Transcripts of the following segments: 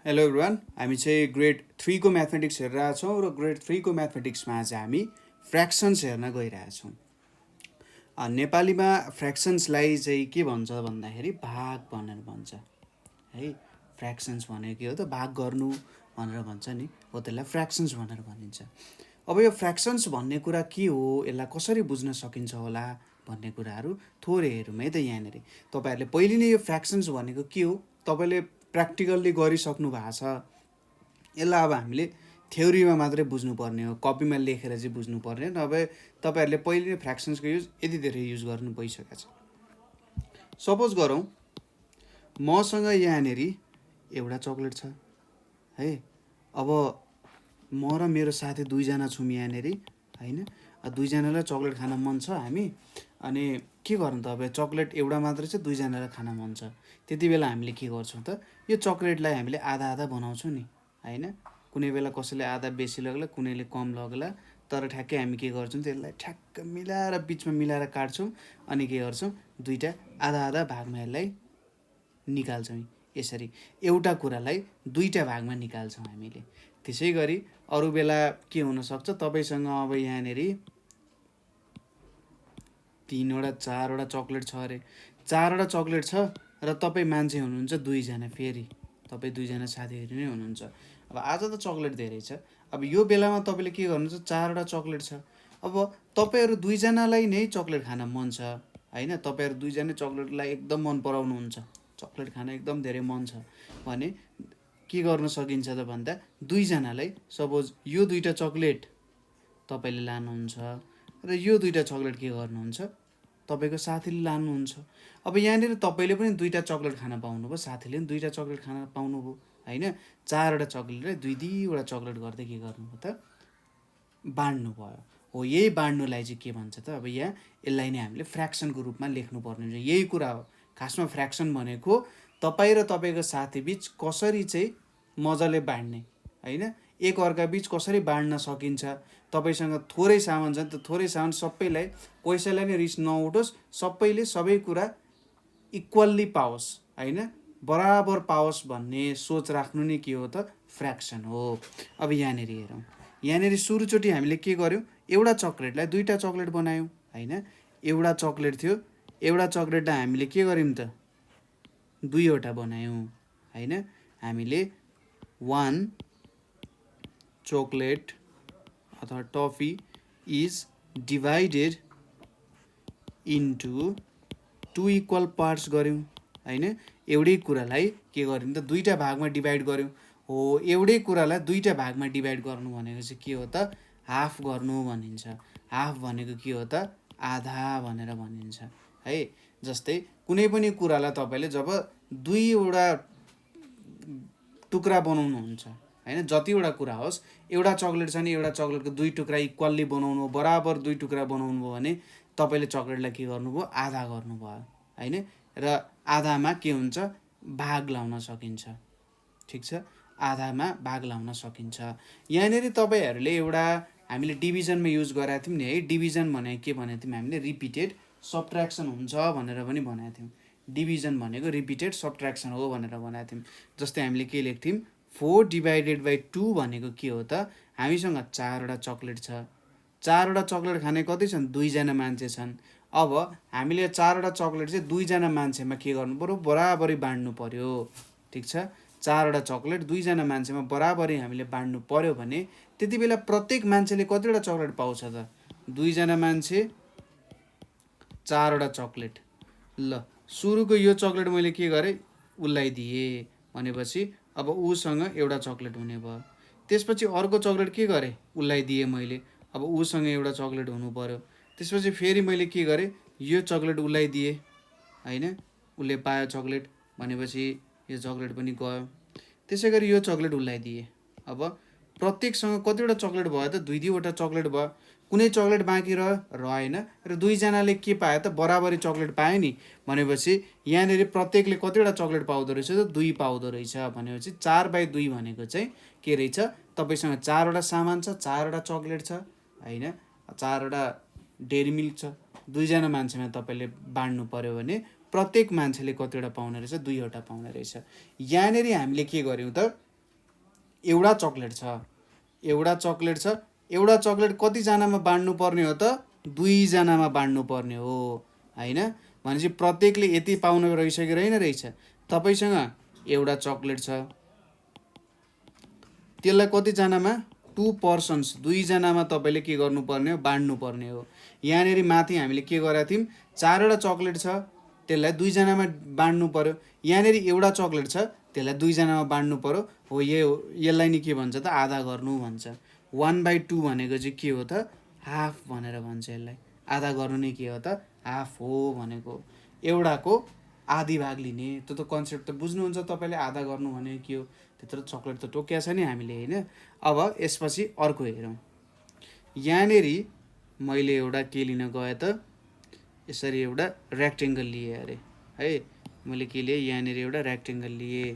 Hello everyone, हामी चाहिँ grade 3 को म्याथमेटिक्स हेरिरहेछौँ र ग्रेड 3 को म्याथमेटिक्समा आज हामी फ्र्याक्सन्स हेर्न गइरहेछौँ। नेपालीमा फ्र्याक्सन्सलाई चाहिँ के भन्छ भन्दाखेरि भाग भनेर भन्छ है। फ्र्याक्सन्स भनेको के हो त, भाग गर्नु भनेर भन्छ नि, हो त्यसलाई फ्र्याक्सन्स भनेर भनिन्छ। अब यो फ्र्याक्सन्स भन्ने कुरा के हो, यसलाई कसरी बुझ्न सकिन्छ होला भन्ने कुराहरू थोरै हेरौँ है त। यहाँनिर तपाईँहरूले पहिले नै यो फ्र्याक्सन्स भनेको के हो तपाईँले प्र्याक्टिकल्ली गरिसक्नु भएको छ। यसलाई अब हामीले थ्योरीमा मात्रै बुझ्नुपर्ने हो, कपीमा लेखेर चाहिँ बुझ्नुपर्ने, नभए तपाईँहरूले पहिले नै फ्र्याक्सन्सको युज यति धेरै युज गर्नु भइसकेको छ। सपोज गरौँ मसँग यहाँनिर एउटा चक्लेट छ है। अब म र मेरो साथी दुईजना छौँ यहाँनिर होइन। दुईजनालाई चक्लेट खान मन छ हामी, अनि के गर्नु त, अब चक्लेट एउटा मात्रै छ, दुईजनालाई खान मन छ। त्यति बेला हामीले के गर्छौँ त, यो चक्लेटलाई हामीले आधा आधा बनाउँछौँ नि होइन। कुनै बेला कसैले आधा बेसी लग्ला, कुनैले कम लग्ला, तर ठ्याक्कै हामी के गर्छौँ, त्यसलाई ठ्याक्क मिलाएर बिचमा मिलाएर काट्छौँ, अनि के गर्छौँ, दुईवटा आधा आधा भागमा यसलाई निकाल्छौँ। यसरी एउटा कुरालाई दुईवटा भागमा निकाल्छौँ हामीले। त्यसै गरी अरू बेला के हुनसक्छ, तपाईँसँग अब यहाँनिर 3वटा 4वटा चक्लेट छ अरे, 4वटा चक्लेट छ र तपाईँ मान्छे हुनुहुन्छ दुईजना, फेरि तपाईँ दुईजना साथीहरू नै हुनुहुन्छ। अब आज त चक्लेट धेरै छ, अब यो बेलामा तपाईँले के गर्नुहुन्छ, 4वटा चक्लेट छ। अब तपाईँहरू दुईजनालाई नै चक्लेट खान मन छ होइन, तपाईँहरू दुईजना चक्लेटलाई एकदम मन पराउनुहुन्छ, चक्लेट खान एकदम धेरै मन छ भने के गर्न सकिन्छ त भन्दा, दुईजनालाई सपोज यो दुईवटा चक्लेट तपाईँले लानुहुन्छ र यो दुईवटा चक्लेट के गर्नुहुन्छ, तपाईँको साथीले लानुहुन्छ। अब यहाँनिर तपाईँले पनि दुईवटा चक्लेट खान पाउनुभयो, साथीले पनि दुईवटा चक्लेट खान पाउनुभयो होइन। 4वटा चक्लेटलाई दुईवटा चक्लेट गर्दै के गर्नुभयो त, बाँड्नु भयो। हो, यही बाँड्नुलाई चाहिँ के भन्छ त, अब यहाँ यसलाई नै हामीले फ्र्याक्सनको रूपमा लेख्नुपर्ने हुन्छ। यही कुरा हो खासमा फ्र्याक्सन भनेको, तपाईँ र तपाईँको साथीबिच कसरी चाहिँ मजाले बाँड्ने होइन, एक अर्काबिच कसरी बाँड्न सकिन्छ। तपाईँसँग थोरै सामान छ नि त, थोरै सामान सबैलाई, कसैलाई नै रिस नउठोस्, सबैले सबै कुरा इक्वल्ली पाओस् होइन, बराबर पाओस् भन्ने सोच राख्नु नै के हो त, फ्र्याक्सन हो। अब यहाँनिर हेरौँ, यहाँनिर सुरुचोटि हामीले के गर्यौँ, एउटा चक्लेटलाई दुईवटा चक्लेट बनायौँ होइन। एउटा चक्लेट थियो, एउटा चक्लेटलाई हामीले के गर्यौँ त, दुईवटा बनायौँ होइन। हामीले 1 चोकलेट अथवा toffee is divided into 2 equal parts गऱ्यौँ होइन। एउटै कुरालाई के गर्यौँ त, दुईवटा भागमा डिभाइड गऱ्यौँ। हो, एउटै कुरालाई दुईवटा भागमा डिभाइड गर्नु भनेको चाहिँ के हो त, हाफ गर्नु भनिन्छ। हाफ भनेको के हो त, आधा भनेर भनिन्छ है। जस्तै कुनै पनि कुरालाई तपाईँले जब दुईवटा टुक्रा बनाउनुहुन्छ होइन, जतिवटा कुरा होस्, एउटा चक्लेट छ भने एउटा चक्लेटको दुई टुक्रा इक्वल्ली बनाउनु, बराबर दुई टुक्रा बनाउनु भयो भने तपाईँले चक्लेटलाई के गर्नुभयो, आधा गर्नुभयो होइन। र आधामा के हुन्छ, भाग लाउन सकिन्छ, ठिक छ, आधामा भाग लाउन सकिन्छ। यहाँनिर तपाईँहरूले एउटा हामीले डिभिजनमा युज गरेका थियौँ नि है। डिभिजन भनेको के भनेको थियौँ हामीले, रिपिटेड सब्ट्र्याक्सन हुन्छ भनेर पनि भनेको थियौँ। डिभिजन भनेको रिपिटेड सब्ट्र्याक्सन हो भनेर भनेको थियौँ। जस्तै हामीले के लेख्थ्यौँ, 4/2 भनेको के हो त, हामीसँग 4वटा चक्लेट छ, 4वटा चक्लेट खाने कति छन्, दुईजना मान्छे छन्। अब हामीले 4वटा चक्लेट चाहिँ दुईजना मान्छेमा के गर्नु पऱ्यो, बराबरी बाँड्नु पऱ्यो, ठिक छ। 4वटा चक्लेट दुईजना मान्छेमा बराबरी हामीले बाँड्नु पऱ्यो भने त्यति बेला प्रत्येक मान्छेले कतिवटा चक्लेट पाउँछ त, दुईजना मान्छे 4वटा चक्लेट। ल, सुरुको यो चक्लेट मैले के गरेँ, उसलाई दिएँ भनेपछि अब उसँग एउटा चक्लेट हुने भयो। त्यसपछि अर्को चक्लेट के गरेँ, उसलाई दिएँ मैले, अब उसँग एउटा चक्लेट हुनु पऱ्यो। त्यसपछि फेरि मैले के गरेँ, यो चक्लेट उसलाई दिएँ होइन, उसले पायो चक्लेट भनेपछि यो चक्लेट पनि गयो। त्यसै गरी यो चक्लेट उसलाई दिएँ। अब प्रत्येकसँग कतिवटा चक्लेट भयो त, दुईवटा चक्लेट भयो, कुनै चक्लेट बाँकी रहेन र दुईजनाले के पायो त, बराबरी चक्लेट पायो नि भनेपछि यहाँनिर प्रत्येकले कतिवटा चक्लेट पाउँदो रहेछ त, 2 पाउँदो रहेछ भनेपछि 4/2 भनेको चाहिँ के रहेछ, तपाईँसँग 4वटा सामान छ, 4वटा चक्लेट छ होइन, 4वटा डेरी मिल्क छ, दुईजना मान्छेमा तपाईँले बाँड्नु पऱ्यो भने प्रत्येक मान्छेले कतिवटा पाउने रहेछ, 2वटा पाउने रहेछ। यहाँनिर हामीले के गर्यौँ त, एउटा चक्लेट छ, एउटा चक्लेट छ, एउटा चक्लेट कतिजनामा बाँड्नु पर्ने हो त? 2 जनामा बाँड्नु पर्ने हो होइन। भनेपछि प्रत्येकले यति पाउनु रहेछ कि रहेछ? तपाईँसँग एउटा चक्लेट छ, त्यसलाई कतिजनामा? 2 पर्सन्स, 2 जनामा तपाईँले के गर्नुपर्ने हो? बाँड्नु पर्ने हो। यहाँनिर माथि हामीले के गरेका थियौँ? 4वटा चक्लेट छ, त्यसलाई 2 जनामा बाँड्नु पर्यो। यहाँनिर एउटा चक्लेट छ, त्यसलाई 2 जनामा बाँड्नु पर्यो। हो यसलाई नि के भन्छ त? आधा गर्नु भन्छ। 1/2 भनेको चाहिँ के हो त? हाफ भनेर भन्छ यसलाई। आधा गर्नु नै के हो त? हाफ हो भनेको। एउटाको आधी भाग लिने, त्यो त कन्सेप्ट त बुझ्नुहुन्छ तपाईँले। आधा गर्नु भनेको के हो? त्यत्रो चक्लेट त टोकिया छ नि हामीले होइन। अब यसपछि अर्को हेरौँ। यहाँनिर मैले एउटा के लिन गएँ त? यसरी एउटा रेक्टेङ्गल लिएँ अरे है। मैले के लिएँ? यहाँनिर एउटा रेक्टेङ्गल लिएँ।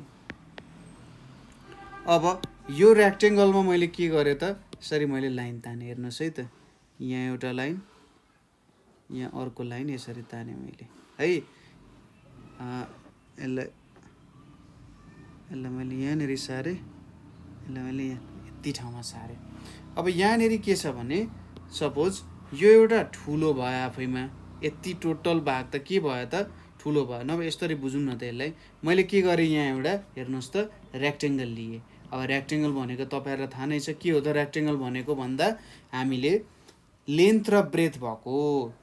अब यो रेक्टेङ्गलमा मैले के गरेँ त? यसरी मैले लाइन ताने, हेर्नुहोस् है त। यहाँ एउटा लाइन, यहाँ अर्को लाइन, यसरी ताने मैले है। यसलाई मैले यहाँनिर सारेँ, यसलाई मैले यहाँ यति ठाउँमा सारेँ। अब यहाँनिर के छ भने सपोज यो एउटा ठुलो भयो आफैमा, यति टोटल भाग त के भयो त? ठुलो भयो। नभए यसरी बुझौँ न त यसलाई। मैले के गरेँ? यहाँ एउटा हेर्नुहोस् त रेक्टेङ्गल लिएँ। अब रेक्टेङ्गल भनेको तपाईँहरूलाई थाहा नै छ के हो त? रेक्टेङ्गल भनेको भन्दा हामीले लेन्थ र ब्रेथ भएको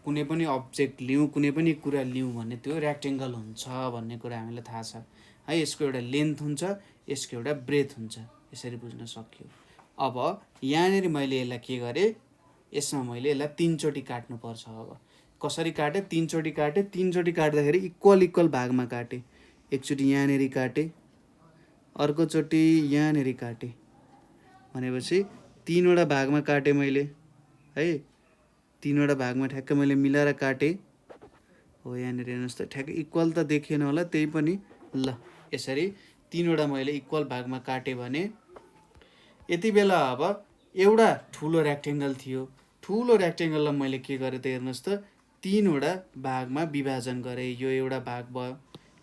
कुनै पनि अब्जेक्ट लिउँ, कुनै पनि कुरा लिउँ भने त्यो रेक्टेङ्गल हुन्छ भन्ने कुरा हामीलाई थाहा छ है। यसको एउटा लेन्थ हुन्छ, यसको एउटा ब्रेथ हुन्छ, यसरी बुझ्न सक्यो। अब यहाँनिर मैले यसलाई के गरेँ? यसमा मैले यसलाई 3 चोटि काट्नुपर्छ। अब कसरी काटेँ? 3 चोटि काटेँ। 3 चोटि काट्दाखेरि इक्वल भागमा काटेँ। एकचोटि यहाँनिर काटेँ, अर्कोचोटि यहाँनिर काटेँ, भनेपछि 3वटा भागमा काटेँ मैले है। 3वटा भागमा ठ्याक्क मैले मिलाएर काटेँ। हो यहाँनिर हेर्नुहोस् त, ठ्याक्क इक्वल त देखेन होला, त्यही पनि ल यसरी 3वटा मैले इक्वल भागमा काटेँ भने यति बेला अब एउटा ठुलो रेक्टेङ्गल थियो। ठुलो रेक्टेङ्गललाई मैले के गरेँ त? हेर्नुहोस् त, 3वटा भागमा विभाजन गरेँ। यो एउटा भाग भयो,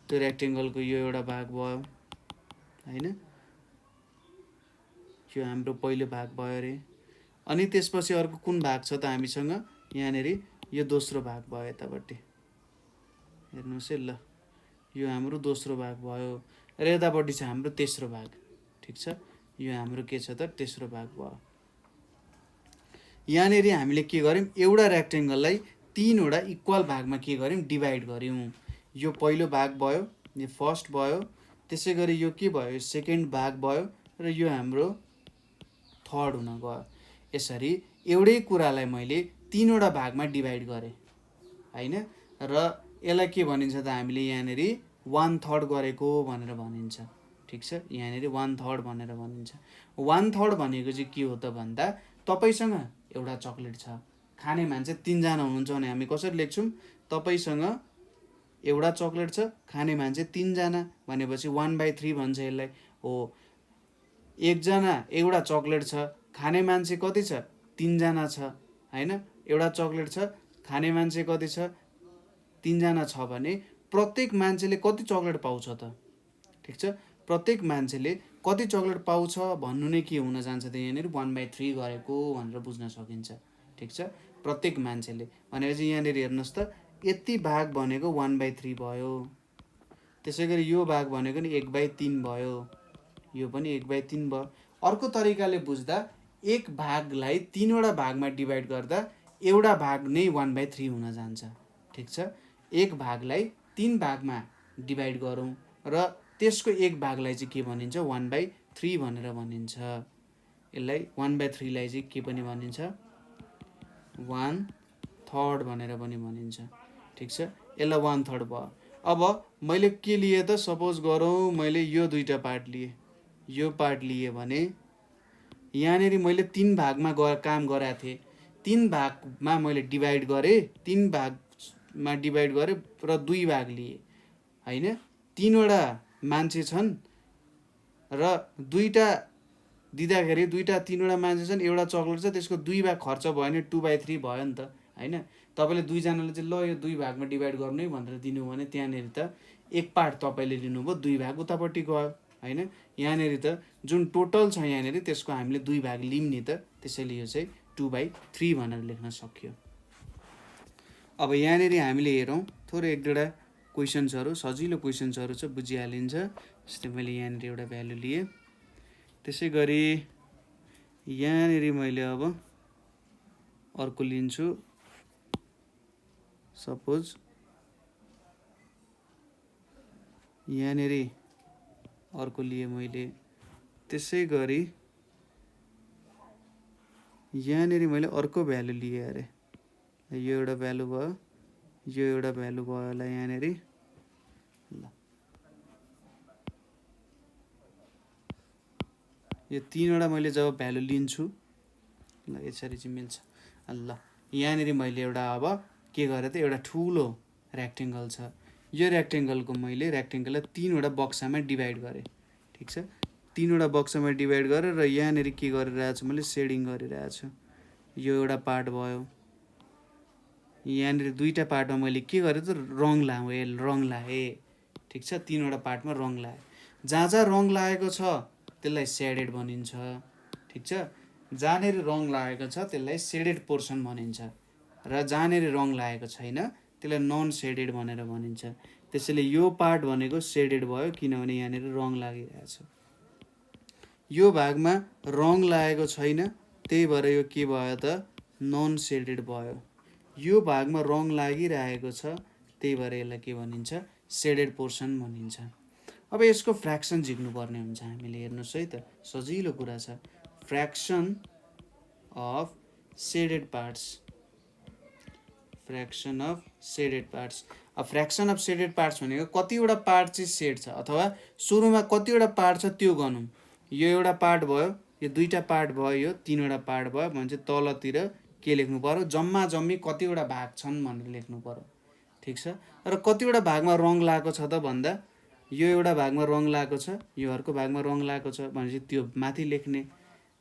त्यो रेक्टेङ्गलको यो एउटा भाग भयो होइन। यो हाम्रो पहिलो भाग भयो अरे। अनि त्यसपछि अर्को कुन भाग छ त हामीसँग? यहाँनिर यो दोस्रो भाग भयो यतापट्टि, हेर्नुहोस् है ल। यो हाम्रो दोस्रो भाग भयो र यतापट्टि छ हाम्रो तेस्रो भाग। ठिक छ, यो हाम्रो के छ त? तेस्रो भाग भयो। यहाँनिर हामीले के गर्यौँ? एउटा रेक्टेङ्गललाई 3वटा इक्वल भागमा के गर्यौँ? डिभाइड गर्यौँ। यो पहिलो भाग भयो, यो फर्स्ट भयो, त्यसै गरी यो के भयो? सेकेन्ड भाग भयो र यो हाम्रो थर्ड हुन गयो। यसरी एउटै कुरालाई मैले 3वटा भागमा डिभाइड गरेँ होइन। र यसलाई के भनिन्छ त? हामीले यहाँनिर 1/3 गरेको भनेर भनिन्छ। ठिक छ, यहाँनिर 1/3 भनेर भनिन्छ। 1/3 भनेको चाहिँ के हो त भन्दा, तपाईँसँग एउटा चक्लेट छ, खाने मान्छे 3 जना हुनुहुन्छ भने हामी कसरी लेख्छौँ? तपाईँसँग एउटा चक्लेट छ, खाने मान्छे 3 जना, भनेपछि 1/3 भन्छ यसलाई। हो, एकजना एउटा चक्लेट छ, खाने मान्छे कति छ? 3 जना छ होइन। एउटा चक्लेट छ, खाने मान्छे कति छ? 3 जना छ भने प्रत्येक मान्छेले कति चक्लेट पाउँछ त? ठिक छ, प्रत्येक मान्छेले कति चक्लेट पाउँछ भन्नु नै के हुन जान्छ त? यहाँनिर 1/3 गरेको भनेर बुझ्न सकिन्छ। ठिक छ, प्रत्येक मान्छेले भनेपछि यहाँनिर हेर्नुहोस् त, यति भाग भनेको 1/3 भयो। त्यसै गरी यो भाग भनेको नि 1/3 भयो, यो पनि 1/3 भयो। अर्को तरिकाले बुझ्दा एक भागलाई 3वटा भागमा डिभाइड गर्दा एउटा भाग नै 1/3 हुन जान्छ। ठिक छ, एक भागलाई 3 भागमा डिभाइड गरौँ र त्यसको एक भागलाई चाहिँ के भनिन्छ? 1/3 भनेर भनिन्छ। यसलाई 1/3लाई चाहिँ के पनि भनिन्छ? 1/3 भनेर पनि भनिन्छ। ठिक छ, यसलाई 1/3 भयो। अब मैले के लिएँ त? सपोज गरौँ मैले यो 2टा पार्ट लिएँ, यो पार्ट लिएँ भने यहाँनिर मैले 3 भागमा काम गराएको थिएँ। 3 भागमा मैले डिभाइड गरेँ, 3 भागमा डिभाइड गरेँ र 2 भाग लिएँ होइन। 3वटा मान्छे छन् र 2टा दिँदाखेरि 3वटा मान्छे छन्, एउटा चक्लेट छ, त्यसको 2 भाग खर्च भयो भने 2/3 भयो नि त होइन। तपाईँले 2 जनाले चाहिँ ल यो 2 भागमा डिभाइड गर्नु है भनेर दिनु भने त्यहाँनिर त एक पार्ट तपाईँले लिनुभयो, 2 भाग उतापट्टि गयो हैन। यहाँनेरि त जुन टोटल छ यहाँनेरि त्यसको हामीले 2 भाग लियौँ नि त, त्यसैले यो चाहिँ 2/3 भनेर लेख्न सकियो। अब यहाँनेरि हामीले हेरौँ थोरै एक दुईवटा क्वेसन्सहरू, सजिलो क्वेसन्सहरू छ, बुझिहालिन्छ। जस्तै मैले यहाँनेरि एउटा भ्यालु लिएँ। त्यसै गरी यहाँनेरि मैले अब अर्को लिन्छु। सपोज यहाँनेरि अर्को लिए मैले। त्यसै गरी यहाँनेरि मैले अर्को भ्यालु लिएँ अरे। यो एउटा भ्यालु भयो, यो एउटा भ्यालु भयो होला यहाँनेरि। ल यो तीनवटा मैले जब भ्यालु लिन्छु, ल यसरी चाहिँ मिल्छ। ल यहाँनेरि मैले एउटा अब के गरेँ त, एउटा ठुलो रेक्टेङ्गल छ। यो रेक्टेङ्गलको मैले रेक्टेङ्गललाई तीनवटा बक्सामा डिभाइड गरेँ। ठिक छ, तीनवटा बक्सामा डिभाइड गरेर र यहाँनेरि के गरिरहेको छु मैले, सेडिङ गरिरहेको छु। यो एउटा पार्ट भयो। यहाँनेरि दुईवटा पार्टमा मैले के गरेँ त, रङ लाएँ। ठिक छ, तीनवटा पार्टमा रङ लाएँ। जहाँ जहाँ रङ लागेको छ त्यसलाई सेडेड भनिन्छ। ठिक छ, जहाँनेरि रङ लागेको छ त्यसलाई सेडेड पोर्सन भनिन्छ, र जहाँनेरि रङ लागेको छैन त्यसलाई नन सेडेड भनेर भनिन्छ। त्यसैले यो पार्ट भनेको सेडेड भयो, किनभने यहाँनेरि रङ लागिरहेछ। यो भागमा रङ लागेको छैन, त्यही भएर यो के भयो त, नन सेडेड भयो। यो भागमा रङ लागिरहेको छ, त्यही भएर यसलाई के भनिन्छ, सेडेड पोर्सन भनिन्छ। अब यसको फ्र्याक्सन झिक्नुपर्ने हुन्छ हामीले। हेर्नुहोस् है त, सजिलो कुरा छ। Fraction of shaded parts, fraction of shaded parts. अब फ्र्याक्सन अफ सेडेड पार्ट्स भनेको कतिवटा पार्ट चाहिँ सेड छ, अथवा सुरुमा कतिवटा पार्ट छ त्यो गनौँ। यो एउटा पार्ट भयो, यो दुईवटा पार्ट भयो, यो तीनवटा पार्ट भयो भने चाहिँ तलतिर के लेख्नु पर्यो, जम्मा जम्मी कतिवटा भाग छन् भनेर लेख्नु पर्यो। ठिक छ, र कतिवटा भागमा रङ लागेको छ त भन्दा, यो एउटा भागमा रङ लागेको छ, यो अर्को भागमा रङ लागेको छ भनेपछि त्यो माथि लेख्ने।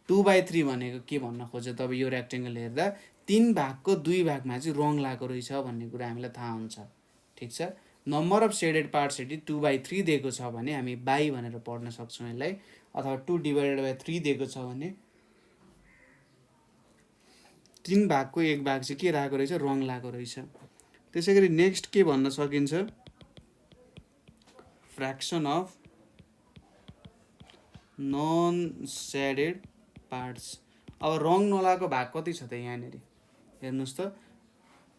2/3 भनेको के भन्न खोज्यो त, अब यो रेक्टेङ्गल हेर्दा 3 भागको 2 भागमा चाहिँ रङ लागेको रहेछ भन्ने कुरा हामीलाई थाहा हुन्छ। ठिक छ, नम्बर अफ सेडेड पार्ट्स यदि 2/3 दिएको छ भने हामी बाई भनेर पढ्न सक्छौँ यसलाई, अथवा 2/3 दिएको छ भने 3 भागको 1 भाग चाहिँ के लागेको रहेछ, रङ लागेको रहेछ। त्यसै गरी नेक्स्ट के भन्न सकिन्छ, fraction of non shaded parts. अब रङ नलागेको भाग कति छ त यहाँनेरि, हेर्नुहोस् त।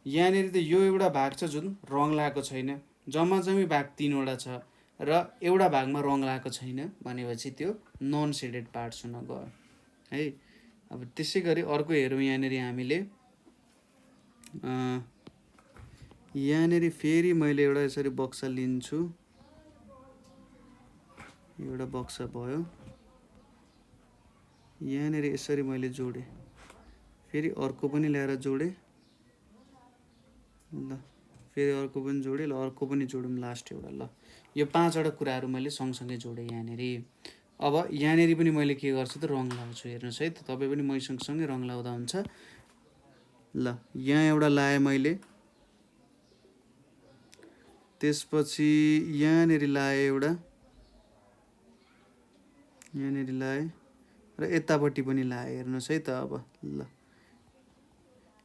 यहाँनेरि त यो एउटा भाग छ जुन रङ लागेको छैन, जम्मा जम्मी भाग 3वटा छ, र एउटा भागमा रङ लागेको छैन भनेपछि त्यो नन सेडेड पार्ट्स हुन गयो है। अब त्यसै गरी अर्को हेरौँ यहाँनेरि हामीले। यहाँनेरि फेरि मैले एउटा यसरी बक्सा लिन्छु। एउटा बक्सा भयो, यहाँनेरि यसरी मैले जोडेँ, फेरि अर्को पनि ल्याएर जोडेँ। ल फेरि अर्को पनि जोडेँ, ल अर्को पनि जोडौँ लास्ट एउटा। ल यो 5वटा कुराहरू मैले सँगसँगै जोडेँ यहाँनेरि। अब यहाँनेरि पनि मैले के गर्छु त, रङ लाउँछु। हेर्नुहोस् है त, तपाईँ पनि मै सँगसँगै रङ लाउँदा हुन्छ। ल यहाँ एउटा लाएँ मैले, त्यसपछि यहाँनेरि लाएँ एउटा, यहाँनेरि लाएँ, र यतापट्टि पनि लाएँ। हेर्नुहोस् है त। अब ल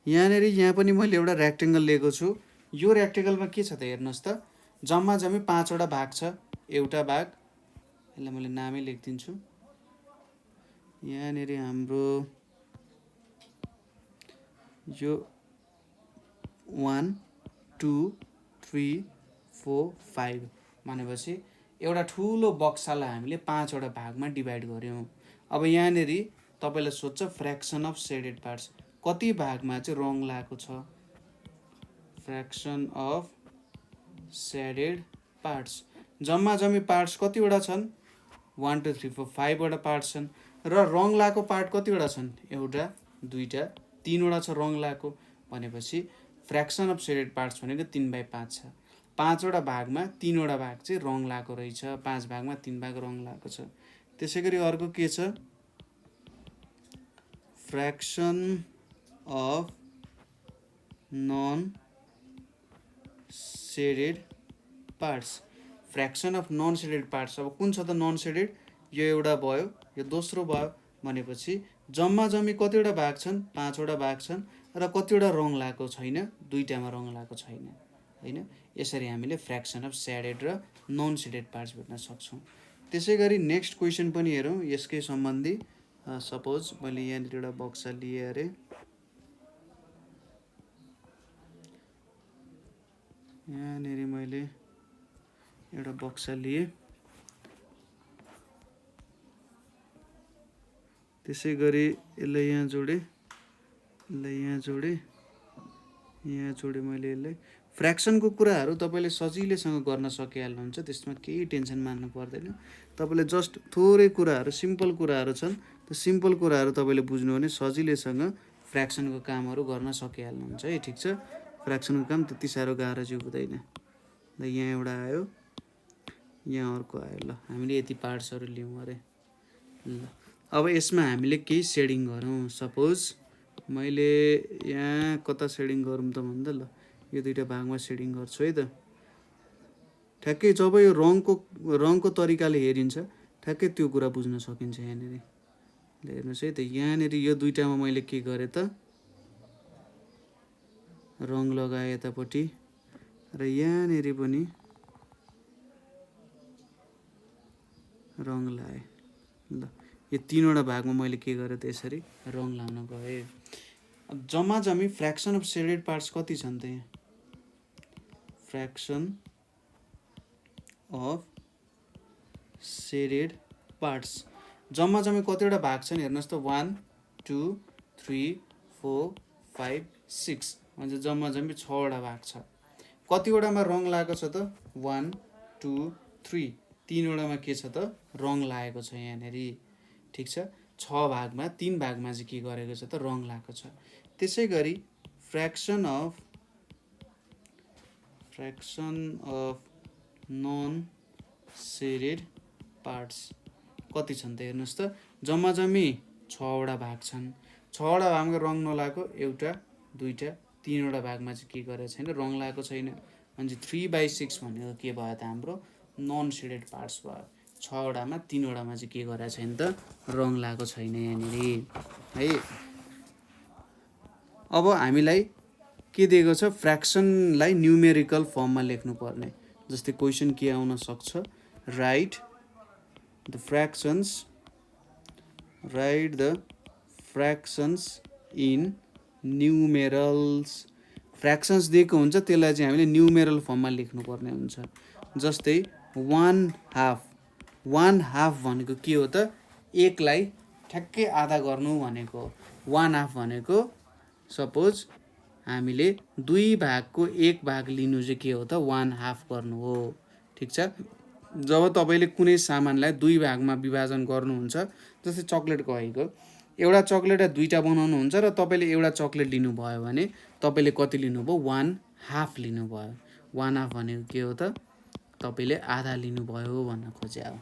यहाँनेरि यहाँ पनि मैले एउटा रेक्टेङ्गल लिएको छु। यो रेक्टेङ्गलमा के छ त, हेर्नुहोस् त, जम्मा जम्मी 5वटा भाग छ। एउटा भाग, यसलाई मैले नामै लेखिदिन्छु। यहाँनेरि हाम्रो यो 1 2 3 4 5 भनेपछि एउटा ठुलो बक्सालाई हामीले 5वटा भागमा डिभाइड गऱ्यौँ। अब यहाँनेरि तपाईँलाई सोध्छ फ्र्याक्सन अफ सेडेड पार्ट्स, कति भागमा चाहिँ रङ लागेको छ। फ्र्याक्सन अफ सेडेड पार्ट्स, जम्मा जम्मी पार्ट्स कतिवटा छन्, 1 2 3 4 5वटा पार्ट्स छन्, र रङ लागेको पार्ट कतिवटा छन्, एउटा दुईवटा तीनवटा छ रङ लागेको। भनेपछि फ्र्याक्सन अफ सेडेड पार्ट्स भनेको 3/5 छ। 5वटा भागमा 3वटा भाग चाहिँ रङ लागेको रहेछ, 5 भागमा 3 भाग रङ लागेको छ। त्यसै गरी अर्को के छ, fraction of non shaded parts. Fraction of non shaded parts. अब कुन छ त नन सेडेड, यो एउटा भयो, यो दोस्रो भयो भनेपछि जम्मा जम्मी कतिवटा भाग छन्, 5 वटा भाग छन् र कतिवटा रङ लागेको छैन, दुईटामा रङ लागेको छैन हैन। यसरी हामीले फ्र्याक्सन अफ सेडेड र नन सेडेड पार्ट्स भेट्न सक्छौँ। त्यसै गरी नेक्स्ट क्वेसन पनि हेरौँ यसकै सम्बन्धी। सपोज मैले यहाँनिर एउटा बक्सा लिएँ अरे, यहाँनिर मैले एउटा बक्सा लिएँ, त्यसै गरी यसलाई यहाँ जोडेँ, यसलाई यहाँ जोडेँ, यहाँ जोडेँ मैले यसलाई। फ्र्याक्सनको कुराहरू तपाईँले सजिलैसँग गर्न सकिहाल्नुहुन्छ, त्यसमा केही टेन्सन मान्नु पर्दैन। तपाईँले जस्ट थोरै कुराहरू, सिम्पल कुराहरू छन्, त्यो सिम्पल कुराहरू तपाईँले बुझ्नु भने सजिलैसँग फ्र्याक्सनको कामहरू गर्न सकिहाल्नुहुन्छ है। ठिक छ, फ्र्याक्सनको काम त्यति साह्रो गाह्रो चाहिँ हुँदैन। ल यहाँ एउटा आयो, यहाँ अर्को आयो। ल हामीले यति पार्ट्सहरू लियौँ अरे। ल अब यसमा हामीले केही सेडिङ गरौँ। सपोज मैले यहाँ कता सेडिङ गरौँ त भन्दा, ल यो दुईवटा भागमा सेडिङ गर्छु है त। ठ्याक्कै जब यो रङको तरिकाले हेरिन्छ ठ्याक्कै त्यो कुरा बुझ्न सकिन्छ यहाँनिर। ल हेर्नुहोस् है त, यहाँनिर यो दुईटामा मैले के गरेँ त, रङ लगाएँ यतापट्टि र यहाँनिर पनि रङ लाएँ। ल यो तीनवटा भागमा मैले के गरेँ त, यसरी रङ लाउन गएँ। अब जम्मा जम्मी फ्र्याक्सन अफ सेडेड पार्ट्स कति छन् त यहाँ, फ्र्याक्सन अफ सेडेड पार्ट्स जम्मा जम्मी कतिवटा भाग छन् हेर्नुहोस् त, 1 2 3 4 5 6 भन्छ, जम्मा जम्मी 6 वटा भाग छ। कतिवटामा रङ लागेको छ त, 1 2 3, 3 वटामा के छ त, रङ लागेको छ यहाँनिर। ठिक छ, 6 भागमा 3 भागमा चाहिँ के गरेको छ त, रङ लागेको छ। त्यसै गरी fraction of non shaded parts कति छन् त हेर्नुहोस् त, जम्मा जम्मी 6 वटा भाग छन्। 6 वटा भागमा रङ नलागेको एउटा, दुईटा, 3 वटा भागमा चाहिँ के गरेको छैन, रङ लागेको छैन। भने 3/6 भनेको के भयो त, हाम्रो नन सेडेड पार्ट्स भयो। 6 वटामा 3 वटामा चाहिँ के गरेको छैन त, रङ लागेको छैन यहाँनिर है। अब हामीलाई के दिएको छ, फ्र्याक्सनलाई न्युमेरिकल फर्ममा लेख्नुपर्ने। जस्तै क्वेसन के आउन सक्छ, राइट द फ्र्याक्सन्स इन न्युमेरल्स। फ्र्याक्सन्स दिएको हुन्छ, त्यसलाई चाहिँ हामीले न्युमेरल फर्ममा लेख्नुपर्ने हुन्छ। जस्तै 1/2 भनेको के हो त, एकलाई ठ्याक्कै आधा गर्नु भनेको। 1/2 भनेको सपोज हामीले 2 भागको 1 भाग लिनु चाहिँ के हो त, 1/2 गर्नु हो। ठिक छ, जब तपाईँले कुनै सामानलाई 2 भागमा विभाजन गर्नुहुन्छ, जस्तै चक्लेट गएको, एउटा चक्लेटलाई 2टा बनाउनुहुन्छ र तपाईँले एउटा चक्लेट लिनुभयो भने तपाईँले कति लिनुभयो, 1/2 लिनुभयो। 1/2 भनेको के हो त, तपाईँले आधा लिनुभयो भन्न खोजे हो।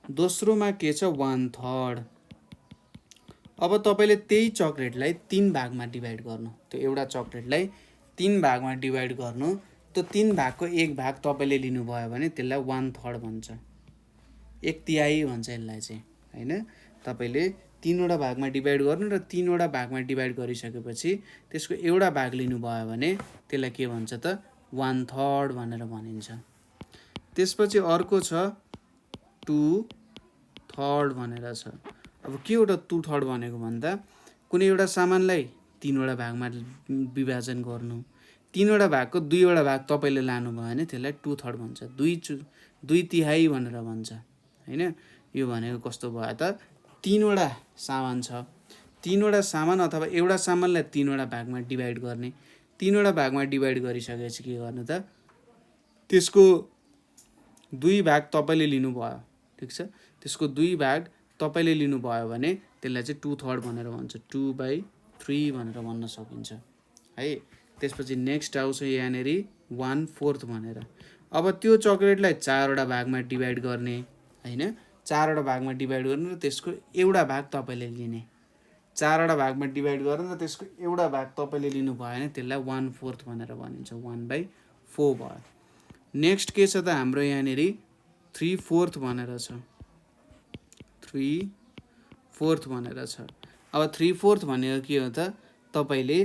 दोस्रोमा के छ, 1/3। अब तपाईँले त्यही चक्लेटलाई 3 भागमा डिभाइड गर्नु, त्यो एउटा चक्लेटलाई 3 भागमा डिभाइड गर्नु, त्यो 3 भागको 1 भाग तपाईँले लिनुभयो भने त्यसलाई 1/3 भन्छ, 1/3 भन्छ यसलाई चाहिँ हैन। तपाईँले 3 वटा भागमा डिभाइड गर्नु र 3 वटा भागमा डिभाइड गरिसकेपछि त्यसको एउटा भाग लिनुभयो भने त्यसलाई के भन्छ त, 1/3 भनेर भनिन्छ। त्यसपछि अर्को छ 2/3 भनेर छ। अब के हो त 2/3 भनेको भन्दा, कुनै एउटा सामानलाई 3 वटा भागमा विभाजन गर्नु, 3 वटा भागको 2 वटा भाग तपाईँले लानुभयो भने त्यसलाई 2/3 भन्छ, 2/3 भनेर भन्छ हैन। यो भनेको कस्तो भयो त, 3 वटा सामान छ, 3 वटा सामान अथवा एउटा सामानलाई 3 वटा भागमा डिभाइड गर्ने, 3 वटा भागमा डिभाइड गरिसकेपछि के गर्नु त, त्यसको 2 भाग तपाईँले लिनुभयो। ठिक छ, त्यसको 2 भाग तपाईँले लिनुभयो भने त्यसलाई चाहिँ 2/3 भनेर भन्छ, 2/3 भनेर भन्न सकिन्छ है। त्यसपछि नेक्स्ट आउँछ यहाँनिर 1/4 भनेर। अब त्यो चक्लेटलाई 4 वटा भागमा डिभाइड गर्ने हैन, 4 वटा भागमा डिभाइड गर्ने र त्यसको एउटा भाग तपाईँले लिने। 4 वटा भागमा डिभाइड गर्ने र त्यसको एउटा भाग तपाईँले लिनुभयो भने त्यसलाई 1/4 भनेर भनिन्छ, 1/4 भयो। नेक्स्ट के छ त हाम्रो यहाँनिर 3/4 भनेर छ, 3/4 भनेर छ। अब 3/4 भनेको के हो त, तपाईले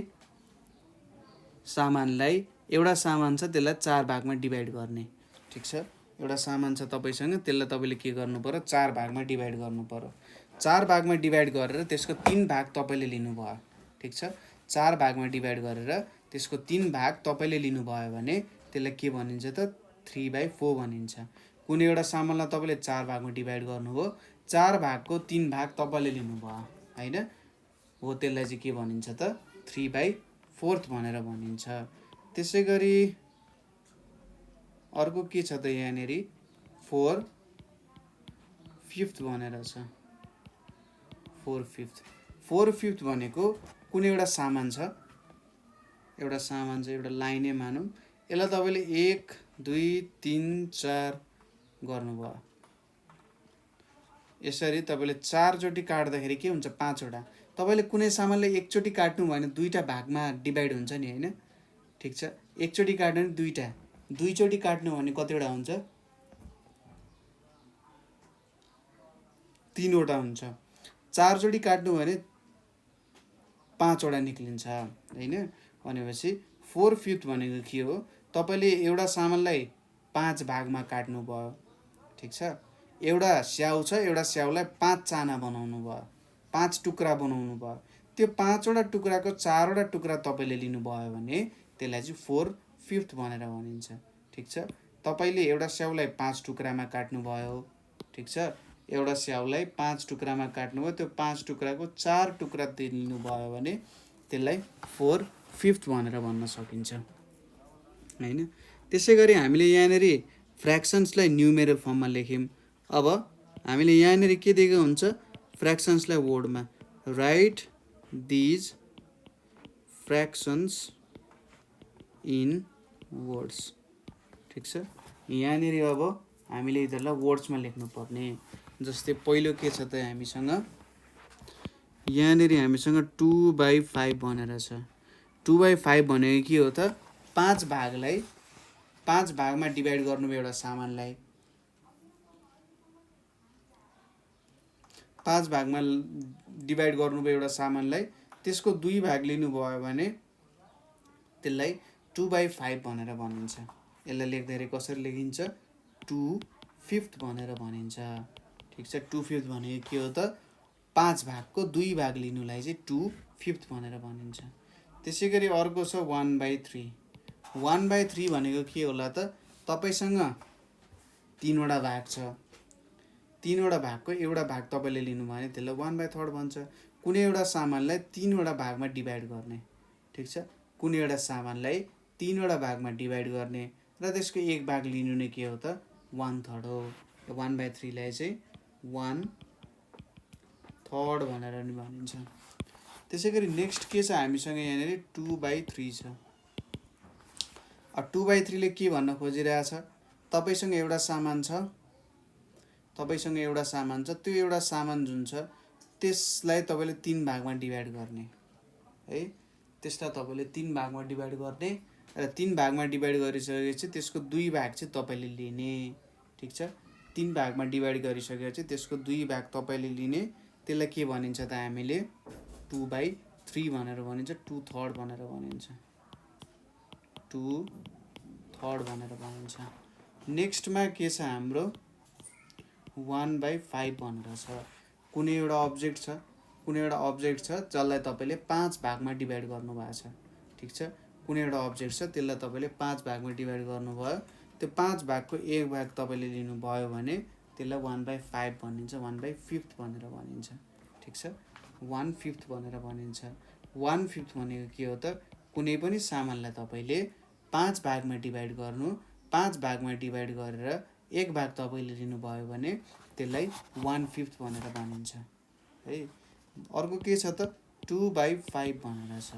सामानलाई, एउटा सामान छ त्यसलाई 4 भागमा डिभाइड गर्ने, ठिक छ। एउटा सामान छ तपाईसँग, त्यसलाई तपाईले के गर्नु पर्यो, 4 भागमा डिभाइड गर्नु पर्यो। 4 भागमा डिभाइड गरेर त्यसको 3 भाग तपाईले लिनुभयो, ठिक छ। 4 भागमा डिभाइड गरेर त्यसको 3 भाग तपाईले लिनुभयो भने त्यसलाई के भनिन्छ त, 3/4 भनिन्छ। कुनै एउटा सामानलाई तपाईले 4 भागमा डिभाइड गर्नुभयो, 4 भागको 3 भाग तपाईले लिनुभयो हैन, हो त्यसलाई चाहिँ के भनिन्छ त, 3/4 भनेर भनिन्छ। त्यसैगरी अर्को के छ त यहाँनिर 4/5 भनेर छ। 4/5 भनेको कुनै एउटा सामान छ, एउटा लाइनै मानौँ, यसलाई तपाईले 1 2 3 4 गर्नुभयो। यसरी तपाईले 4 चोटि काट्दाखेरि के हुन्छ, 5 वटा। तपाईले कुनै सामानलाई एकचोटि काट्नु भने 2टा भागमा डिभाइड हुन्छ नि हैन, ठिक छ। एकचोटि काट्नु भने 2टा, 2 चोटि काट्नु भने कतिवटा हुन्छ, 3 वटा हुन्छ। 4 चोटि काट्नु भने 5 वटा निक्लिन्छ हैन। भनेपछि 4/5 भनेको के हो, तपाईले एउटा सामानलाई 5 भागमा काट्नु भयो, ठिक छ। एउटा स्याउ छ, एउटा स्याउलाई 5 चाना बनाउनु भयो, 5 टुक्रा बनाउनु भयो। त्यो 5 वटा टुक्राको 4 वटा टुक्रा तपाईले लिनुभयो भने त्यसलाई चाहिँ 4/5 भनेर भनिन्छ, ठिक छ। तपाईले एउटा स्याउलाई 5 टुक्रामा काट्नुभयो, ठिक छ। एउटा स्याउलाई 5 टुक्रामा काट्नुभयो, त्यो 5 टुक्राको 4 टुक्रा लिनुभयो भने त्यसलाई 4/5 भनेर भन्न सकिन्छ हैन। त्यसैगरी हामीले यहाँनिर फ्र्याक्सन्सलाई न्युमेरल फर्ममा लेख्यौँ। अब हामीले यहाँनिर के दिएको हुन्छ, फ्र्याक्सन्सलाई वर्डमा, राइट दिज फ्र्याक्सन्स इन वर्ड्स, ठिक छ। यहाँनिर अब हामीले यिनीहरूलाई वर्ड्समा लेख्नु पर्ने। जस्तै पहिलो के छ त हामीसँग, यहाँनिर हामीसँग 2/5 भनेर छ। 2/5 भनेको के हो त, 5 भागलाई 5 भागमा डिभाइड गर्नुभयो एउटा सामानलाई, 5 भागमा डिभाइड गर्नुभयो एउटा सामानलाई, त्यसको 2 भाग लिनुभयो भने त्यसलाई 2/5 भनेर भनिन्छ। यसलाई लेख्दाखेरि कसरी लेखिन्छ, 2/5 भनेर भनिन्छ, ठिक छ। 2/5 भनेको के हो त, 5 भागको 2 भाग लिनुलाई चाहिँ 2/5 भनेर भनिन्छ। त्यसैगरी अर्को छ 1/3। 1/3 भनेको के होला त, तपाईसँग 3 वटा भाग छ, 3 वटा भागको एउटा भाग तपाईले लिनुभयो भने त्यसलाई 1/3 भन्छ। कुनै एउटा सामानलाई 3 वटा भागमा डिभाइड गर्ने, ठिक छ। कुनै एउटा सामानलाई 3 वटा भागमा डिभाइड गर्ने र त्यसको एक भाग लिनु नै के हो त, 1/3 हो। 1/3 लाई चाहिँ 1/3 भनेर नि भनिन्छ। त्यसैगरी नेक्स्ट के छ हामीसँग यहाँनिर 2/3 छ। अब 2/3 ले के भन्न खोजिरहेछ, तपाईसँग एउटा सामान छ, त्यो एउटा सामान जुन छ त्यसलाई तपाईले 3 भागमा डिभाइड गर्ने है। त्यसलाई तपाईले 3 भागमा डिभाइड गर्ने र 3 भागमा डिभाइड गरिसकेपछि त्यसको 2 भाग चाहिँ तपाईले लिने, ठिक छ। 3 भागमा डिभाइड गरिसकेपछि त्यसको 2 भाग तपाईले लिने, त्यसलाई के भनिन्छ त हामीले 2/3 भनेर भनिन्छ, 2/3 भनेर भनिन्छ, 2/3 भनेर भनिन्छ। नेक्स्टमा के छ हाम्रो 1/5 भनेर छ। कुनै एउटा अब्जेक्ट छ जसलाई तपाईले 5 भागमा डिभाइड गर्नुभएको छ, ठिक छ। कुनै एउटा अब्जेक्ट छ त्यसलाई तपाईले 5 भागमा डिभाइड गर्नुभयो, त्यो 5 भागको एक भाग तपाईले लिनुभयो भने त्यसलाई 1/5 भनिन्छ, 1/5 भनेर भनिन्छ, ठिक छ। 1/5 भनेर भनिन्छ। 1/5 भनेको के हो त, कुनै पनि सामानलाई तपाईले 5 भागमा डिभाइड गर्नु, 5 भागमा डिभाइड गरेर एक भाग तपाईले लिनुभयो भने त्यसलाई 1/5 भनेर भनिन्छ है। अर्को के छ त 2/5 भनेर छ।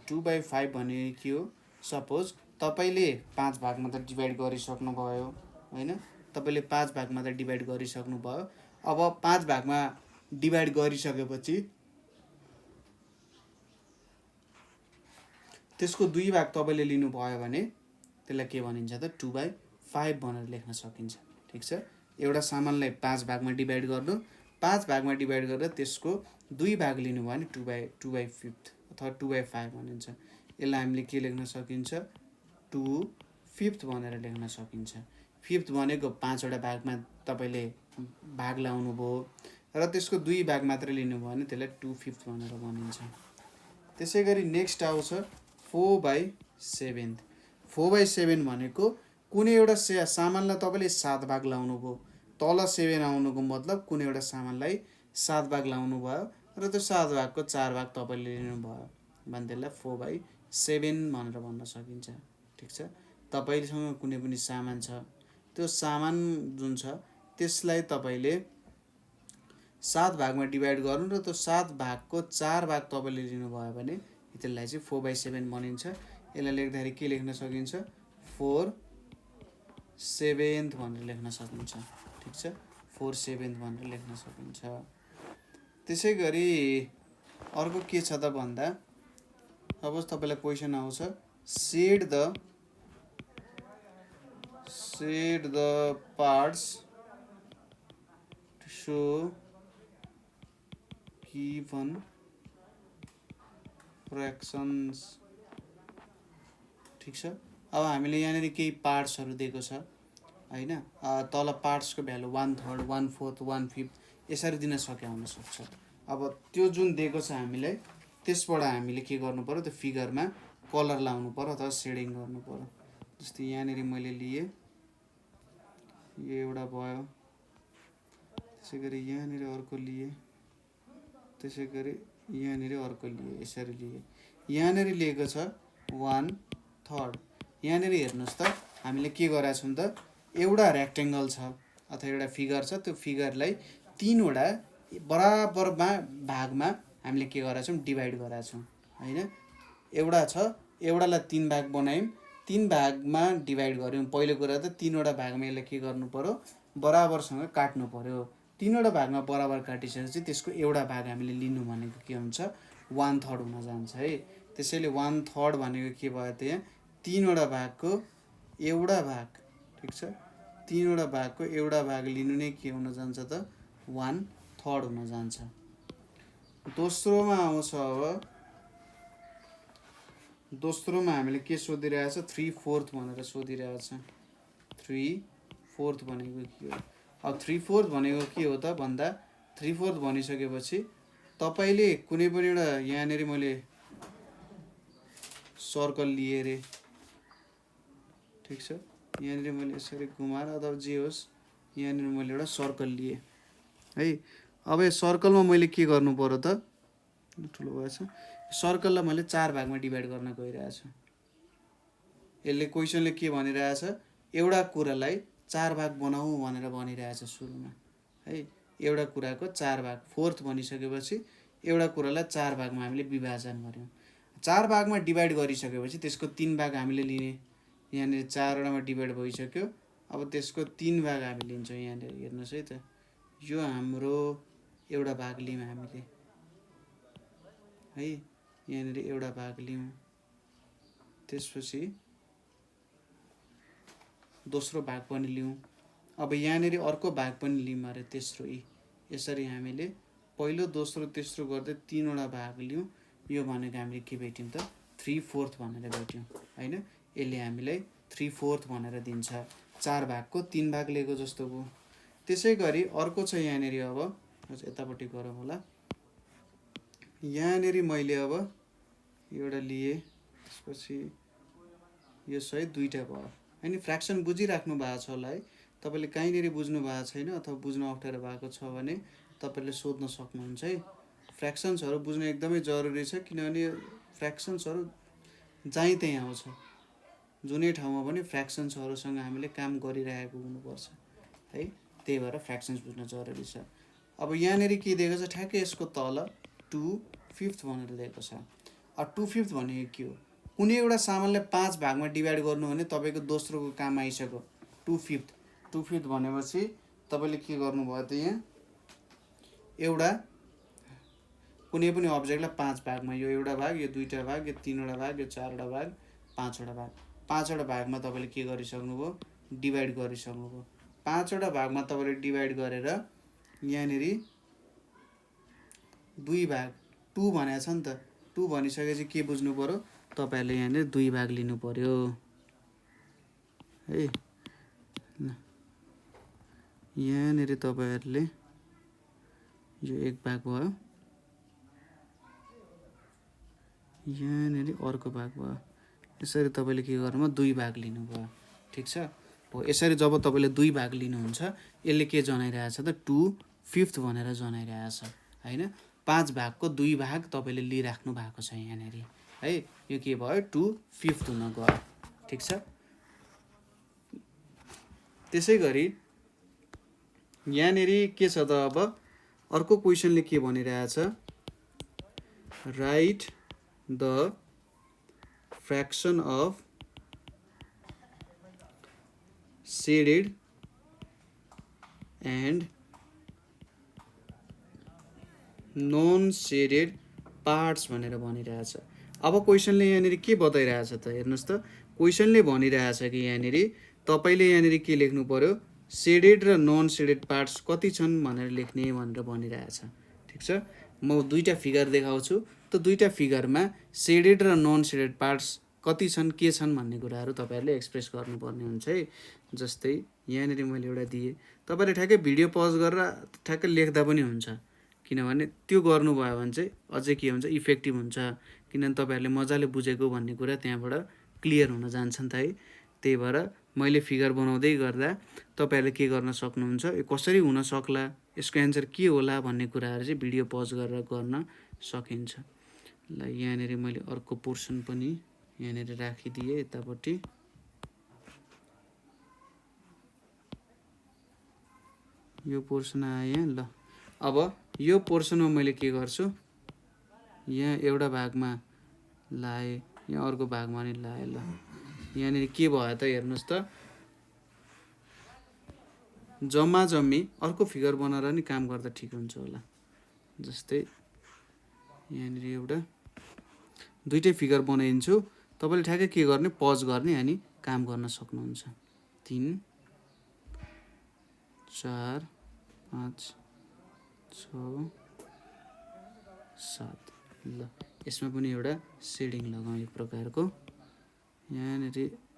2/5 भनेको के हो, सपोज तपाईले 5 भागमा त डिभाइड गरिसक्नु भयो हैन, तपाईले 5 भागमा त डिभाइड गरिसक्नु भयो। अब 5 भागमा डिभाइड गरिसकेपछि त्यसको 2 भाग तपाईले लिनुभयो भने त्यसलाई के भनिन्छ त, 2/5 5 भनेर लेख्न सकिन्छ। ठिक छ, एउटा सामानलाई 5 भागमा डिभाइड गर्नु, 5 भागमा डिभाइड गरेर त्यसको 2 भाग लिनु भयो भने 2/5 अथवा 2/5 भनिन्छ। यसलाई हामीले के लेख्न सकिन्छ, 2/5 भनेर लेख्न सकिन्छ। 5 भनेको 5 वटा भागमा तपाईँले भाग लाउनु भयो र त्यसको 2 भाग मात्र लिनुभयो भने त्यसलाई 2/5 भनेर भनिन्छ। त्यसै गरी नेक्स्ट आउँछ 4/7। 4/7 भनेको कुनै एउटा सामानलाई तपाईँले 7 भाग लाउनु भयो, तल 7 आउनुको मतलब कुनै एउटा सामानलाई 7 भाग लाउनु भयो र त्यो 7 भागको 4 भाग तपाईँले लिनुभयो भने त्यसलाई 4/7 भनेर भन्न सकिन्छ। ठिक छ, तपाईँसँग कुनै पनि सामान छ, त्यो सामान जुन छ त्यसलाई तपाईँले 7 भागमा डिभाइड गर्नु र त्यो 7 भागको 4 भाग तपाईँले लिनुभयो भने त्यसलाई चाहिँ 4/7 भनिन्छ। यसलाई लेख्दाखेरि के लेख्न सकिन्छ, 4/7 भनेर लेख्न सकिन्छ। ठिक छ, 4/7 भनेर लेख्न सकिन्छ। त्यसै गरी अर्को के छ त भन्दा, सपोज तपाईँलाई क्वेसन आउँछ, shade the parts to show given fractions. ठिक छ, अब हामीले यहाँनिर केही पार्ट्सहरू दिएको छ होइन, तल पार्ट्सको भ्यालु 1/3, 1/4, 1/5 यसरी दिन सकिया हुनसक्छ। अब त्यो जुन दिएको छ हामीलाई, त्यसबाट हामीले के गर्नु पर्यो, त्यो फिगरमा कलर लाउनु पर्यो अथवा सेडिङ गर्नु पर्यो। जस्तै यहाँनिर मैले लिएँ, यो एउटा भयो, त्यसै गरी यहाँनिर अर्को लिएँ, त्यसै गरी यहाँनिर अर्को लिएँ, यसरी लिएँ। यहाँनिर लिएको छ 1/3। यहाँनिर हेर्नुहोस् त, हामीले के गरेका छौँ त, एउटा रेक्टेङ्गल छ अथवा एउटा फिगर छ, त्यो फिगरलाई 3 वटा बराबरमा भागमा हामीले के गरेका छौँ, डिभाइड गरेका छौँ होइन। एउटा छ, एउटालाई 3 भाग बनायौँ, 3 भागमा डिभाइड गऱ्यौँ। पहिलो कुरा त 3 वटा भागमा यसलाई के गर्नु पर्यो, बराबरसँग काट्नु पर्यो। 3 वटा भागमा बराबर काटिसकेपछि त्यसको एउटा भाग हामीले लिनु भनेको के हुन्छ, 1/3 हुन जान्छ है। त्यसैले 1/3 भनेको के भयो त, यहाँ 3 वटा भागको एउटा भाग। ठिक छ, 3 वटा भागको एउटा भाग लिनु नै के हुन जान्छ त, 1/3 हुन जान्छ। दोस्रोमा आउँछ, अब दोस्रोमा हामीले के सोधिरहेछ, 3/4 भनेर सोधिरहेछ। 3/4 भनेको के हो? अब 3/4 भनेको के हो त भन्दा, 3/4 भनिसकेपछि तपाईँले कुनै पनि एउटा, यहाँनिर मैले सर्कल लिएँ रे, ठिक छ, यहाँनिर मैले यसरी घुमाएर अथवा जे होस्, यहाँनिर मैले एउटा सर्कल लिएँ है। अब यो सर्कलमा मैले के गर्नु पर्यो त, ठुलो भएछ, सर्कललाई मैले 4 भागमा डिभाइड गर्न गइरहेछु। यसले क्वेसनले के भनिरहेछ, एउटा कुरालाई 4 भाग बनाऊ भनेर भनिरहेछ सुरुमा है। एउटा कुराको 4 भाग, 4th भनिसकेपछि एउटा कुरालाई 4 भागमा हामीले विभाजन गर्यौँ। 4 भागमा डिभाइड गरिसकेपछि त्यसको 3 भाग हामीले लिने। यहाँनिर 4 वटामा डिभाइड भइसक्यो, अब त्यसको 3 भाग हामी लिन्छौँ। यहाँनिर हेर्नुहोस् है त, यो हाम्रो एउटा भाग लियौँ हामीले है, यहाँनिर एउटा भाग लियौँ, त्यसपछि दोस्रो भाग पनि लियौँ, अब यहाँनिर अर्को भाग पनि लियौँ अरे, तेस्रो यसरी हामीले पहिलो दोस्रो तेस्रो गर्दै 3 वटा भाग लियौँ। यो भनेको हामीले के भेट्यौँ त, 3/4 भनेर भेट्यौँ होइन। यसले हामीलाई 3/4 भनेर दिन्छ, 4 भागको 3 भाग लिएको जस्तो भयो। त्यसै गरी अर्को छ यहाँनिर, अब यतापट्टि गरौँ होला, यहाँनिर मैले अब एउटा लिएँ, त्यसपछि यो सहित 2टा भयो होइन। फ्र्याक्सन बुझिराख्नु भएको छ होला है, तपाईँले कहीँनिर बुझ्नु भएको छैन अथवा बुझ्नु अप्ठ्यारो भएको छ भने तपाईँले सोध्न सक्नुहुन्छ है। फ्र्याक्सन्सहरू बुझ्नु एकदमै जरुरी छ, किनभने फ्र्याक्सन्सहरू जहीँ त्यहीँ आउँछ, जुनै ठाउँमा पनि फ्र्याक्सन्सहरूसँग हामीले काम गरिरहेको हुनुपर्छ है। त्यही भएर फ्र्याक्सन्स बुझ्न जरुरी छ। अब यहाँनिर के दिएको छ, ठ्याक्कै यसको तल 2/5 भनेर दिएको छ। अब 2/5 भनेको के हो, कुनै एउटा सामानलाई 5 भागमा डिभाइड गर्नु भने तपाईँको दोस्रोको काम आइसक्यो। 2/5 भनेपछि तपाईँले के गर्नुभयो त, यहाँ एउटा कुनै पनि अब्जेक्टलाई 5 भागमा, यो एउटा भाग, यो 2टा भाग, यो 3 वटा भाग, यो 4 वटा भाग, 5 वटा भाग, 5 वटा भागमा तपाईँले के गरिसक्नुभयो, डिभाइड गरिसक्नुभयो। 5 वटा भागमा तपाईँले डिभाइड गरेर यहाँनिर 2 भाग 2 भनेको छ नि त। 2 भनिसकेपछि के बुझ्नु पर्यो, तपाईँहरूले यहाँनिर 2 भाग लिनु पर्यो है। यहाँनिर तपाईँहरूले यो 1 भाग भयो, यहाँनिर अर्को भाग भयो। यसरी तपाईँले के गर्नुभयो, 2 भाग लिनुभयो। ठिक छ। हो यसरी जब तपाईँले 2 भाग लिनुहुन्छ, यसले के जनाइरहेछ त 2/5 भनेर जनाइरहेछ हैन। 5 भागको 2 भाग तपाईँले लिइराख्नु भएको छ यहाँनिर है। यो के भयो, 2/5 हुन गयो। ठिक छ। त्यसै गरी यहाँनिर के छ त, अब अर्को क्वेसनले के भनिरहेछ, write the fraction of shaded and non shaded parts भनेर भनिरहेछ। अब क्वेसनले यहाँनिर के बताइरहेछ त हेर्नुहोस् त। क्वेसनले भनिरहेछ कि यहाँनिर तपाईँले यहाँनिर के लेख्नु पर्यो, सेडेड र नन सेडेड पार्ट्स कति छन् भनेर लेख्ने भनेर भनिरहेछ। ठिक छ। म 2टा फिगर देखाउँछु, त 2टा फिगरमा सेडेड र नन सेडेड पार्ट्स कति छन् के छन् भन्ने कुराहरू तपाईँहरूले एक्सप्रेस गर्नुपर्ने हुन्छ है। जस्तै यहाँनिर मैले एउटा दिएँ, तपाईँले ठ्याक्कै भिडियो पज गरेर ठ्याक्कै लेख्दा पनि हुन्छ, किनभने त्यो गर्नुभयो भने चाहिँ अझै के हुन्छ, इफेक्टिभ हुन्छ। किनभने तपाईँहरूले मजाले बुझेको भन्ने कुरा त्यहाँबाट क्लियर हुन जान्छ नि त है। त्यही भएर मैले फिगर बनाउँदै गर्दा तपाईँहरूले के गर्न सक्नुहुन्छ, यो कसरी हुन सक्ला, यसको एन्सर के होला भन्ने कुराहरू चाहिँ भिडियो पज गरेर गर्न सकिन्छ। ल यहाँनिर मैले अर्को पोर्सन पनि यहाँनिर राखिदिएँ यतापट्टि। यो पोर्सन आयो। ल अब यो पोर्सनमा मैले के गर्छु, यहाँ एउटा भागमा लाएँ, यहाँ अर्को भागमा नि लाएँ। ल यहाँनिर के भयो त हेर्नुहोस् त, जम्मा जम्मी अर्को फिगर बनाएर नि काम गर्दा ठिक हुन्छ होला। जस्तै यहाँनिर एउटा 2टै फिगर बनाइदिन्छु, तपाईँले ठ्याक्कै के गर्ने, पज गर्ने अनि काम गर्न सक्नुहुन्छ। 3 4 5 6 7। ल यसमा पनि एउटा सेडिङ लगाउँ एक प्रकारको। यहाँनिर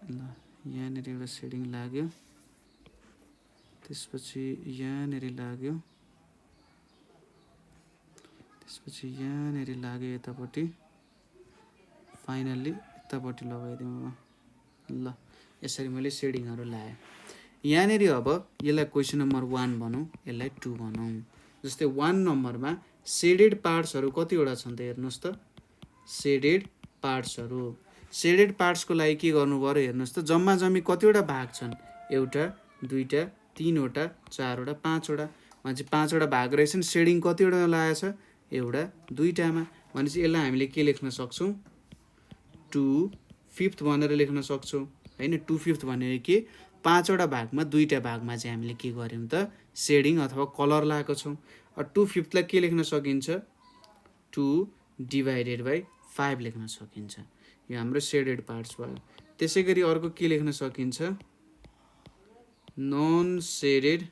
ल यहाँनिर एउटा सेडिङ लाग्यो, त्यसपछि यहाँनिर लाग्यो, त्यसपछि यहाँनिर लाग्यो यतापट्टि, फाइनल्ली यतापट्टि लगाइदिउँ। ल यसरी मैले सेडिङहरू लाएँ। यहाँनिर अब यसलाई क्वेसन नम्बर 1 भनौँ, यसलाई 2 भनौँ। जस्तै 1 नम्बरमा सेडेड पार्ट्सहरू कतिवटा छन् त हेर्नुहोस् त। सेडेड पार्ट्सहरू, सेडेड पार्ट्सको लागि के गर्नु पर्यो हेर्नुहोस् त, जम्मा जम्मी कतिवटा भाग छन्, एउटा 2टा 3वटा 4वटा 5वटा, भनेपछि 5वटा भाग रहेछन्। सेडिङ कतिवटा लागेको छ, एउटा 2टामा, भनेपछि यसलाई हामीले के लेख्न सक्छौँ, 2/5 भनेर लेख्न सक्छौँ हैन। 2/5 भनेको के, 5वटा भागमा 2टा भागमा चाहिँ हामीले के गर्यौँ त, सेडिङ अथवा कलर लगाएको छौँ। 2/5 लाई के लेख्न सकिन्छ, 2/5 लेख्न सकिन्छ। यो हाम्रो सेडेड पार्ट्स भयो। त्यसै गरी अर्को के लेख्न सकिन्छ, नन सेडेड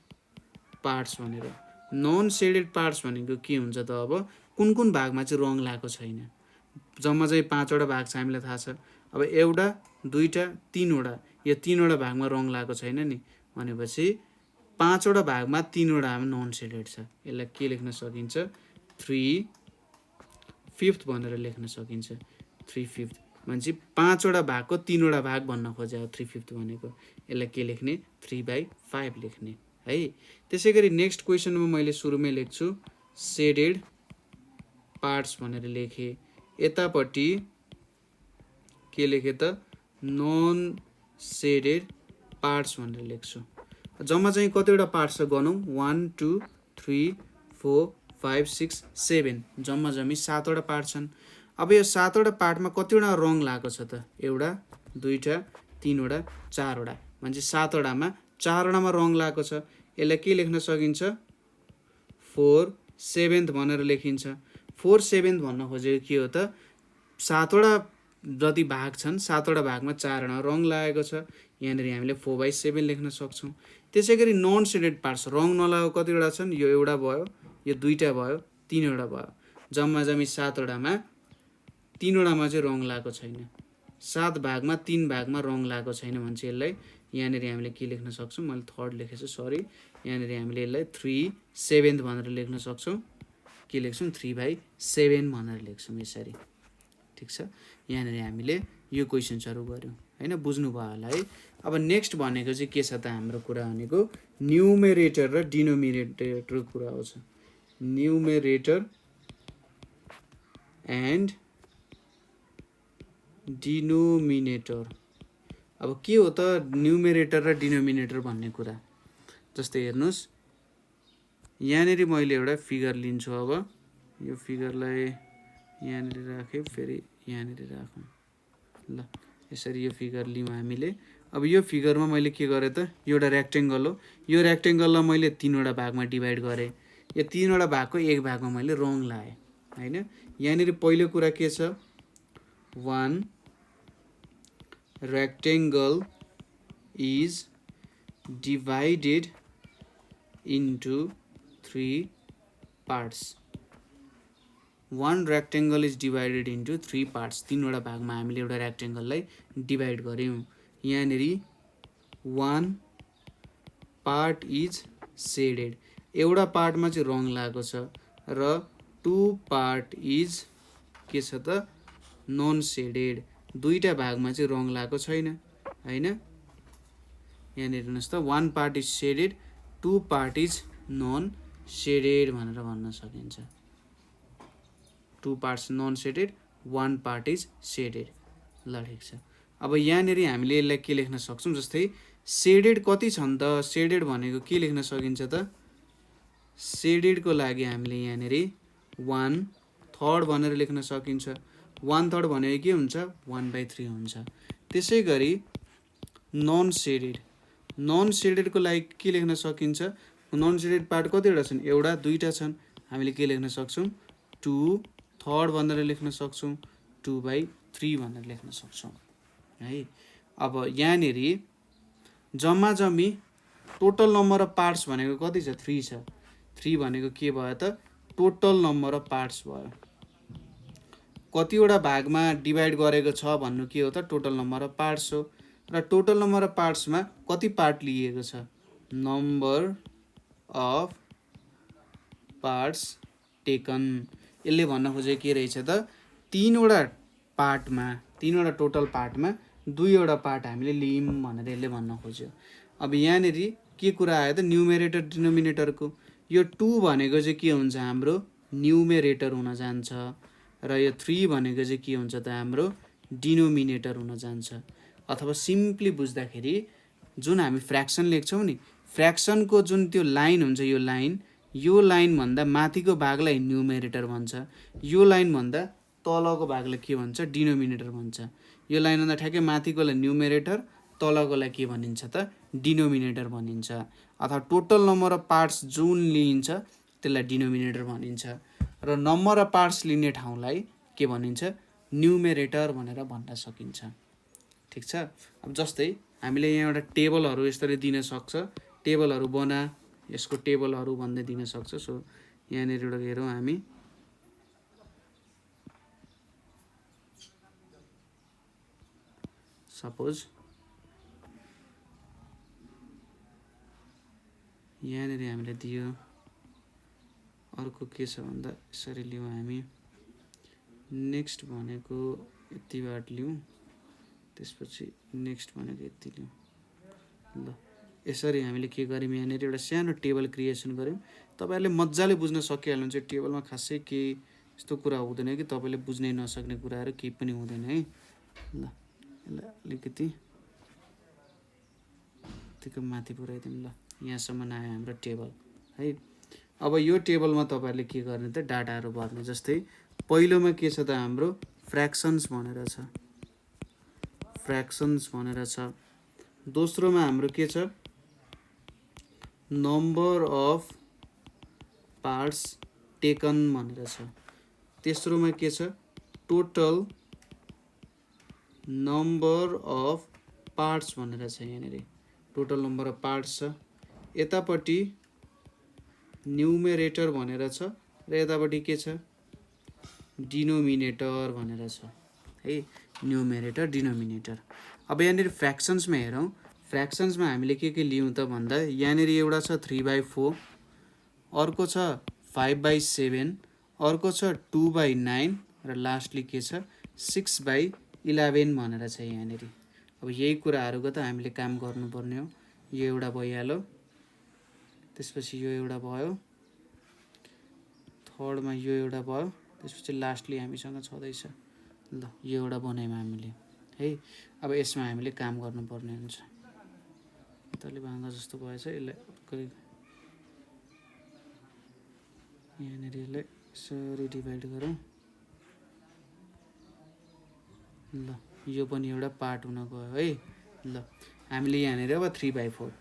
पार्ट्स भनेर। नन सेडेड पार्ट्स भनेको के हुन्छ त, अब कुन कुन भागमा चाहिँ रङ लागेको छैन। जम्मा चाहिँ 5वटा भाग छ हामीलाई थाहा छ। अब एउटा 2टा 3वटा, यो 3वटा भागमा रङ लागेको छैन नि, भनेपछि 5वटा भागमा 3वटा नन सेडेड छ। यसलाई के लेख्न सकिन्छ, 3/5 भनेर लेख्न सकिन्छ। 3/5 भनेपछि 5वटा भागको 3वटा भाग भन्न खोज्यो 3/5 भनेको। यसलाई के लेख्ने, 3/5 लेख्ने है। त्यसै गरी नेक्स्ट क्वेसनमा मैले सुरुमै लेख्छु सेडेड पार्ट्स भनेर लेखेँ। यतापट्टि के लेखेँ त, नन सेडेड पार्ट्स भनेर लेख्छु। जम्मा चाहिँ कतिवटा पार्ट्स छ गनौँ, 1 2 3 4 5 6 7, जम्मा जम्मी 7वटा पार्ट छन्। अब यो 7वटा पार्टमा कतिवटा रङ लागेको छ त, एउटा 2टा 3वटा 4वटा, भनेपछि 7वटामा 4वटामा रङ लागेको छ। यसलाई के लेख्न सकिन्छ, 4/7 भनेर लेखिन्छ। 4/7 भन्न खोजेको के हो त, 7वटा जति भाग छन् 7वटा भागमा 4 वटा रङ लागेको छ। यहाँनिर हामीले 4/7 लेख्न सक्छौँ। त्यसै गरी नन सेडेड पार्ट्स रङ नलागेको कतिवटा छन्? यो एउटा भयो, यो दुईटा भयो, 3वटा भयो। जम्मा 7वटामा 3वटामा चाहिँ रङ लागेको छैन। 7 भागमा 3 भागमा रङ लागेको छैन भने चाहिँ यसलाई यहाँनिर हामीले के लेख्न सक्छौँ? मैले थर्ड लेखेछु, सरी। यहाँनिर हामीले यसलाई 3/7 भनेर लेख्न सक्छौँ। के लेख्छौँ? 3/7 भनेर लेख्छौँ यसरी। ठिक छ। यहाँनिर हामीले यो क्वेसन्सहरू गऱ्यौँ हैन, बुझ्नुभयो होला है। अब नेक्स्ट भनेको चाहिँ के छ त हाम्रो कुरा भनेको न्युमेरेटर र डिनोमिनेटरको कुरा आउँछ। Numerator and denominator. अब के हो त न्युमेरेटर र डिनोमिनेटर भन्ने कुरा? जस्तै हेर्नुहोस्, यहाँनिर मैले एउटा फिगर लिन्छु। अब यो फिगरलाई यहाँनिर राखेँ, फेरि यहाँनिर राखौँ ल। यसरी यो फिगर लियौँ हामीले। अब यो फिगरमा मैले के गरेँ त? एउटा रेक्टेङ्गल हो। यो रेक्टेङ्गललाई मैले 3वटा भागमा डिभाइड गरेँ। यो 3वटा भागको एक भागमा मैले रङ लाएँ हैन। यहाँनिर पहिलो कुरा के छ? 1 rectangle is divided into 3 parts. 1 rectangle is divided into 3 parts. 3वटा भागमा हामीले एउटा रेक्टेङ्गललाई डिभाइड गर्यौँ। यहाँनिर 1 पार्ट इज सेडेड, एउटा पार्टमा चाहिँ रङ लागेको छ, र 2 पार्ट इज के छ त? नन सेडेड, दुईटा भागमा चाहिँ रङ लागेको छैन हैन। यहाँनिर हेर्नुहोस् त, 1 part is shaded, 2 part is non shaded भनेर भन्न सकिन्छ। 2 parts non shaded, 1 part is shaded. ल ठिक छ। अब यहाँनिर हामीले यसलाई के लेख्न सक्छौँ? जस्तै सेडेड कति छन् त? सेडेड भनेको के लेख्न सकिन्छ त? सेडेडको लागि हामीले यहाँनिर 1/3 भनेर लेख्न सकिन्छ। 1/3 भनेको के हुन्छ? 1/3 हुन्छ। त्यसै गरी नन सेडेड, नन सेडेडको लागि के लेख्न सकिन्छ? नन सेडेड पार्ट कतिवटा छन्? एउटा, दुईटा छन्। हामीले के लेख्न सक्छौँ? 2/3 भनेर लेख्न सक्छौँ, 2/3 भनेर लेख्न सक्छौँ है। अब यहाँनिर जम्मा जम्मी टोटल नम्बर अफ पार्ट्स भनेको कति छ? 3 छ। 3 भनेको के भयो त? टोटल नम्बर अफ पार्ट्स भयो। कतिवटा भागमा डिभाइड गरेको छ भन्नु के हो त? टोटल नम्बर अफ पार्ट्स हो। र टोटल नम्बर अफ पार्ट्समा कति पार्ट लिएको छ? Number of parts taken. यसले भन्न खोजेको के रहेछ त? 3वटा पार्टमा, 3वटा टोटल पार्टमा 2वटा पार्ट हामीले लियौँ भनेर यसले भन्न खोज्यो। अब यहाँनिर के कुरा आयो त? न्युमेरेटर डिनोमिनेटरको। यो 2 भनेको चाहिँ के हुन्छ? हाम्रो न्युमेरेटर हुन जान्छ, र यो 3 भनेको चाहिँ के हुन्छ त? हाम्रो डिनोमिनेटर हुन जान्छ। अथवा सिम्पली बुझ्दाखेरि जुन हामी फ्र्याक्सन लेख्छौँ नि, फ्र्याक्सनको जुन त्यो लाइन हुन्छ, यो लाइनभन्दा माथिको भागलाई न्युमेरेटर भन्छ, यो लाइनभन्दा तलको भागलाई के भन्छ? डिनोमिनेटर भन्छ। यो लाइनभन्दा ठ्याक्कै माथिकोलाई न्युमेरेटर, तलकोलाई के भनिन्छ त? डिनोमिनेटर भनिन्छ। अथवा टोटल नम्बर अफ पार्ट्स जुन लिइन्छ त्यसलाई डिनोमिनेटर भनिन्छ, र नम्बर अफ पार्ट्स लिने ठाउँलाई के भनिन्छ? न्युमेरेटर भनेर भन्न सकिन्छ। ठिक छ। अब जस्तै हामीले यहाँ एउटा टेबलहरू यसरी दिन सक्छ। टेबलहरू बना, यसको टेबलहरू भन्दै दिन सक्छ। सो यहाँनिर एउटा हेरौँ हामी। सपोज यहाँनिर हामीले दियो। अर्को के छ भन्दा यसरी लियौँ हामी। नेक्स्ट भनेको यति बाट लियौँ, त्यसपछि नेक्स्ट भनेको यति लियौँ। ल यसरी हामीले के गर्यौँ? यहाँनिर एउटा सानो टेबल क्रिएसन गऱ्यौँ। तपाईँहरूले मजाले बुझ्न सकिहाल्नुहुन्छ। टेबलमा खासै केही यस्तो कुरा हुँदैन कि तपाईँले बुझ्नै नसक्ने कुराहरू केही पनि हुँदैन है। ल यसलाई अलिकति यतिको माथि पुऱ्याइदिउँ। ल यहाँसम्म आयो हाम्रो टेबल है। अब यो टेबलमा तपाईँहरूले के गर्ने त? डाटाहरू भर्ने। जस्तै पहिलोमा के छ त? हाम्रो फ्र्याक्सन्स भनेर छ, फ्र्याक्सन्स भनेर छ। दोस्रोमा हाम्रो के छ? नम्बर अफ पार्ट्स टेकन भनेर छ। तेस्रोमा के छ? टोटल नम्बर अफ पार्ट्स भनेर छ यहाँनिर, टोटल नम्बर अफ पार्ट्स छ। यतापट्टि न्युमेरेटर भनेर छ र यतापट्टि के छ, डिनोमिनेटर भनेर छ है, न्युमेरेटर डिनोमिनेटर। अब यहाँनिर फ्र्याक्सन्समा हेरौँ, फ्र्याक्सन्समा हामीले के लियौँ त भन्दा यहाँनिर एउटा छ 3/4, अर्को छ 5/7, अर्को छ 2/9 र लास्टली के छ 6/11 भनेर छ यहाँनिर। अब यही कुराहरूको त हामीले काम गर्नुपर्ने हो। यो एउटा भइहाल्यो, त्यसपछि यो एउटा भयो, थर्डमा यो एउटा भयो, त्यसपछि लास्टली हामीसँग छँदैछ ल यो एउटा बनायौँ हामीले है। अब यसमा हामीले काम गर्नुपर्ने हुन्छ। तले भाङ्गा जस्तो भएछ, यसलाई यहाँनिर यसलाई यसरी डिभाइड गरौँ ल, यो पनि एउटा पार्ट हुन गयो है। ल हामीले यहाँनिर अब 3/4,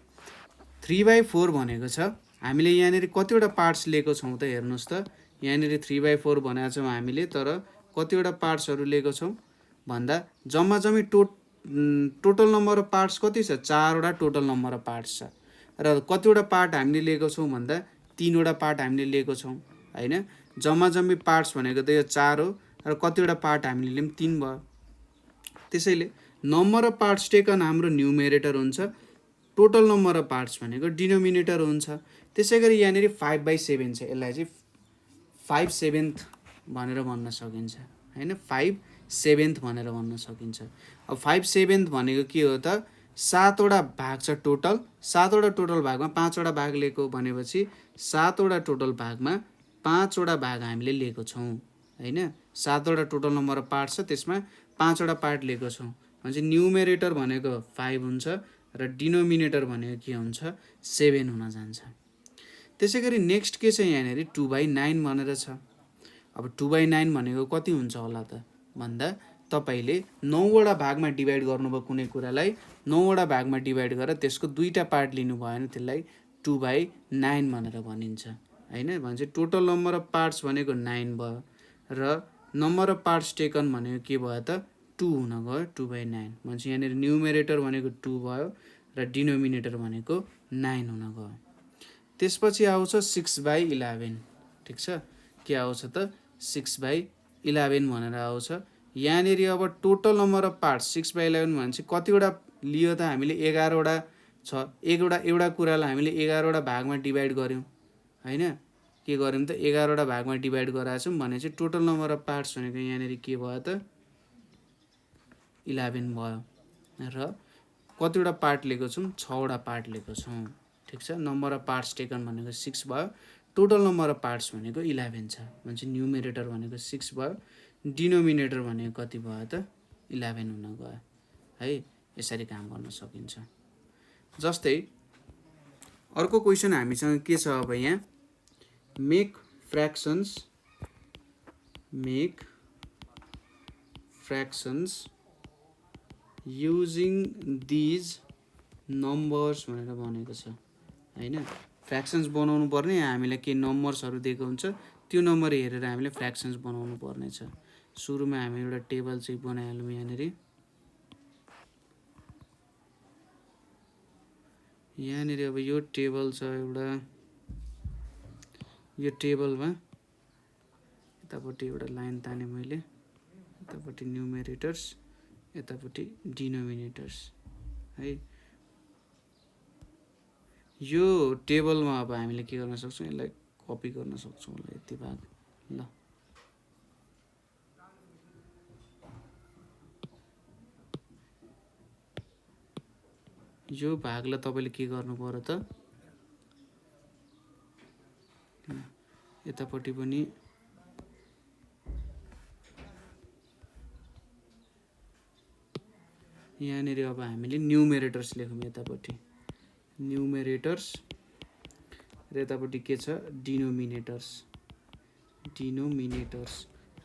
3/4 भनेको छ हामीले यहाँनिर कतिवटा पार्ट्स लिएको छौँ त हेर्नुहोस् त। यहाँनिर 3/4 भनेको छौँ हामीले, तर कतिवटा पार्ट्सहरू लिएको छौँ भन्दा जम्मा जम्मी टोटल नम्बर अफ पार्ट्स कति छ, 4वटा टोटल नम्बर अफ पार्ट्स छ। र कतिवटा पार्ट हामीले लिएको छौँ भन्दा 3वटा पार्ट हामीले लिएको छौँ होइन। जम्मा जम्मी पार्ट्स भनेको त यो 4 हो र कतिवटा पार्ट हामीले लियौँ 3 भयो। त्यसैले नम्बर अफ पार्ट्स टेकन हाम्रो न्युमेरेटर हुन्छ, टोटल नम्बर अफ पार्ट्स भनेको डिनोमिनेटर हुन्छ। त्यसै गरी यहाँनिर 5/7 छ, यसलाई चाहिँ 5/7 भनेर भन्न सकिन्छ होइन, 5/7 भनेर भन्न सकिन्छ। अब 5/7 भनेको के हो त, 7वटा भाग छ टोटल, 7वटा टोटल भागमा 5वटा भाग लिएको भनेपछि 7वटा टोटल भागमा 5वटा भाग हामीले लिएको छौँ होइन। 7वटा टोटल नम्बर अफ पार्ट छ, त्यसमा 5वटा पार्ट लिएको छौँ भनेपछि न्युमेरेटर भनेको 5 हुन्छ र डिनोमिनेटर भनेको के हुन्छ 7 हुन जान्छ। त्यसै गरी नेक्स्ट के छ यहाँनिर 2/9 भनेर छ। अब 2/9 भनेको कति हुन्छ होला त भन्दा तपाईँले 9वटा भागमा डिभाइड गर्नुभयो कुनै कुरालाई, 9वटा भागमा डिभाइड गरेर त्यसको 2टा पार्ट लिनुभयो भने त्यसलाई 2/9 भनेर भनिन्छ होइन। भनेपछि टोटल नम्बर अफ पार्ट्स भनेको 9 भयो र नम्बर अफ पार्ट्स टेकन भनेको के भयो त 2 हुन गयो, 2/9। भनेपछि यहाँनिर न्युमेरेटर भनेको 2 भयो र डिनोमिनेटर भनेको 9 हुन गयो। त्यसपछि आउँछ 6/11, ठिक छ, के आउँछ त 6/11 भनेर आउँछ। यहाँनिर अब टोटल नम्बर अफ पार्ट्स 6/11 भनेपछि कतिवटा लियो त हामीले 11वटा छ। एउटा कुरालाई हामीले 11वटा भागमा डिभाइड गऱ्यौँ होइन, के गऱ्यौँ त 11वटा भागमा डिभाइड गराएको छौँ भनेपछि टोटल नम्बर अफ पार्ट्स भनेको यहाँनिर के भयो त 11 भयो र कतिवटा पार्ट लिएको छौँ 6वटा पार्ट लिएको छौँ, ठिक छ। नम्बर अफ पार्ट्स टेकन भनेको 6 भयो, टोटल नम्बर अफ पार्ट्स भनेको 11 छ भनेपछि न्युमेरेटर भनेको 6 भयो, डिनोमिनेटर भनेको कति भयो त 11 हुन गयो है। यसरी काम गर्न सकिन्छ। जस्तै अर्को क्वेसन हामीसँग के छ अब यहाँ, मेक फ्र्याक्सन्स युजिङ दिज नम्बर्स भनेर भनेको छ होइन। फ्र्याक्सन्स बनाउनु पर्ने, हामीलाई केही नम्बर्सहरू दिएको हुन्छ, त्यो नम्बर हेरेर हामीले फ्र्याक्सन्स बनाउनु पर्ने छ। सुरुमा हामी एउटा टेबल चाहिँ बनाइहालौँ यहाँनिर अब यो टेबल छ एउटा, यो टेबलमा यतापट्टि एउटा लाइन ताने मैले, यतापट्टि न्युमेरेटर्स, यतापट्टि डिनोमिनेटर्स है। यो टेबलमा अब हामीले के गर्न सक्छौँ, यसलाई कपी गर्न सक्छौँ होला यति भाग ल। यो भागलाई तपाईँले के गर्नु पर्यो त यतापट्टि पनि यहाँनिर अब हामीले न्युमेरेटर्स लेखौँ, यतापट्टि न्युमेरेटर्स र यतापट्टि के छ डिनोमिनेटर्स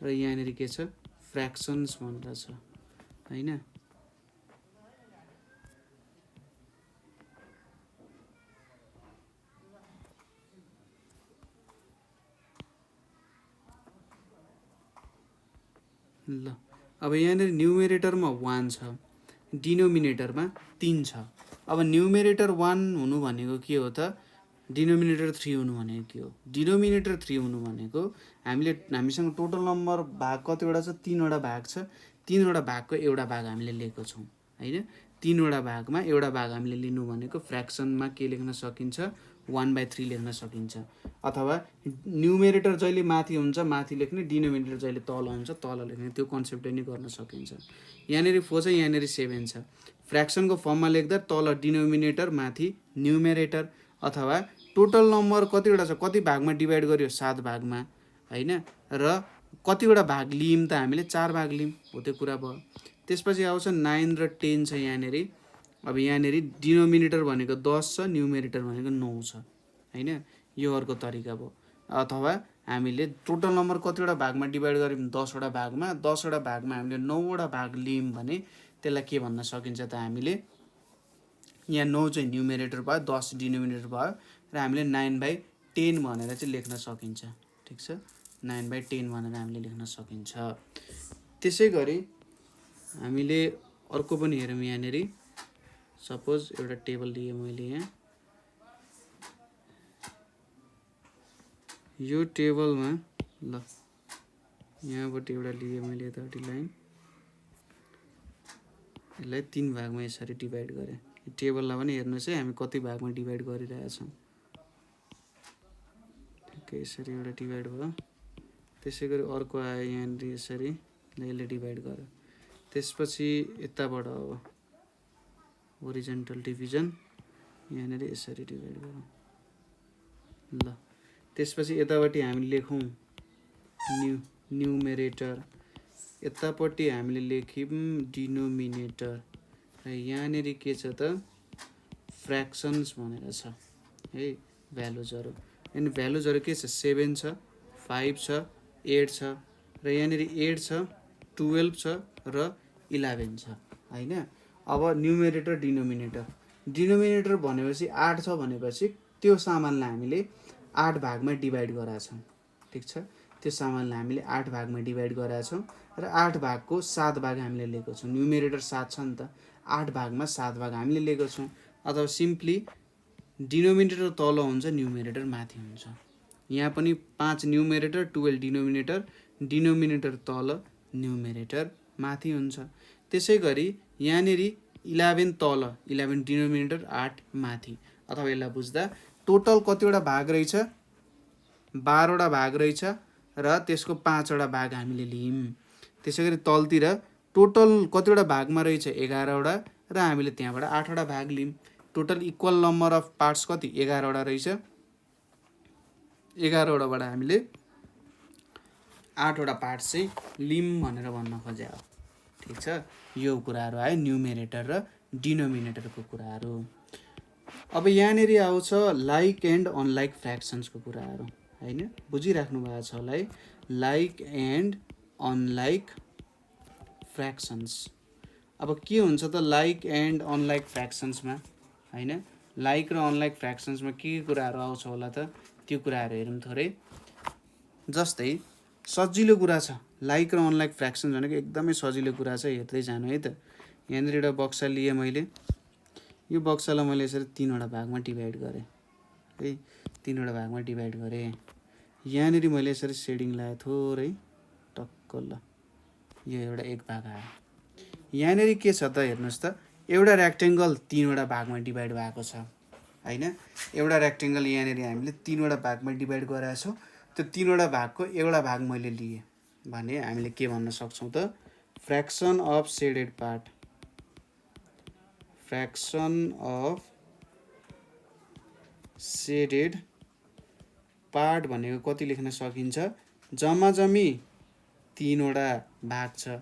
र यहाँनिर के छ फ्र्याक्सन्स भनेर छ होइन। ल अब यहाँनिर न्युमेरेटरमा 1 छ, डिनोमिनेटरमा 3 छ। अब न्युमेरेटर 1 हुनु भनेको के हो त, डिनोमिनेटर 3 हुनु भनेको के हो? डिनोमिनेटर 3 हुनु भनेको हामीसँग टोटल नम्बर भाग कतिवटा छ? 3वटा भाग छ। 3वटा भागको एउटा भाग हामीले लिएको छौँ हैन। 3वटा भागमा एउटा भाग हामीले लिनु भनेको फ्र्याक्सनमा के लेख्न सकिन्छ? 1/3 लेख्न सकिन्छ। अथवा न्युमेरेटर जहिले माथि हुन्छ माथि लेख्ने, डिनोमिनेटर जहिले तल हुन्छ तल लेख्ने, त्यो कन्सेप्टले नै गर्न सकिन्छ। यहाँनिर 4 छ, यहाँनिर 7 छ। फ्र्याक्सनको फर्ममा लेख्दा तल डिनोमिनेटर माथि न्युमेरेटर, अथवा टोटल नम्बर कतिवटा छ, कति भागमा डिभाइड गर्यो? 7 भागमा हैन। र कतिवटा भाग लियौँ त हामीले? 4 भाग लियौँ, हो त्यो कुरा भयो। त्यसपछि आउँछ 9 र 10 छ यहाँनिर। अब यहाँनिर डिनोमिनेटर भनेको 10 छ, न्युमेरेटर भनेको 9 छ हैन। यो अर्को तरिका भयो। अथवा हामीले टोटल नम्बर कतिवटा भागमा डिभाइड गर्यौँ? 10वटा भागमा। 10वटा भागमा हामीले 9वटा भाग लियौँ भने त्यसलाई के भन्न सकिन्छ त हामीले? यहाँ 9 चाहिँ न्युमेरेटर भयो, 10 डिनोमिनेटर भयो, र हामीले 9/10 भनेर चाहिँ लेख्न सकिन्छ। ठिक छ, 9/10 भनेर हामीले लेख्न सकिन्छ। त्यसै गरी हामीले अर्को पनि हेरौँ। यहाँनिर सपोज एउटा टेबल लिएँ मैले, यहाँ यो टेबलमा ल यहाँबाट एउटा लिएँ मैले यतापट्टि लाइन, यसलाई 3 भागमा यसरी डिभाइड गरेँ। टेबललाई पनि हेर्नुहोस् है, हामी कति भागमा डिभाइड गरिरहेछौँ। ठिकै यसरी एउटा डिभाइड भयो। त्यसै गरी अर्को आयो यहाँनिर यसरी, यसले डिभाइड गर्यो। त्यसपछि यताबाट अब होरिजेन्टल डिभिजन, यहाँनिर यसरी डिभाइड गरौँ ल। त्यसपछि यतापट्टि हामी लेखौँ न्युमेरेटर, यतापट्टि हामीले लेख्यौँ डिनोमिनेटर, र यहाँनिर के छ त? फ्र्याक्सन्स भनेर छ है, भ्यालुजहरू। अनि भ्यालुजहरू के छ? 7 छ, 5 छ, 8 छ, र यहाँनिर 8 छ, 12 छ, र 11 छ हैन। अब न्युमेरेटर डिनोमिनेटर। डिनोमिनेटर भनेपछि 8 छ भनेपछि त्यो सामानलाई हामीले 8 भागमा डिभाइड गराछौँ। ठिक छ, त्यो सामानलाई हामीले 8 भागमा डिभाइड गराछौँ, र 8 भागको 7 भाग हामीले लिएको छौँ। न्युमेरेटर 7 छ नि त, 8 भागमा 7 भाग हामीले लिएको छौँ। अथवा सिम्पली डिनोमिनेटर तल हुन्छ, न्युमेरेटर माथि हुन्छ। यहाँ पनि 5 न्युमेरेटर, 12 डिनोमिनेटर, डिनोमिनेटर तल, न्युमेरेटर माथि हुन्छ। त्यसै गरी यहाँनिर 11 तल, 11 डिनोमिनेटर, 8 माथि। अथवा यसलाई बुझ्दा टोटल कतिवटा भाग रहेछ? 12वटा भाग रहेछ, र त्यसको 5वटा भाग हामीले लियौँ। त्यसै गरी तलतिर टोटल कतिवटा भागमा रहेछ? 11वटा, र हामीले त्यहाँबाट 8वटा भाग लियौँ। Total equal number of parts कति? 11वटा रहेछ। 11वटाबाट हामीले 8वटा पार्ट्स चाहिँ लियौँ भनेर भन्न खोजे हो। ठिक छ, यो कुराहरू आयो न्युमेरेटर र डिनोमिनेटरको कुराहरू। अब यहाँनिर आउँछ लाइक एन्ड अनलाइक फ्र्याक्सन्सको कुराहरू हैन। बुझिराख्नु भएको छ होला है, लाइक एन्ड अनलाइक फ्र्याक्सन्स। अब के हुन्छ त लाइक एन्ड अनलाइक फ्र्याक्सन्समा हैन? लाइक र अनलाइक फ्र्याक्सन्समा के कुराहरू आउँछ होला त, त्यो कुराहरू हेरौँ थोरै। जस्तै सजिलो कुरा छ, लाइक र अनलाइक फ्र्याक्सन्स भनेको एकदमै सजिलो कुरा छ, हेर्दै जानु है त। यहाँनिर एउटा बक्सा लिएँ मैले, यो बक्सालाई मैले यसरी 3वटा भागमा डिभाइड गरेँ है, 3वटा भागमा डिभाइड गरेँ। यहाँनिर मैले यसरी सेडिङ लगाएँ थोरै टक्क, ल यो एउटा एक भाग आयो। यहाँनिर के छ त हेर्नुहोस् त, एउटा रेक्टेङ्गल 3वटा भागमा डिभाइड भएको छ हैन। एउटा रेक्टेङ्गल यहाँनिर हामीले 3वटा भागमा डिभाइड गराएको छौँ। त्यो 3वटा भागको एउटा भाग मैले लिएँ भने हामीले के भन्न सक्छौँ त? Fraction of shaded part. Fraction of shaded part भनेको कति लेख्न सकिन्छ? जम्माजम्मी 3वटा भाग छ,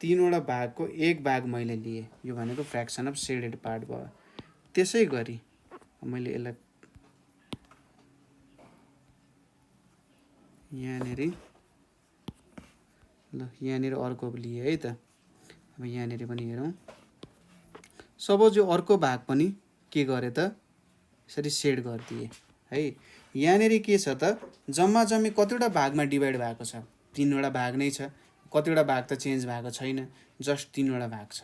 3वटा भागको एक भाग मैले लिएँ, यो भनेको फ्र्याक्सन अफ सेडेड पार्ट भयो। त्यसै गरी मैले यसलाई यहाँनिर ल, यहाँनिर अर्को लिएँ है त। अब यहाँनिर पनि हेरौँ। सपोज यो अर्को भाग पनि के गरेँ त, यसरी सेड गरिदिएँ है। यहाँनिर के छ त, जम्मा जम्मी कतिवटा भागमा डिभाइड भएको छ? 3वटा भाग नै छ। कतिवटा भाग त चेन्ज भएको छैन, जस्ट 3वटा भाग छ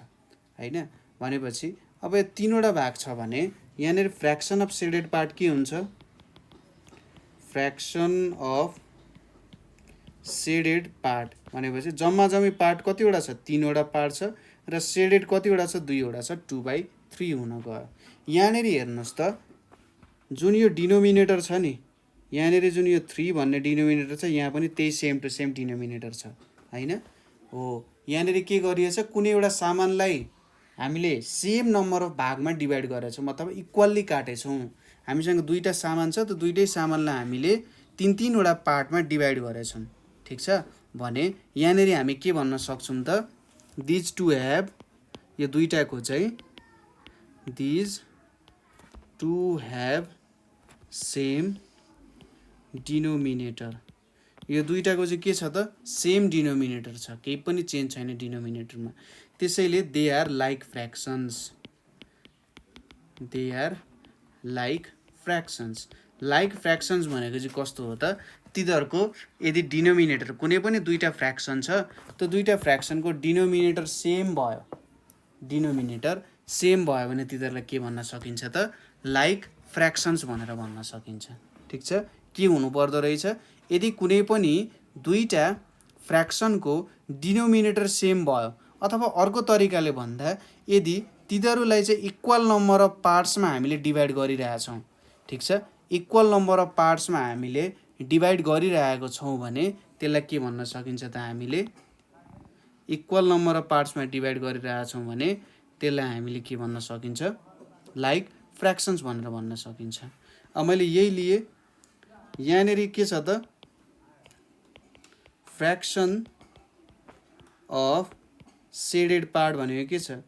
हैन। भनेपछि अब यो 3वटा भाग छ भने यहाँनिर फ्र्याक्सन अफ सेडेड पार्ट के हुन्छ, फ्र्याक्सन अफ सेडेड पार्ट भनेपछि जम्मा जम्मी पार्ट कतिवटा छ, 3वटा पार्ट छ र सेडेड कतिवटा छ, 2वटा छ, 2/3 हुन गयो। यहाँनिर हेर्नुहोस् त जुन यो डिनोमिनेटर छ नि, यहाँनिर जुन यो 3 भन्ने डिनोमिनेटर छ यहाँ पनि त्यही सेम टु सेम डिनोमिनेटर छ हैन हो। यहाँनिर के गरिएछ, कुनै एउटा सामानलाई हामीले सेम नम्बर अफ भागमा डिभाइड गरेछौँ अथवा इक्वल्ली काटेछौँ। हामीसँग दुईवटा सामान छ, त दुईटै सामानलाई हामीले 3-3वटा पार्टमा डिभाइड गरेछौँ, ठिक छ भने यहाँनिर हामी के भन्न सक्छौँ त, दिज टु ह्याभ, यो दुईटाको चाहिँ these two have same denominator, यो दुईटाको चाहिँ के छ त, सेम डिनोमिनेटर छ, केही पनि चेन्ज छैन डिनोमिनेटरमा। त्यसैले they are like fractions, they are like fractions. Like fractions भनेको चाहिँ कस्तो हो त, तिनीहरूको यदि डिनोमिनेटर कुनै पनि दुईटा फ्र्याक्सन छ, त दुईटा फ्र्याक्सनको डिनोमिनेटर सेम भयो, डिनोमिनेटर सेम भयो भने तिनीहरूलाई के भन्न सकिन्छ त, लाइक फ्र्याक्सन्स भनेर भन्न सकिन्छ, ठिक छ। के हुनु पर्दो रहेछ, यदि कुनै पनि दुईटा फ्र्याक्सनको डिनोमिनेटर सेम भयो, अथवा अर्को तरिकाले भन्दा यदि तिनीहरूलाई चाहिँ इक्वल नम्बर अफ पार्ट्समा हामीले डिभाइड गरिरहेछौँ, ठिक छ, इक्वल नम्बर अफ पार्ट्समा हामीले डिभाइड गरिरहेको छौँ भने त्यसलाई के भन्न सकिन्छ त, हामीले इक्वल नम्बर अफ पार्ट्समा डिभाइड गरिरहेछौँ भने त्यसलाई हामीले के भन्न सकिन्छ, लाइक फ्र्याक्सन्स भनेर भन्न सकिन्छ। अब मैले यही लिए, यहाँनिर के छ त, फ्र्याक्सन अफ सेडेड पार्ट भनेको के छ,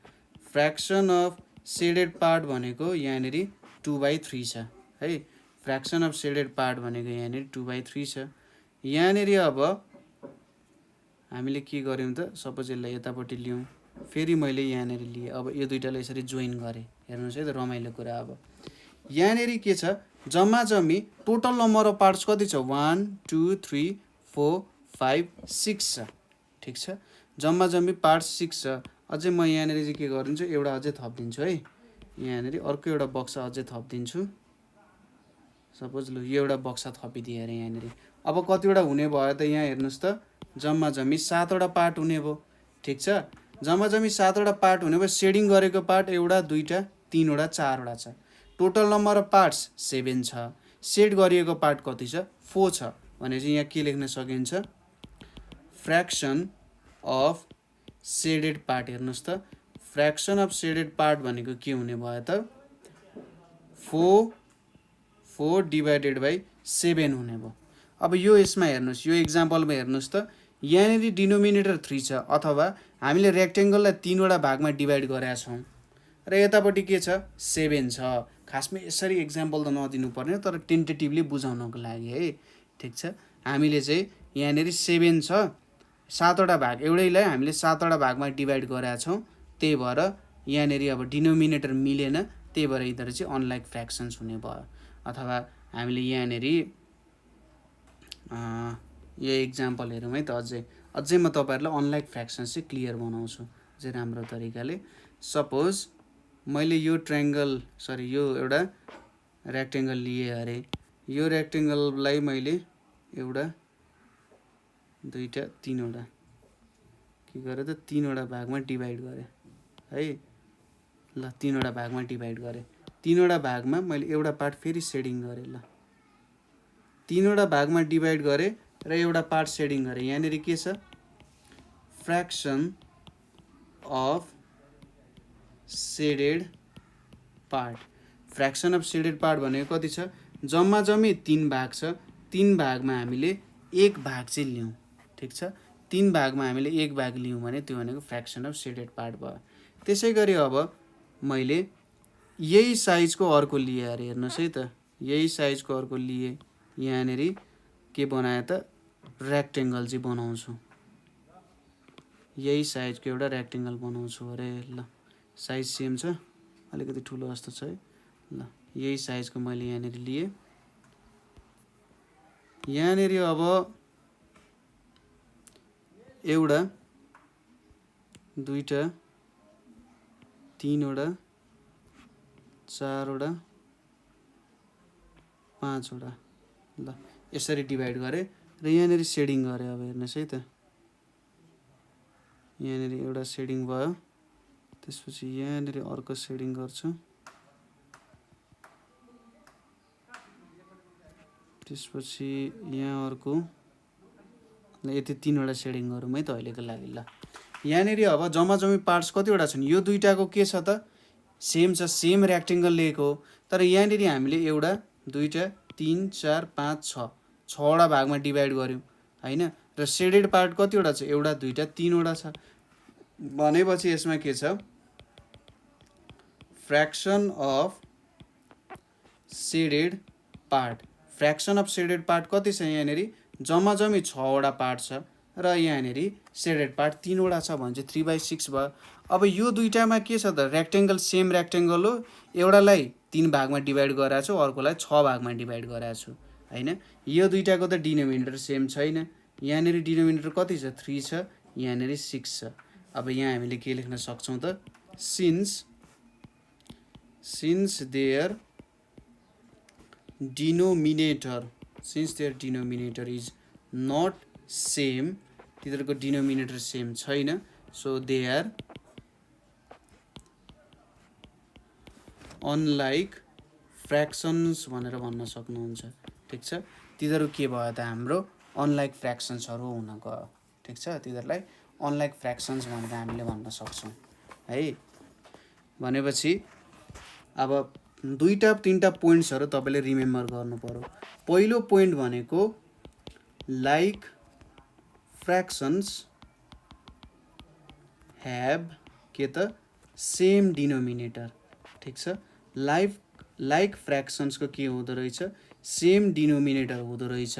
फ्र्याक्सन अफ सेडेड पार्ट भनेको यहाँनिर 2/3 छ है। फ्र्याक्सन अफ सेडेड पार्ट भनेको यहाँनिर 2/3 छ। यहाँनिर अब हामीले के गर्यौँ त, सपोज यसलाई यतापट्टि ल्याउँ, फेरि मैले यहाँनिर लिएँ, अब यो दुईटालाई यसरी जोइन गरेँ, हेर्नुहोस् है त रमाइलो कुरा। अब यहाँनिर के छ, जम्मा जम्मी टोटल नम्बर अफ पार्ट्स कति छ, 1 2 3 4 5 6 छ, ठिक छ, जम्मा जम्मी पार्ट्स 6 छ। अझै म यहाँनिर चाहिँ के गरिदिन्छु, एउटा अझै थपिदिन्छु है, यहाँनिर अर्को एउटा बक्सा अझै थपिदिन्छु, सपोज लु यो एउटा बक्सा थपिदिएँ अरे यहाँनिर। अब कतिवटा हुने भयो त, यहाँ हेर्नुहोस् त, जम्मा जम्मी 7वटा पार्ट हुने भयो, ठिक छ, जम्मा जम्मी 7वटा पार्ट हुने भयो। सेडिङ गरेको पार्ट एउटा, दुईवटा, तिनवटा, चारवटा छ, टोटल नम्बर अफ पार्ट्स 7 छ, सेड गरिएको पार्ट कति छ, 4 छ भने चाहिँ यहाँ के लेख्न सकिन्छ, फ्र्याक्सन अफ सेडेड पार्ट। हेर्नुहोस् त, फ्र्याक्सन अफ सेडेड पार्ट भनेको के हुने भयो त, 4 डिभाइडेड बाई 7 हुने भयो। अब यो यसमा हेर्नुहोस्, यो इक्जाम्पलमा हेर्नुहोस् त, यहाँनिर डिनोमिनेटर 3 छ, अथवा हामीले रेक्टेङ्गललाई 3वटा भागमा डिभाइड गरेका छौँ र यतापट्टि के छ, 7 छ। खासमा यसरी इक्जाम्पल त नदिनु पर्ने, तर टेन्टेटिभली बुझाउनको लागि है, ठिक छ। हामीले चाहिँ यहाँनिर 7 छ, 7वटा भाग, एउटैलाई हामीले 7वटा भागमा डिभाइड गरेका छौँ, त्यही भएर यहाँनिर अब डिनोमिनेटर मिलेन, त्यही भएर यिनीहरू चाहिँ अनलाइक फ्र्याक्सन्स हुने भयो। अथवा हामीले यहाँनिर यो इक्जाम्पल हेरौँ है त, अझै म तपाईँहरूलाई अनलाइक फ्र्याक्सन्स चाहिँ क्लियर बनाउँछु अझै राम्रो तरिकाले। सपोज मैले यो यो एउटा रेक्टेङ्गल लिएँ अरे, यो रेक्टेङ्गललाई मैले एउटा, दुईवटा, तिनवटा के गरेँ त, 3वटा भागमा डिभाइड गरेँ है, ल 3वटा भागमा डिभाइड गरेँ, 3वटा भागमा मैले एउटा पार्ट फेरि सेडिङ गरेँ, ल 3वटा भागमा डिभाइड गरेँ र एउटा पार्ट सेडिङ गरेँ। यहाँनिर के छ, fraction of shaded part. Fraction of shaded part भनेको कति छ, जम्मा जम्मी 3 भाग छ, 3 भागमा हामीले 1 भाग चाहिँ लियौँ, ठिक छ, 3 भागमा हामीले 1 भाग लियौँ भने त्यो भनेको फ्र्याक्सन अफ सेडेड पार्ट भयो। त्यसै गरी अब मैले यही साइजको अर्को लिएँ अरे, हेर्नुहोस् है त, यही साइजको अर्को लिएँ, यहाँनिर के बनाए त, रेक्टेङ्गल चाहिँ बनाउँछु, यही साइजको एउटा रेक्टेङ्गल बनाउँछु अरे, ल साइज सेम छ, अलिकति ठुलो जस्तो छ है, ल यही साइजको मैले यहाँनिर लिएँ। यहाँनिर अब एउटा दुईटा तीनवटा चारवटा पाँचवटा ल यसरी डिभाइड गरे र यहाँनिर सेडिङ गरे। अब हेर्नुहोस् है त यहाँनिर एउटा सेडिङ भयो त्यसपछि यहाँनिर अर्को सेडिङ गर्छु त्यसपछि यहाँ अर्को यति तीनवटा सेडिङ गरौँ है त अहिलेको लागि। ल यहाँनिर अब जम्मी पार्ट्स कतिवटा छन् यो दुईटाको के छ त सेम छ सेम रेक्टेङ्गल लिएको हो तर यहाँनिर हामीले एउटा दुईटा तीन चार पाँच छवटा भागमा डिभाइड गर्यौँ हैन र सेडेड पार्ट कतिवटा छ एउटा दुईटा तीनवटा छ भनेपछि यसमा के छ फ्र्याक्सन अफ सेडेड पार्ट कति छ यहाँनिर जम्मी 6वटा पार्ट छ र यहाँनिर सेडेड पार्ट 3वटा छ भने चाहिँ 3/6 भयो। अब यो दुईटामा के छ त रेक्टेङ्गल सेम रेक्टेङ्गल हो एउटालाई 3 भागमा डिभाइड गराएको छु अर्कोलाई 6 भागमा डिभाइड गराएको छु हैन यो दुईटाको त डिनोमिनेटर सेम छैन यहाँनिर डिनोमिनेटर कति छ 3 छ यहाँनिर 6 छ। अब यहाँ हामीले के लेख्न सक्छौं त since their denominator is not same तिनीहरुको डिनोमिनेटर सेम छैन so they are unlike fractions भनेर भन्न सक्नुहुन्छ ठीक छ। तिनीहरु के भयो त हाम्रो अनलाइक फ्र्याक्सन्सहरु हुन गयो ठीक छ तिनीहरुलाई अनलाइक फ्र्याक्सन्स भनेर हामीले भन्न सक्छौं है। भनेपछि अब दुईटा तीनटा पोइन्ट्सहरु तपाईले रिमेम्बर गर्नु पर्यो। पहिलो पोइन्ट भनेको लाइक फ्र्याक्सन्स have के त सेम डिनोमिनेटर ठीक छ लाइक फ्र्याक्सन्स को के हुँदो रहेछ सेम डिनोमिनेटर हुँदो रहेछ।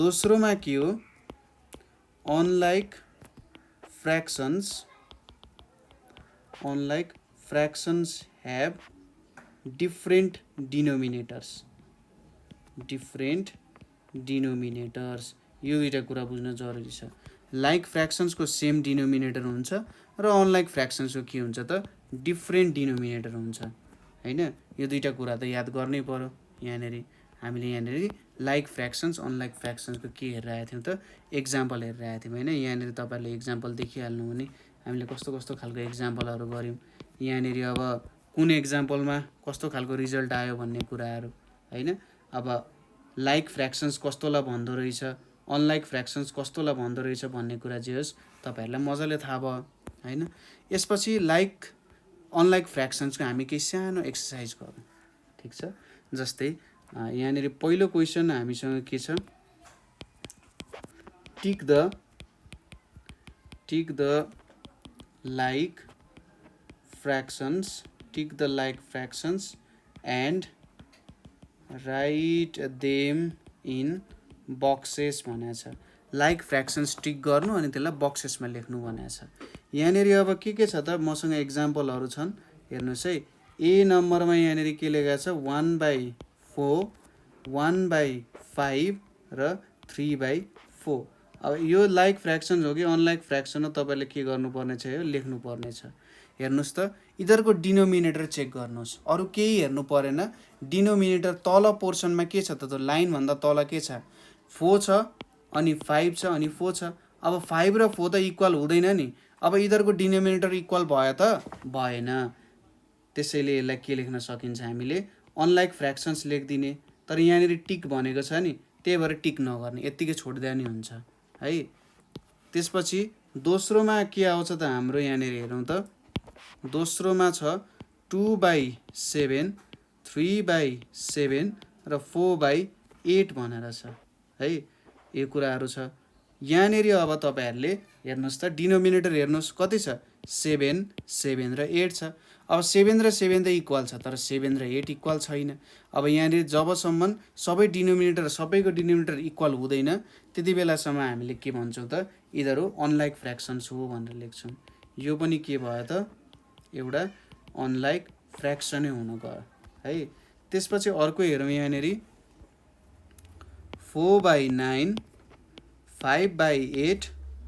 दोस्रोमा के हो अनलाइक फ्र्याक्सन्स have different denominators यो दुईटा कुरा बुझ्न जरुरी छ। लाइक फ्र्याक्सन्स को सेम डिनोमिनेटर हुन्छ र अनलाइक फ्र्याक्सन्स को के हुन्छ त डिफरेन्ट डिनोमिनेटर हुन्छ हैन यो दुईटा कुरा त याद गर्नै पर्यो। यहाँनेरि हामीले यहाँनेरि लाइक फ्र्याक्सन्स अनलाइक फ्र्याक्सन्स को के हेरिरहेका थियौं त एक्जाम्पल हेरिरहेका थियौं हैन यहाँनेरि तपाईहरुले एक्जाम्पल देखिहाल्नु भने हामीले कस्तो कस्तो खालको एक्जाम्पलहरु गर्यौं यहाँनेरि अब कुन एक्जाम्पलमा कस्तो खालको रिजल्ट आयो भन्ने कुराहरु हैन। अब लाइक फ्र्याक्सन्स कस्तोलाई भन्दो रहेछ अनलाइक फ्र्याक्सन्स कस्तोलाई भन्दो रहेछ भन्ने कुरा जे होस् तपाईहरुलाई मजाले थाहा भयो हैन। यसपछि लाइक अनलाइक फ्र्याक्सन्स को हामी केही सानो एक्सरसाइज गरौँ ठीक छ। जस्तै यहाँनेरि पहिलो क्वेशन हामीसँग के छ tick the like fractions and write them in boxes भनेको छ। लाइक फ्र्याक्सन्स टिक गर्नु अनि त्यसलाई बक्सेसमा लेख्नु भनेको छ। यहाँनेरि अब के छ त मसँग एक्जाम्पलहरु छन् हेर्नुस् है ए नम्बरमा यहाँनेरि के लेखेको छ 1/4 1/5 र 3/4। अब यो लाइक फ्र्याक्सन्स हो कि अनलाइक फ्र्याक्सन हो तपाईले के गर्नुपर्ने छ यो लेख्नु पर्ने छ। हेर्नुस् त इधरको डिनोमिनेटर चेक गर्नुस् अरु केही हेर्नु परेन डिनोमिनेटर तल पोर्सनमा के छ त लाइन भन्दा तल के छ 4 छ अनि 5 छ अनि 4 छ। अब 5 र 4 त इक्वल हुँदैन नि अब इधरको डिनोमिनेटर इक्वल भयो त भएन त्यसैले यसलाई के लेख्न सकिन्छ हामीले अनलाइक फ्र्याक्सन्स लेख्दिने तर यहाँनेरि टिक भनेको छ नि त्यही भएर टिक नगर्ने यतिकै छोड्दिया नि हुन्छ है। त्यसपछि दोस्रोमा के आउँछ त हाम्रो यहाँनेरि हेरौं त दोस्रोमा छ 2/7 3/7 र 4/8 भनेर छ है यो कुराहरु छ। यहाँनेरि अब तपाईहरुले हेर्नुस् त डिनोमिनेटर हेर्नुस् कति छ 7 7 र 8 छ। अब 7 र 7 त इक्वल छ तर 7 र 8 इक्वल छैन। अब यहाँनेरि जबसम्म सबैको डिनोमिनेटर इक्वल हुँदैन त्यति बेलासम्म हामीले के भन्छौं त इधर अनलाइक फ्र्याक्सन्स हो भनेर लेख्छौं। यो पनि के भयो त एउटा अनलाइक फ्र्याक्सनै हुन गयो है। त्यसपछि अर्को हेरौं यहाँनेरि 4/9 5/8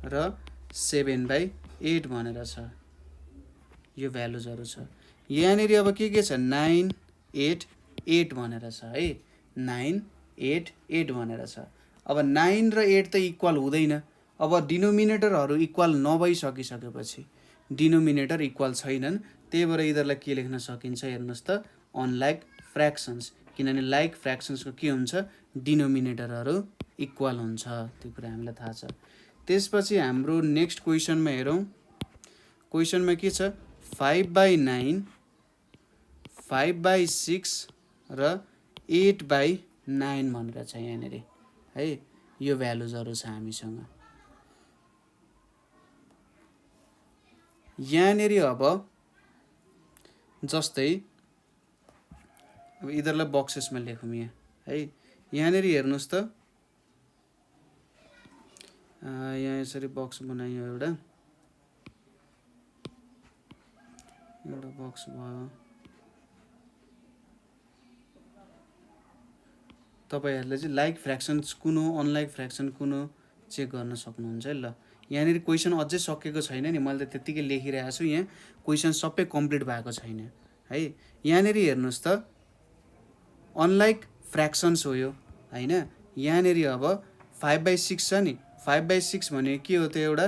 र 7/8 भनेर छ। यो भ्यालुजहरू छ। यहाँनिर अब के छ 9 8 8 भनेर छ है, 9 8 8 भनेर छ। अब 9 र 8 त इक्वल हुँदैन। अब डिनोमिनेटरहरू इक्वल नभइसकिसकेपछि डिनोमिनेटर इक्वल छैनन्, त्यही भएर यिनीहरूलाई के लेख्न सकिन्छ हेर्नुहोस् त अनलाइक फ्र्याक्सन्स, किनभने लाइक फ्र्याक्सन्सको के हुन्छ डिनोमिनेटरहरू इक्वल हुन्छ, त्यो कुरा हामीलाई थाहा छ। त्यसपछि हाम्रो नेक्स्ट क्वेसनमा हेरौँ। क्वेसनमा के छ 5/9 5/6 र 8/9 भनेर छ यहाँनिर है। यो भ्यालुजहरू छ हामीसँग। यहाँनिर अब जस्तै अब यिनीहरूलाई बक्सेसमा लेखौँ यहाँ है। यहाँनिर हेर्नुहोस् त यहाँ यसरी बक्स बनाइयो, एउटा बक्स भयो। तपाईँहरूले चाहिँ लाइक फ्र्याक्सन्स कुन हो अनलाइक फ्र्याक्सन कुन हो चेक गर्न सक्नुहुन्छ है। ल यहाँनिर क्वेसन अझै सकेको छैन नि, मैले त त्यत्तिकै लेखिरहेको छु, यहाँ क्वेसन सबै कम्प्लिट भएको छैन है। यहाँनिर हेर्नुहोस् त अनलाइक फ्र्याक्सन्स हो यो होइन। यहाँनिर अब 5/6 छ नि, 5/6 भने के हो त एउटा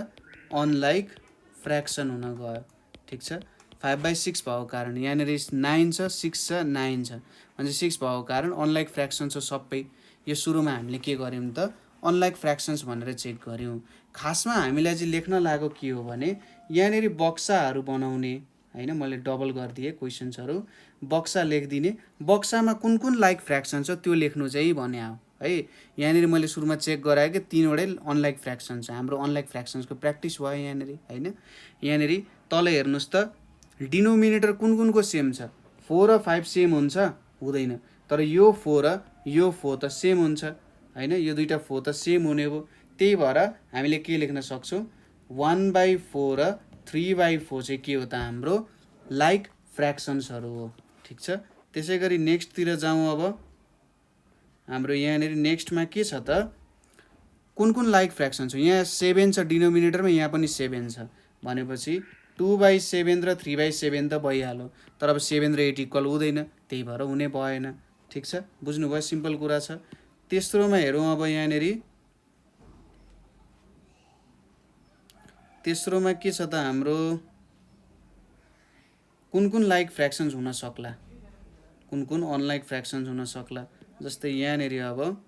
अनलाइक फ्र्याक्सन हुन गयो, ठिक छ। 5/6 भएको कारण यहाँनिर 9 छ 6 छ 9 छ भने 6 भएको कारण अनलाइक फ्र्याक्सन्स हो सबै। यो सुरुमा हामीले के गर्यौँ त अनलाइक फ्र्याक्सन्स भनेर चेक गऱ्यौँ। खासमा हामीलाई चाहिँ लेख्न लागेको के हो भने यहाँनिर बक्साहरू बनाउने होइन, मैले डबल गरिदिएँ क्वेसन्सहरू, बक्सा लेखिदिने, बक्सामा कुन कुन लाइक फ्र्याक्सन छ त्यो लेख्नु चाहिँ भने हो है। यहाँनिर मैले सुरुमा चेक गराएँ कि 3वटै अनलाइक फ्र्याक्सन छ, हाम्रो अनलाइक फ्र्याक्सन्सको प्र्याक्टिस भयो यहाँनिर होइन। यहाँनिर तल हेर्नुहोस् त डिनोमिनेटर कुन कुनको सेम छ, 4 र 5 सेम हुन्छ हुँदैन, तर यो 4 र यो 4 त सेम हुन्छ होइन, यो दुईवटा 4 त सेम हुने हो। त्यही भएर हामीले के लेख्न सक्छौँ 1/4 र 3/4 चाहिँ के हो त हाम्रो लाइक फ्र्याक्सन्सहरू हो, ठिक छ। त्यसै गरी नेक्स्टतिर जाउँ। अब हाम्रो यहाँनिर नेक्स्टमा के छ त कुन कुन लाइक फ्र्याक्सन छ, यहाँ 7 छ डिनोमिनेटरमा, यहाँ पनि 7 छ भनेपछि 2/7 र 3/7 त भइहाल्यो, तर अब 7 र 8 इक्वल हुँदैन, त्यही भएर हुने भएन, ठिक छ। बुझ्नुभयो, सिम्पल कुरा छ। तेस्रोमा हेरौँ। अब यहाँनिर तेस्रोमा के छ त हाम्रो कुन कुन लाइक फ्र्याक्सन्स हुन सक्ला, कुन कुन अनलाइक फ्र्याक्सन्स हुन सक्ला। जस्तै यहाँनिर अब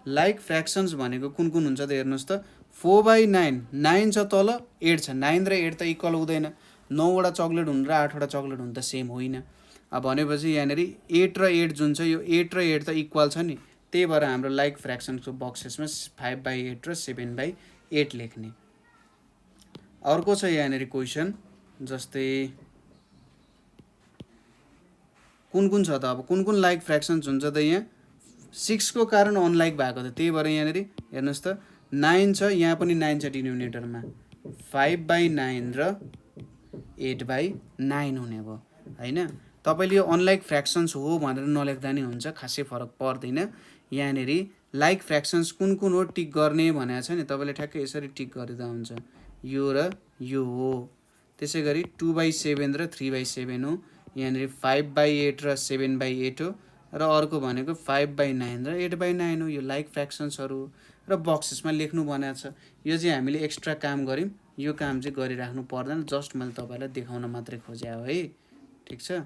लाइक फ्र्याक्सन्स भनेको कुन कुन हुन्छ त हेर्नुहोस् त 4/9 9 छ तल 8 छ, 9 र 8 त इक्वल हुँदैन, 9वटा चक्लेट हुनु र 8वटा चक्लेट हुनु त सेम होइन। अब भनेपछि यहाँनिर 8 र 8 जुन छ यो 8 र 8 त इक्वल छ नि, त्यही भएर हाम्रो लाइक फ्र्याक्सन्सको बक्सेसमा 5/8 र 7/8 लेख्ने। अर्को छ यहाँनिर क्वेसन, जस्तै कुन कुन छ त अब कुन कुन लाइक फ्र्याक्सन्स हुन्छ त यहाँ 6 को कारण अनलाइक भएको त, त्यही भएर यहाँनिर हेर्नुहोस् त 9 छ, यहाँ पनि 9 छ डिनोमिनेटरमा, 5/9 र 8/9 हुने भयो होइन। तपाईँले यो अनलाइक फ्र्याक्सन्स हो भनेर नलेख्दा नि हुन्छ, खासै फरक पर्दैन। यहाँनिर लाइक फ्र्याक्सन्स कुन कुन हो टिक गर्ने भनेको छ नि, तपाईँले ठ्याक्कै यसरी टिक गरिदिँदा हुन्छ, यो र यो हो। त्यसै गरी 2/7 र 3/7 हो, यहाँनिर 5/8 र 7/8 हो, र अर्को भनेको 5/9 र 8/9 हो। यो लाइक फ्र्याक्सन्सहरू र बक्सेसमा लेख्नु भनेको छ। यो चाहिँ हामीले एक्स्ट्रा काम गऱ्यौँ, यो काम चाहिँ गरिराख्नु पर्दैन, जस्ट मैले तपाईँलाई देखाउन मात्रै खोजे हो है, ठिक छ।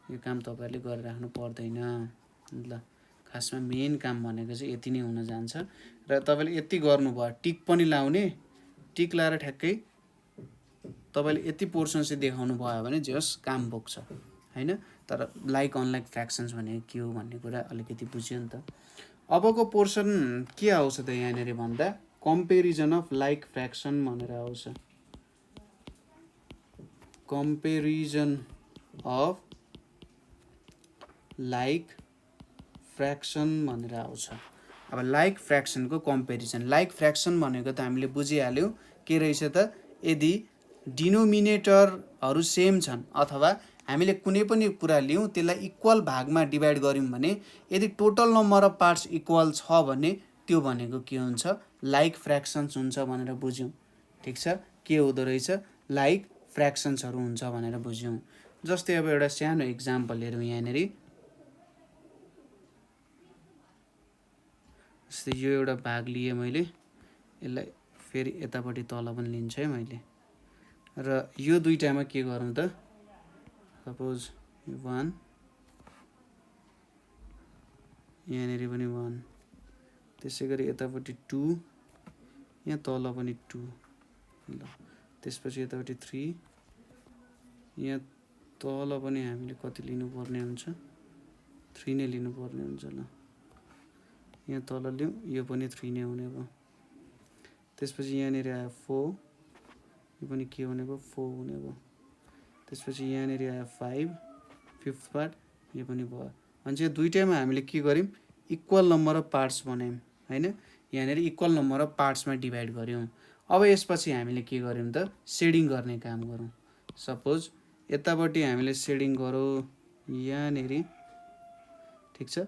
यो काम तपाईँहरूले गरिराख्नु पर्दैन। ल खासमा मेन काम भनेको चाहिँ यति नै हुन जान्छ, र तपाईँले यति गर्नुभयो टिक पनि लाउने, टिक लाएर ठ्याक्कै तपाईँले यति पोर्सन चाहिँ देखाउनु भयो भने जे होस् काम बोक्छ होइन। तर लाइक अनलाइक फ्र्याक्सन्स भनेको के हो भन्ने कुरा अलिकति बुझ्यो नि त। अबको पोर्सन के आउँछ त यहाँनिर भन्दा कम्पेरिजन अफ लाइक फ्र्याक्सन भनेर आउँछ, कम्पेरिजन अफ लाइक फ्र्याक्सन भनेर आउँछ। अब लाइक फ्र्याक्सनको कम्पेरिजन, लाइक फ्र्याक्सन भनेको त हामीले बुझिहाल्यौँ के रहेछ त, यदि डिनोमिनेटरहरू सेम छन् अथवा हामीले कुनै पनि कुरा लियौँ त्यसलाई इक्वल भागमा डिभाइड गऱ्यौँ भने यदि total number of parts equal छ भने त्यो भनेको के हुन्छ लाइक फ्र्याक्सन्स हुन्छ भनेर बुझ्यौँ। ठिक छ, के हुँदो रहेछ लाइक फ्र्याक्सन्सहरू हुन्छ भनेर बुझ्यौँ। जस्तै अब एउटा सानो इक्जाम्पल हेरौँ यहाँनिर। जस्तै यो एउटा भाग लिएँ मैले, यसलाई फेरि यतापट्टि तल पनि लिन्छु है मैले। र यो दुईटामा के गरौँ त, सपोज 1 यहाँनिर पनि 1, त्यसै गरी यतापट्टि 2, यहाँ तल पनि 2, ल त्यसपछि यतापट्टि 3, यहाँ तल पनि हामीले कति लिनुपर्ने हुन्छ 3 नै लिनुपर्ने हुन्छ। ल यहाँ तल लिउँ, यो पनि 3 नै हुने भयो। त्यसपछि यहाँनिर आयो 4, यो पनि के हुने भयो 4 हुने भयो। त्यसपछि यहाँनिर आयो 5, 5th पार्ट, यो पनि भयो। अनि यो दुईटैमा हामीले के गर्यौँ इक्वल नम्बर अफ पार्ट्स बनायौँ हैन, यहाँनिर इक्वल नम्बर अफ पार्ट्समा डिभाइड गर्यौँ। अब यसपछि हामीले के गर्यौँ त सेडिङ गर्ने काम गरौँ। सपोज यतापट्टि हामीले सेडिङ गरौँ यहाँनिर। ठिक छ,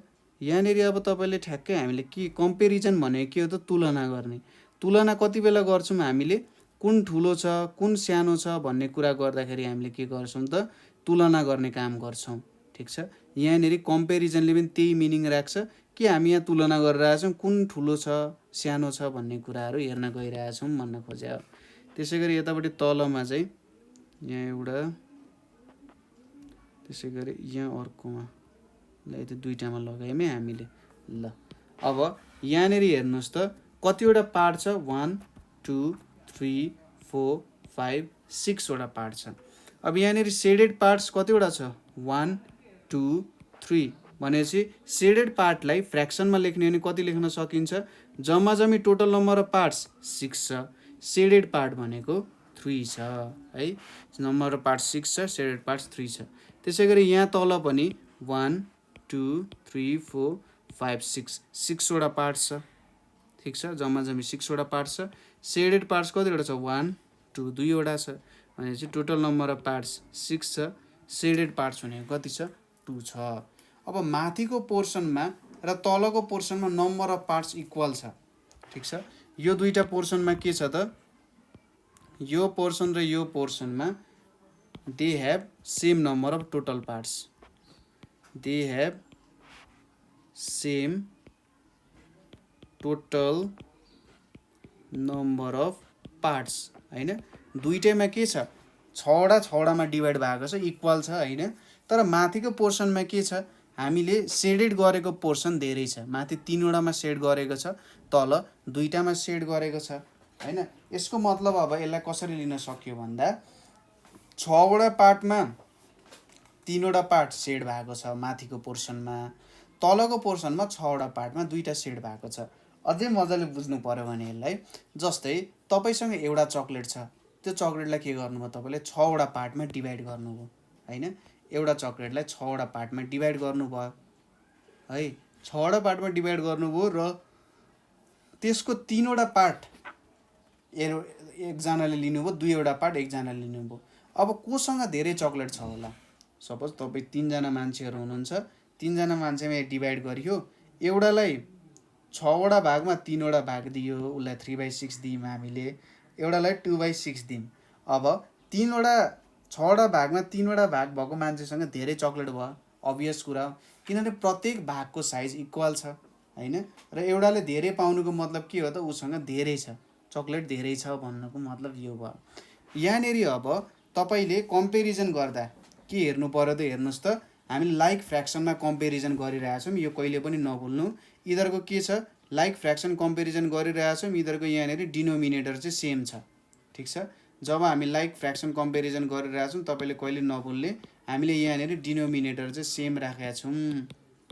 यहाँनिर अब तपाईँले ठ्याक्कै हामीले के कम्पेरिजन भनेको के हो त तुलना गर्ने। तुलना कति बेला गर्छौँ हामीले कुन ठुलो छ कुन सानो छ भन्ने कुरा गर्दाखेरि हामीले के गर्छौँ त तुलना गर्ने काम गर्छौँ। ठिक छ, यहाँनिर कम्पेरिजनले पनि त्यही मिनिङ राख्छ कि हामी यहाँ तुलना गरिरहेछौँ कुन ठुलो छ सानो छ भन्ने कुराहरू हेर्न गइरहेछौँ भन्न खोजे हो। त्यसै गरी यतापट्टि तलमा चाहिँ यहाँ एउटा, त्यसै गरी यहाँ अर्कोमा, ल यति दुईटामा लगायौँ है हामीले। ल अब यहाँनिर हेर्नुहोस् त कतिवटा पार्ट छ 1 2 3 4 5 6 वटा पार्ट छ। अब यहाँनिर सेडेड पार्ट्स कतिवटा छ 1 2 3 भनेपछि सेडेड पार्टलाई फ्र्याक्सनमा लेख्ने हो भने कति लेख्न सकिन्छ, जम्मा जम्मी टोटल नम्बर अफ पार्ट्स 6 छ, सेडेड पार्ट भनेको 3 छ है। नम्बर अफ पार्ट्स 6 छ, सेडेड पार्ट्स 3 छ। त्यसै गरी यहाँ तल पनि 1 2 3 4 5 6 6 वटा पार्ट्स छ। ठिक छ, जम्मा जम्मी 6 वटा पार्ट्स छ। सेडेड पार्ट्स कतिवटा छ 1 2 2 वटा छ भनेपछि टोटल नम्बर अफ पार्ट्स 6 छ, सेडेड पार्ट्स भनेको कति छ 2 छ। अब माथिको पोर्सनमा र तलको पोर्सनमा नम्बर अफ पार्ट्स इक्वल छ। ठिक छ, यो दुईटा पोर्सनमा के छ त, यो पोर्सन र यो पोर्सनमा they have same number of total parts, they have same total number of parts हैन। दुईटैमा के छ 6वटामा डिभाइड भएको छ, इक्वल छ हैन। तर माथिको पोर्सनमा के छ, हामीले सेडेड गरेको पोर्सन धेरै छ। माथि 3 वटामा सेड गरेको छ, तल 2टामा सेड गरेको छ हैन। यसको मतलब अब यसलाई कसरी लिन सक्यो भन्दा 6वटा पार्टमा 3वटा पार्ट सेड भएको छ माथिको पोर्सनमा, तलको पोर्सनमा 6वटा पार्टमा 2टा सेड भएको छ। अझै मजाले बुझ्नु पर्यो भने यसलाई, जस्तै तपाईसँग एउटा चक्लेट छ, त्यो चक्लेटलाई के गर्नुभयो तपाईँले 6वटा पार्टमा डिभाइड गर्नुभयो हैन। एउटा चक्लेटलाई 6वटा पार्टमा डिभाइड गर्नुभयो है, 6वटा पार्टमा डिभाइड गर्नुभयो र त्यसको 3वटा पार्ट एकजनाले लिनुभयो, 2वटा पार्ट एकजनाले लिनुभयो। अब कोसँग धेरै चक्लेट छ होला, सपोज तपाईँ 3जना मान्छेहरू हुनुहुन्छ, 3जना मान्छेमा डिभाइड गरियो, एउटालाई 6वटा भागमा 3वटा भाग दियो, उसलाई 3/6 दियौँ हामीले, एउटालाई 2/6 दियौँ। अब 6वटा भागमा 3वटा भाग भएको मान्छेसँग धेरै चक्लेट भयो, अभियस कुरा हो, किनभने प्रत्येक भागको साइज इक्वल छ हैन। र एउटाले धेरै पाउनुको मतलब के हो त, उसँग धेरै छ चक्लेट, धेरै छ भन्नुको मतलब यो भयो। यहाँनिर अब तपाईँले कम्पेरिजन गर्दा के हेर्नु पर्यो त, हेर्नुहोस् त हामी लाइक फ्र्याक्सनमा कम्पेरिजन गरिरहेछौँ, यो कहिले पनि नभुल्नु। यिनीहरूको के छ लाइक फ्र्याक्सन कम्पेरिजन गरिरहेछौँ, यिनीहरूको यहाँनिर डिनोमिनेटर चाहिँ सेम छ। ठिक छ, जब हामी लाइक फ्र्याक्सन कम्पेरिजन गरिरहेछौँ तपाईँले कहिले नभुल्ने, हामीले यहाँनिर डिनोमिनेटर चाहिँ सेम राखेका छौँ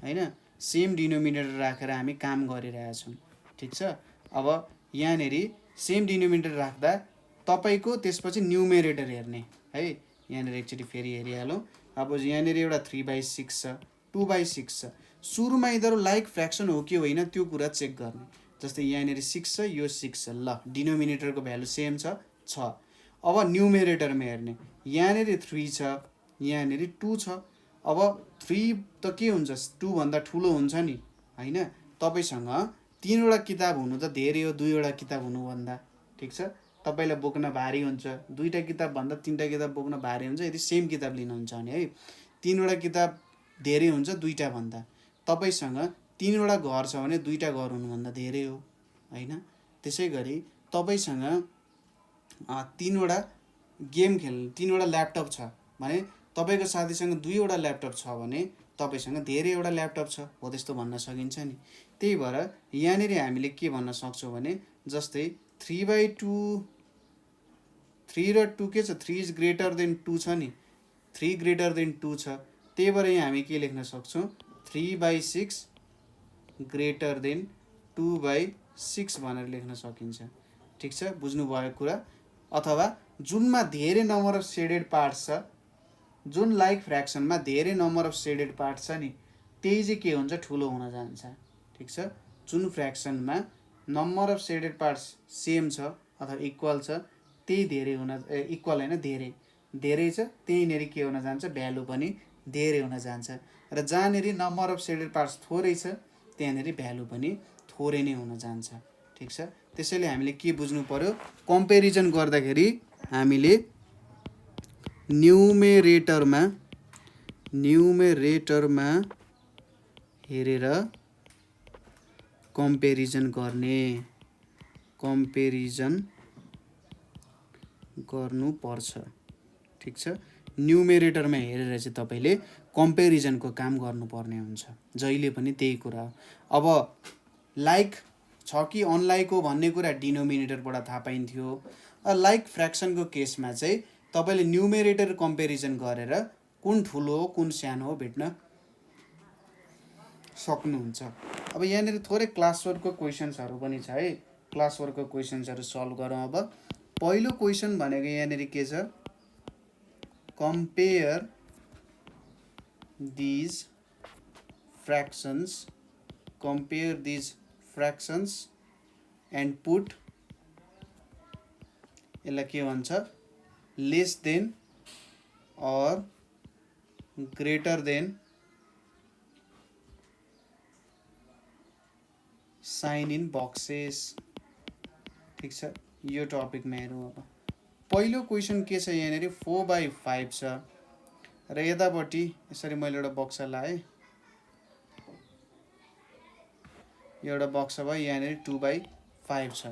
हैन, सेम डिनोमिनेटर राखेर हामी काम गरिरहेछौँ। ठिक छ, अब यहाँनिर सेम डिनोमिनेटर राख्दा तपाईँको त्यसपछि न्युमेरेटर हेर्ने है। यहाँनिर एकचोटि फेरि हेरिहालौँ। अब यहाँनिर एउटा 3/6 छ, 2/6 छ। सुरुमा यिनीहरू लाइक फ्र्याक्सन हो कि होइन त्यो कुरा चेक गर्ने। जस्तै यहाँनिर 6 छ, यो 6 छ, ल डिनोमिनेटरको भ्यालु सेम छ 6। अब न्युमेरेटरमा हेर्ने, यहाँनिर 3 छ, यहाँनिर 2 छ। अब 3 त के हुन्छ 2 भन्दा ठुलो हुन्छ नि हैन, तपाईसँग 3वटा किताब हुनु त धेरै हो 2वटा किताब हुनुभन्दा, ठिक छ। तपाईँलाई बोक्न भारी हुन्छ, 2टा किताब भन्दा 3टा किताब बोक्न भारी हुन्छ यदि सेम किताब लिनुहुन्छ भने है। 3वटा किताब धेरै हुन्छ 2टा भन्दा। तपाईँसँग 3वटा घर छ भने 2टा घर हुनुभन्दा धेरै हो होइन। त्यसै गरी तपाईँसँग 3वटा गेम खेल्ने 3वटा ल्यापटप छ भने तपाईँको साथीसँग 2वटा ल्यापटप छ भने तपाईँसँग धेरैवटा ल्यापटप छ हो, त्यस्तो भन्न सकिन्छ नि। त्यही भएर यहाँनिर हामीले के भन्न सक्छौँ भने जस्तै 3/2 3 र 2 के छ 3 इज ग्रेटर देन 2 छ नि, 3 ग्रेटर देन 2 छ। त्यही भएर यहाँ हामी के लेख्न सक्छौँ 3/6 ग्रेटर देन 2/6 भनेर लेख्न सकिन्छ, ठिक छ। बुझ्नुभयो कुरा। अथवा जुनमा धेरै नम्बर अफ सेडेड पार्ट्स छ, जुन लाइक फ्र्याक्सनमा धेरै नम्बर अफ सेडेड पार्ट्स छ नि त्यही चाहिँ के हुन्छ ठुलो हुन जान्छ, ठिक छ। जुन फ्र्याक्सनमा number of shaded parts same छ अथवा इक्वल छ त्यही धेरै हुन इक्वल होइन धेरै धेरै छ त्यहीँनिर के हुन जान्छ भ्यालु पनि धेरै हुन जान्छ। र जहाँनिर नम्बर अफ सेडेड पार्ट्स थोरै छ त्यहाँनिर भ्यालु पनि थोरै नै हुन जान्छ, ठिक छ। त्यसैले हामीले के बुझ्नु पर्यो, कम्पेरिजन गर्दाखेरि हामीले न्युमेरेटरमा हेरेर कम्पेरिजन गर्नुपर्छ, ठिक छ। न्युमेरेटरमा हेरेर चाहिँ तपाईँले कम्पेरिजनको काम गर्नुपर्ने हुन्छ, जहिले पनि त्यही कुरा हो। अब लाइक छ कि अनलाइक हो भन्ने कुरा डिनोमिनेटरबाट थाहा पाइन्थ्यो। लाइक फ्र्याक्सनको केसमा चाहिँ तपाईँले न्युमेरेटर कम्पेरिजन गरेर कुन ठुलो हो कुन सानो हो भेट्न सक्नुहुन्छ। अब यहाँनिर थोरै क्लास वर्कको क्वेसन्सहरू पनि छ है, क्लास वर्कको क्वेसन्सहरू सल्भ गरौँ। अब पहिलो क्वेसन भनेको यहाँनिर के छ, compare these fractions and put यसलाई के भन्छ less than or greater than sign in boxes, ठिक छ। यो टपिकमा हेरौँ। अब पहिलो क्वेसन के छ यहाँनिर 4/5 छ र यतापट्टि यसरी मैले एउटा बक्सा लाएँ, एउटा बक्सा भयो, यहाँनिर 2/5 छ।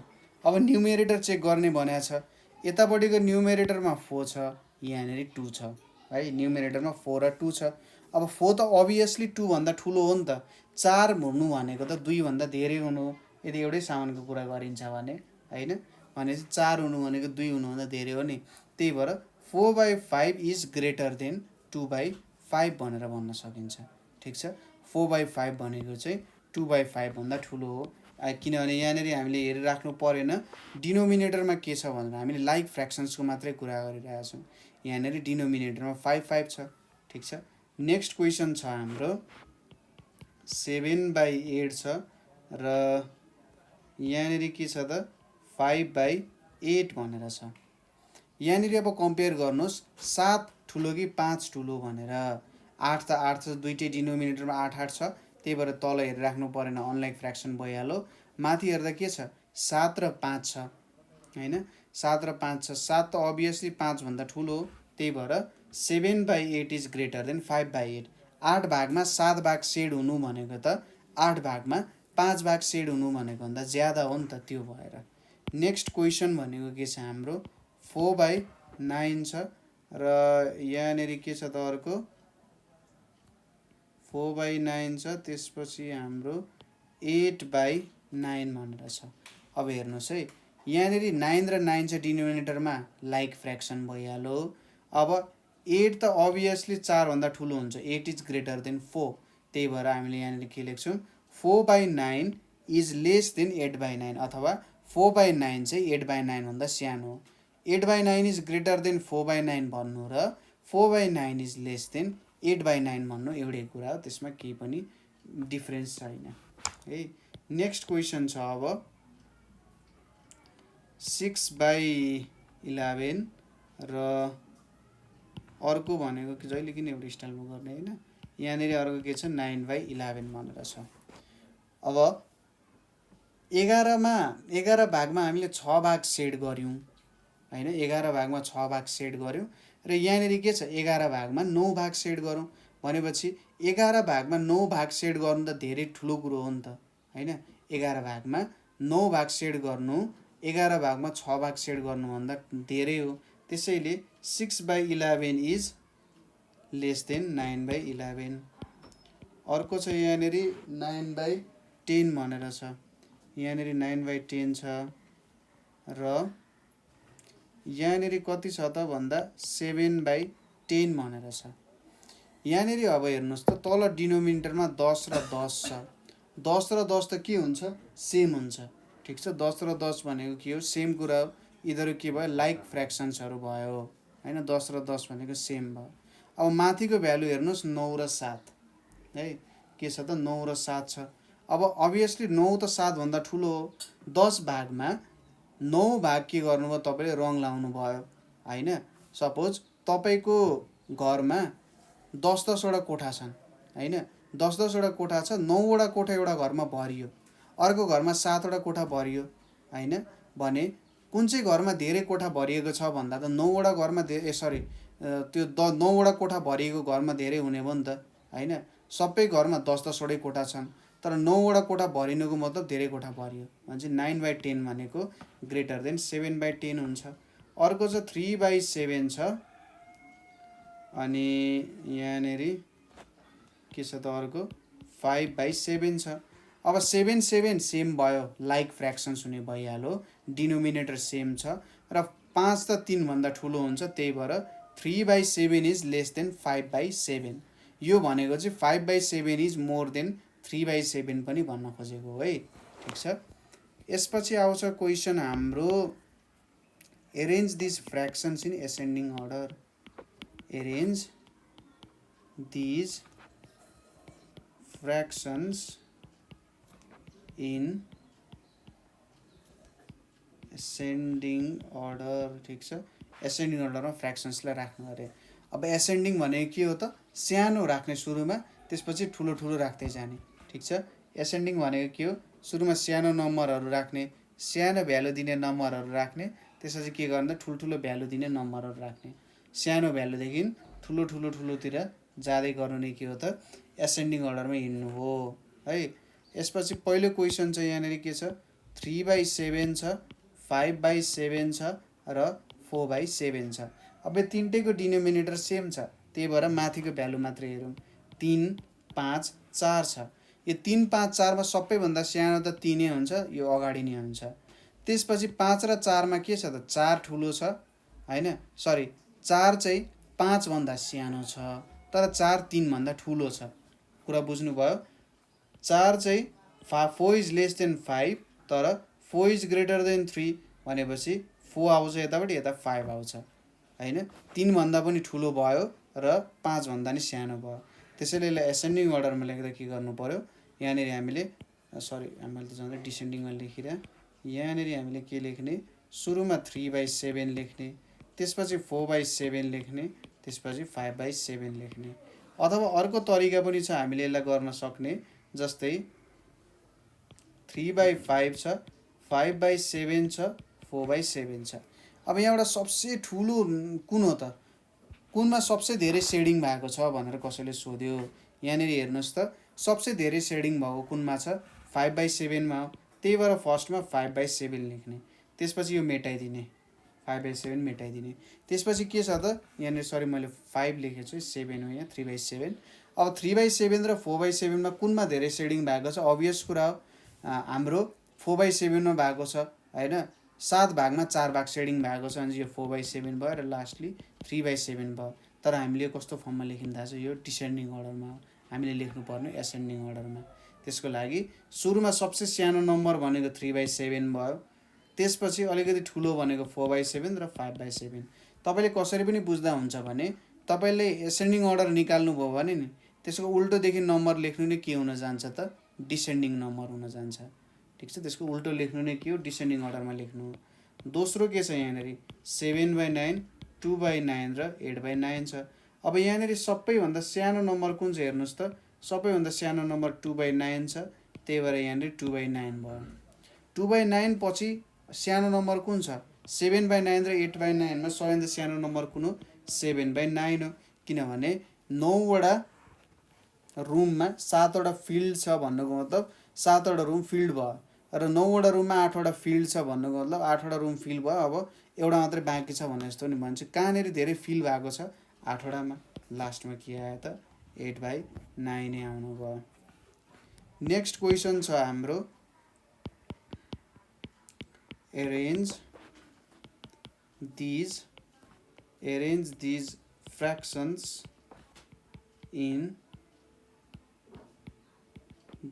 अब न्युमेरेटर चेक गर्ने भनेको छ, यतापट्टिको न्युमेरेटरमा 4 छ यहाँनिर 2 छ है, न्युमेरेटरमा 4 र 2 छ। अब 4 त अभियसली 2 भन्दा ठुलो हो नि त, 4 हुनु भनेको त 2 भन्दा धेरै हुनु हो यदि एउटै सामानको कुरा गरिन्छ भने होइन, भनेपछि 4 हुनु भनेको 2 हुनुभन्दा धेरै हो नि। त्यही भएर 4/5 इज ग्रेटर देन 2/5 भनेर भन्न सकिन्छ, ठिक छ। 4/5 भनेको चाहिँ 2/5 भन्दा ठुलो हो, किनभने यहाँनिर हामीले हेरिराख्नु परेन डिनोमिनेटरमा के छ भनेर, हामीले लाइक फ्र्याक्सन्सको मात्रै कुरा गरिरहेका छौँ। यहाँनिर डिनोमिनेटरमा 5/5 छ, ठिक छ। नेक्स्ट क्वेसन छ हाम्रो 7/8 छ र यहाँनिर के छ त 5/8 भनेर छ। यहाँनिर अब कम्पेयर गर्नुहोस् 7 ठुलो कि 5 ठुलो भनेर। 8 त 8 छ, दुइटै डिनोमिनेटरमा 8/8 छ, त्यही भएर तल हेरिराख्नु परेन अनलाइक फ्र्याक्सन भइहाल्यो। माथि हेर्दा के छ 7 र 5 छ होइन, 7 र 5 छ, 7 त अभियसली 5 भन्दा ठुलो हो, त्यही भएर 7/8 इज ग्रेटर देन 5/8। 8 भागमा 7 भाग सेड हुनु भनेको त 8 भागमा 5 भाग सेड हुनु भनेको भन्दा ज्यादा हो नि त, त्यो भएर। नेक्स्ट क्वेसन भनेको के छ हाम्रो 4/9 छ र यहाँनिर के छ त अर्को 4/9 छ, त्यसपछि हाम्रो 8/9 भनेर छ। अब हेर्नुहोस् है यहाँनिर 9 र 9 छ डिनोमिनेटरमा लाइक फ्र्याक्सन भइहाल्यो। अब 8 त अभियसली 4 भन्दा ठुलो हुन्छ, 8 इज ग्रेटर देन 4, त्यही भएर हामीले यहाँनिर के लेख्छौँ 4/9 इज लेस देन 8/9 अथवा 4/9 चाहिँ 8/9 भन्दा सानो हो। 8/9 इज ग्रेटर देन 4/9 भन्नु र 4/9 इज लेस देन 8/9 भन्नु एउटै कुरा हो, त्यसमा केही पनि डिफ्रेन्स छैन है। नेक्स्ट क्वेसन छ अब 6/11 र अर्को भनेको कि जहिले किन एउटा स्टाइलमा गर्ने होइन, यहाँनिर अर्को के छ 9/11 भनेर छ। अब 11 भागमा हामीले 6 भाग सेट गऱ्यौँ हैन। 11 भागमा 6 भाग सेट गऱ्यौँ र यहाँनिर के छ 11 भागमा 9 भाग सेट गरौँ भनेपछि 11 भागमा 9 भाग सेट गर्नु त धेरै ठुलो कुरो हो नि त हैन। 11 भागमा 9 भाग सेट गर्नु 11 भागमा 6 भाग सेट गर्नुभन्दा धेरै हो। त्यसैले 6/11 इज लेस देन 9/11। अर्को छ यहाँनिर 9/10 भनेर छ। यहाँनिर 9/10 छ र यहाँनिर कति छ त भन्दा 7/10 भनेर छ। यहाँनिर अब हेर्नुहोस् त तल डिनोमिनेटरमा 10 र 10 छ। 10 र 10 त के हुन्छ सेम हुन्छ ठिक छ। 10 र 10 भनेको के हो सेम कुरा हो। यिनीहरू के भयो लाइक फ्र्याक्सन्सहरू भयो हैन। 10 र 10 भनेको सेम भयो। अब माथिको भ्यालु हेर्नुहोस् 9 र 7 है के छ त 9 र 7 छ। अब अभियसली 9 त 7 भन्दा ठुलो हो। 10 भागमा 9 भाग के गर्नुभयो तपाईँले रङ लाउनु भयो हैन। सपोज तपाईँको घरमा 10-10 वटा कोठा छन् हैन। 10-10 वटा कोठा छ। 9 वटा कोठा एउटा घरमा भरियो, अर्को घरमा 7 वटा कोठा भरियो हैन। भने कुन चाहिँ घरमा धेरै कोठा भरिएको छ भन्दा त 9 वटा घरमा त्यो 9 वटा कोठा भरिएको घरमा धेरै हुने भयो नि त हैन। सबै घरमा 10-10 वटै कोठा छन् तर 9 वटा कोठा भरिनुको मतलब धेरै कोठा भरियो भनेपछि 9/10 भनेको ग्रेटर देन 7/10 हुन्छ। अर्को चाहिँ 3/7 छ अनि यहाँनिर के छ त अर्को 5/7 छ। अब 7 सेम भयो लाइक फ्र्याक्सन्स हुने भइहाल्यो। डिनोमिनेटर सेम छ र 5 त 3 भन्दा ठुलो हुन्छ त्यही भएर 3/7 इज लेस देन 5/7। यो भनेको चाहिँ 5/7 इज मोर देन 3/7 पनि भन्न खोजेको है ठिक छ। यसपछि आउँछ क्वेसन हाम्रो arrange this fractions in ascending order. Arrange this fractions in ascending order ठिक छ। एसेन्डिङ अर्डरमा फ्र्याक्सन्सलाई राख्नु अरे। अब एसेन्डिङ भनेको के हो त सानो राख्ने सुरुमा त्यसपछि ठुलो ठुलो राख्दै जाने ठिक छ। एसेन्डिङ भनेको के हो सुरुमा सानो नम्बरहरू राख्ने, सानो भ्यालु दिने नम्बरहरू राख्ने, त्यसपछि के गर्ने ठुल्ठुलो भ्यालु दिने नम्बरहरू राख्ने। सानो भ्यालुदेखि ठुलो ठुलो ठुलोतिर जाँदै गर्नु नै के हो त एसेन्डिङ अर्डरमा हिँड्नु हो है। यसपछि पहिलो क्वेसन चाहिँ यहाँनिर के छ 3/7 छ, 5/7 छ र 4/7 छ। अब यो तिनटैको डिनोमिनेटर सेम छ त्यही भएर माथिको भ्यालु मात्रै हेरौँ। 3, 5, 4 छ। यो 3, 5, 4 मा सबैभन्दा सानो त 3 नै हुन्छ, यो अगाडि नै हुन्छ। त्यसपछि 5 र 4 मा के छ त 4 ठुलो छ हैन। 4 चाहिँ 5 भन्दा सानो छ तर 4 3 भन्दा ठुलो छ। कुरा बुझ्नुभयो। 4 चाहिँ 4 इज लेस देन 5 तर 4 इज ग्रेटर देन 3 भनेपछि 4 आउँछ यतापट्टि, यता 5 आउँछ हैन। 3 भन्दा पनि ठुलो भयो र 5 भन्दा नि सानो भयो। त्यसैले यसलाई एसेन्डिङ अर्डरमा लेख्दा के गर्नु पर्यो यहाँनिर हामीले हामीले त झन् डिसेन्डिङमा लेखिरहे। यहाँनिर हामीले के लेख्ने सुरुमा 3/7 लेख्ने, त्यसपछि 4/7 लेख्ने, त्यसपछि 5/7 लेख्ने। अथवा अर्को तरिका पनि छ हामीले यसलाई गर्न सक्ने। जस्तै 3/5 छ, 5/7 छ, 4/7 छ। अब यहाँबाट सबसे ठुलो कुन हो त कुनमा सबसे धेरै सेडिङ भएको छ भनेर कसैले सोध्यो। यहाँनिर हेर्नुहोस् त सबसे धेरै सेडिङ भएको कुनमा छ 5/7 मा हो त्यही भएर फर्स्टमा 5/7 लेख्ने, त्यसपछि यो मेटाइदिने 5/7 मेटाइदिने। त्यसपछि के छ त यहाँनिर मैले 5 लेखेको छु 7 हो यहाँ 3/7। अब 3/7 र 4/7 मा कुनमा धेरै सेडिङ भएको छ अभियस कुरा हो हाम्रो 4/7 मा भएको छ हैन। 7 भागमा 4 भाग सेडिङ भएको छ भने यो 4/7 भयो र लास्टली 3/7 भयो। तर हामीले कस्तो फर्ममा लेखिँदा छ यो डिसेन्डिङ अर्डरमा हो, हामीले लेख्नुपर्ने एसेन्डिङ अर्डरमा। त्यसको लागि सुरुमा सबसे सानो नम्बर भनेको 3/7 भयो, त्यसपछि अलिकति ठुलो भनेको 4/7 र 5/7। तपाईँले कसरी पनि बुझ्दा हुन्छ भने तपाईँले एसेन्डिङ अर्डर निकाल्नु भयो भने नि त्यसको उल्टोदेखि नम्बर लेख्नु नै के हुन जान्छ त डिसेन्डिङ नम्बर हुन जान्छ ठिक छ। त्यसको उल्टो लेख्नु नै के हो डिसेन्डिङ अर्डरमा लेख्नु। दोस्रो के छ यहाँनिर 7/9, 2/9 र 8/9 छ। अब यहाँनिर सबैभन्दा सानो नम्बर कुन छ हेर्नुहोस् त सबैभन्दा सानो नम्बर 2/9 छ त्यही भएर यहाँनिर 2/9 भयो। 2/9 पछि सानो नम्बर कुन छ 7/9 र 8/9 मा सबैभन्दा सानो नम्बर कुन हो 7/9 हो किनभने 9वटा रुममा 7वटा फिल्ड छ भन्नुको मतलब 7वटा रुम फिल्ड भयो र 9वटा रुममा 8वटा फिल्ड छ भन्नुको मतलब 8वटा रुम फिल्ड भयो अब एउटा मात्रै बाँकी छ भने जस्तो नि भन्छ कहाँनिर धेरै फिल भएको छ 8वटामा लास्टमा के आयो त 8/9 नै आउनु भयो नेक्स्ट क्वेसन छ हाम्रो arrange these fractions in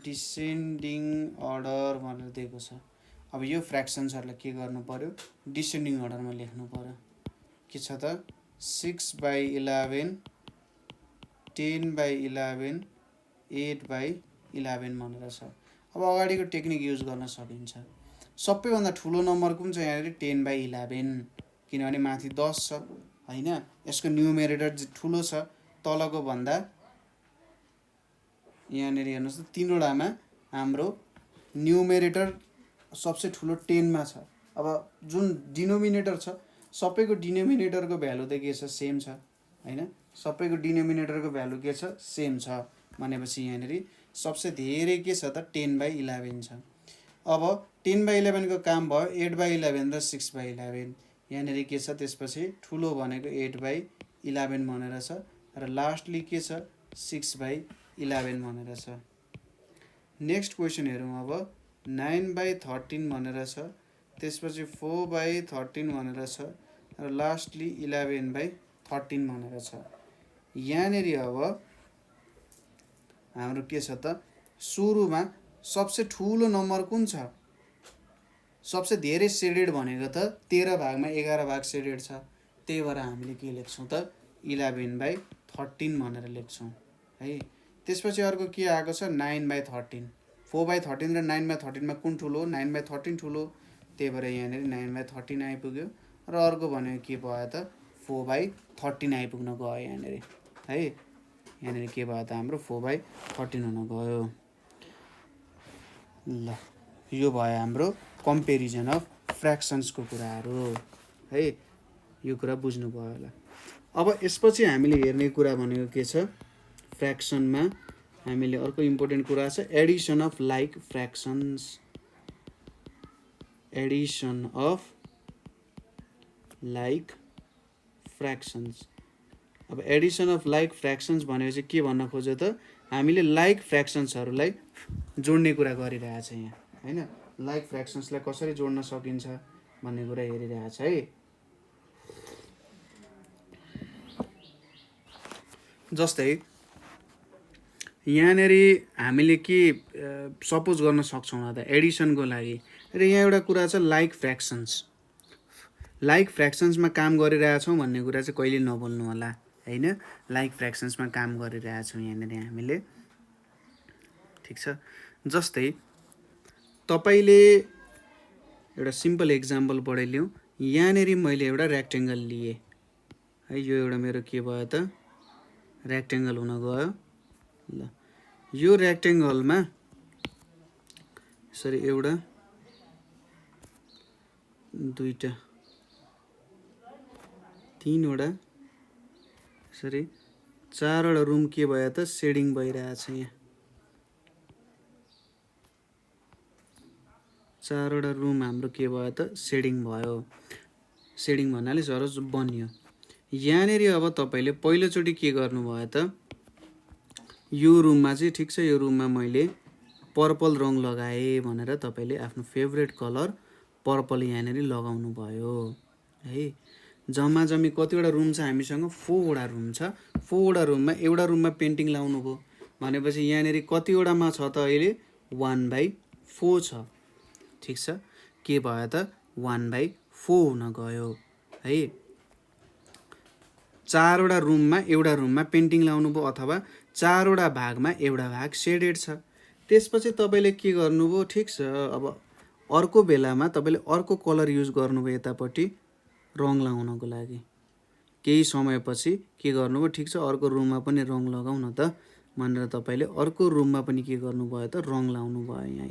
descending order भनेर दिएको छ अब यो फ्र्याक्सन्सहरुलाई के गर्नु पर्यो डिसेन्डिङ अर्डरमा लेख्नु पर्यो के छ त 6/11 10/11 8/11 भनेर छ अब अगाडिको टेक्निक युज गर्न सकिन्छ सबैभन्दा ठुलो नम्बर कुन छ यहाँ 10/11 किनभने माथि 10 छ हैन यसको न्युमेरेटर ठुलो छ तलको भन्दा यहाँ हेर्नुस् त तीनवटामा हाम्रो न्युमेरेटर सबसे ठुलो 10 मा छ अब जुन डिनोमिनेटर छ सबैको डिनोमिनेटरको भ्यालु त के छ सेम छ हैन सबैको डिनोमिनेटरको भ्यालु के छ सेम छ भनेपछि यहाँ सबसे धेरै के छ त 10/11 छ अब 10/11 को काम भयो 8/11 र 6/11 यहाँ के छ त्यसपछि ठुलो भनेको 8/11 भनेर छ र लास्टली के छ 6/11 भनेर छ नेक्स्ट क्वेशन हेरौँ अब 9/13 भनेर छ त्यसपछि 4/13 भनेर छ र लास्टली 11/13 भनेर छ यहाँ अब हाम्रो के छ त सुरुमा सबसे ठुलो नम्बर कुन छ सबसे धेरै सेडेड भनेको त 13 भागमा 11 भाग सेडेड छ त्यही भएर हामीले के लेख्छौं त 11/13 भनेर लेख्छौं है त्यसपछि अर्को के आएको छ 9/13 4/13 र 9/13 मा कुन ठुलो 9/13 ठुलो त्यही भएर यहाँ 9/13 आइपुग्यो र अर्को भनेको के भयो त 4/13 आइपुग्न गयो यहाँ है यहाँ के भयो त हाम्रो 4/13 हुन गयो ल यो भयो हाम्रो कम्पेरिजन अफ फ्र्याक्सन्स को कुराहरु है यो कुरा बुझ्नु भयो होला अब यसपछि हामीले हेर्ने कुरा भनेको के छ फ्र्याक्सन मा हामीले अर्को इम्पोर्टेन्ट कुरा छ addition of like fractions addition of like fractions अब एडिसन अफ लाइक फ्र्याक्सन्स भनेपछि के भन्न खोज्यो त हामीले लाइक फ्र्याक्सन्सहरुलाई जोड्ने कुरा गरिरहेछ यहाँ हैन लाइक फ्र्याक्सन्सलाई कसरी जोड्न सकिन्छ भन्ने कुरा हेरिरहेछ है जस्तै यहाँ हामीले के सपोज गर्न सक्छौं त एडिसनको लागि र यहाँ एउटा कुरा छ लाइक फ्र्याक्सन्समा काम गरिरहेछौं भन्ने कुरा चाहिँ कहिले नबोल्नु होला हैन लाइक फ्र्याक्सन्समा काम गरिरहेछौं यहाँ हामीले ठीक छ जस्तै तपाईले एउटा सिम्पल एक्जाम्पल पढाइलियौ यहाँ मैले एउटा रेक्टेंगल लिए है यो एउटा मेरो के भयो त रेक्टेंगल हुन गयो ल यो रेक्टेंगलमा सरी एउटा दुईटा तीनवटा सरी चारवटा रुम के भयो त सेडिङ भइरहेछ यहाँ चारवटा रुम हाम्रो के भयो त सेडिङ भयो सेडिङ भन्नाले सरस बन्यो यहाँ अब तपाईले पहिलोचोटी के गर्नु भयो त यो रुममा चाहिँ ठीक छ यो रुममा मैले पर्पल रङ लगाए भनेर तपाईले आफ्नो फेभरेट कलर पर्पल यहाँ लगाउनु भयो है जम्मा जम्मी कतिवटा रुम छ हामीसँग 4 वटा रुम छ 4 वटा रुममा एउटा रुममा पेन्टिङ लाउनु भो भनेपछि यहाँ कतिवटामा छ त अहिले 1/4 छ ठीक छ के भयो त 1/4 हुन गयो है चारवटा रुममा एउटा रुममा पेन्टिङ लाउनु भो अथवा चारवटा भागमा एउटा भाग सेडेड छ त्यसपछि तपाईले के गर्नुभयो ठीक छ अब अर्को बेलामा तपाईले अर्को कलर युज गर्नुभयो यतापट्टि रङ लगाउनको लागि केही समयपछि के गर्नुभयो ठीक छ अर्को रुममा पनि रङ लगाउन त भनेर तपाईले अर्को रुममा पनि के गर्नुभयो त रङ लाउनु भयो यहाँ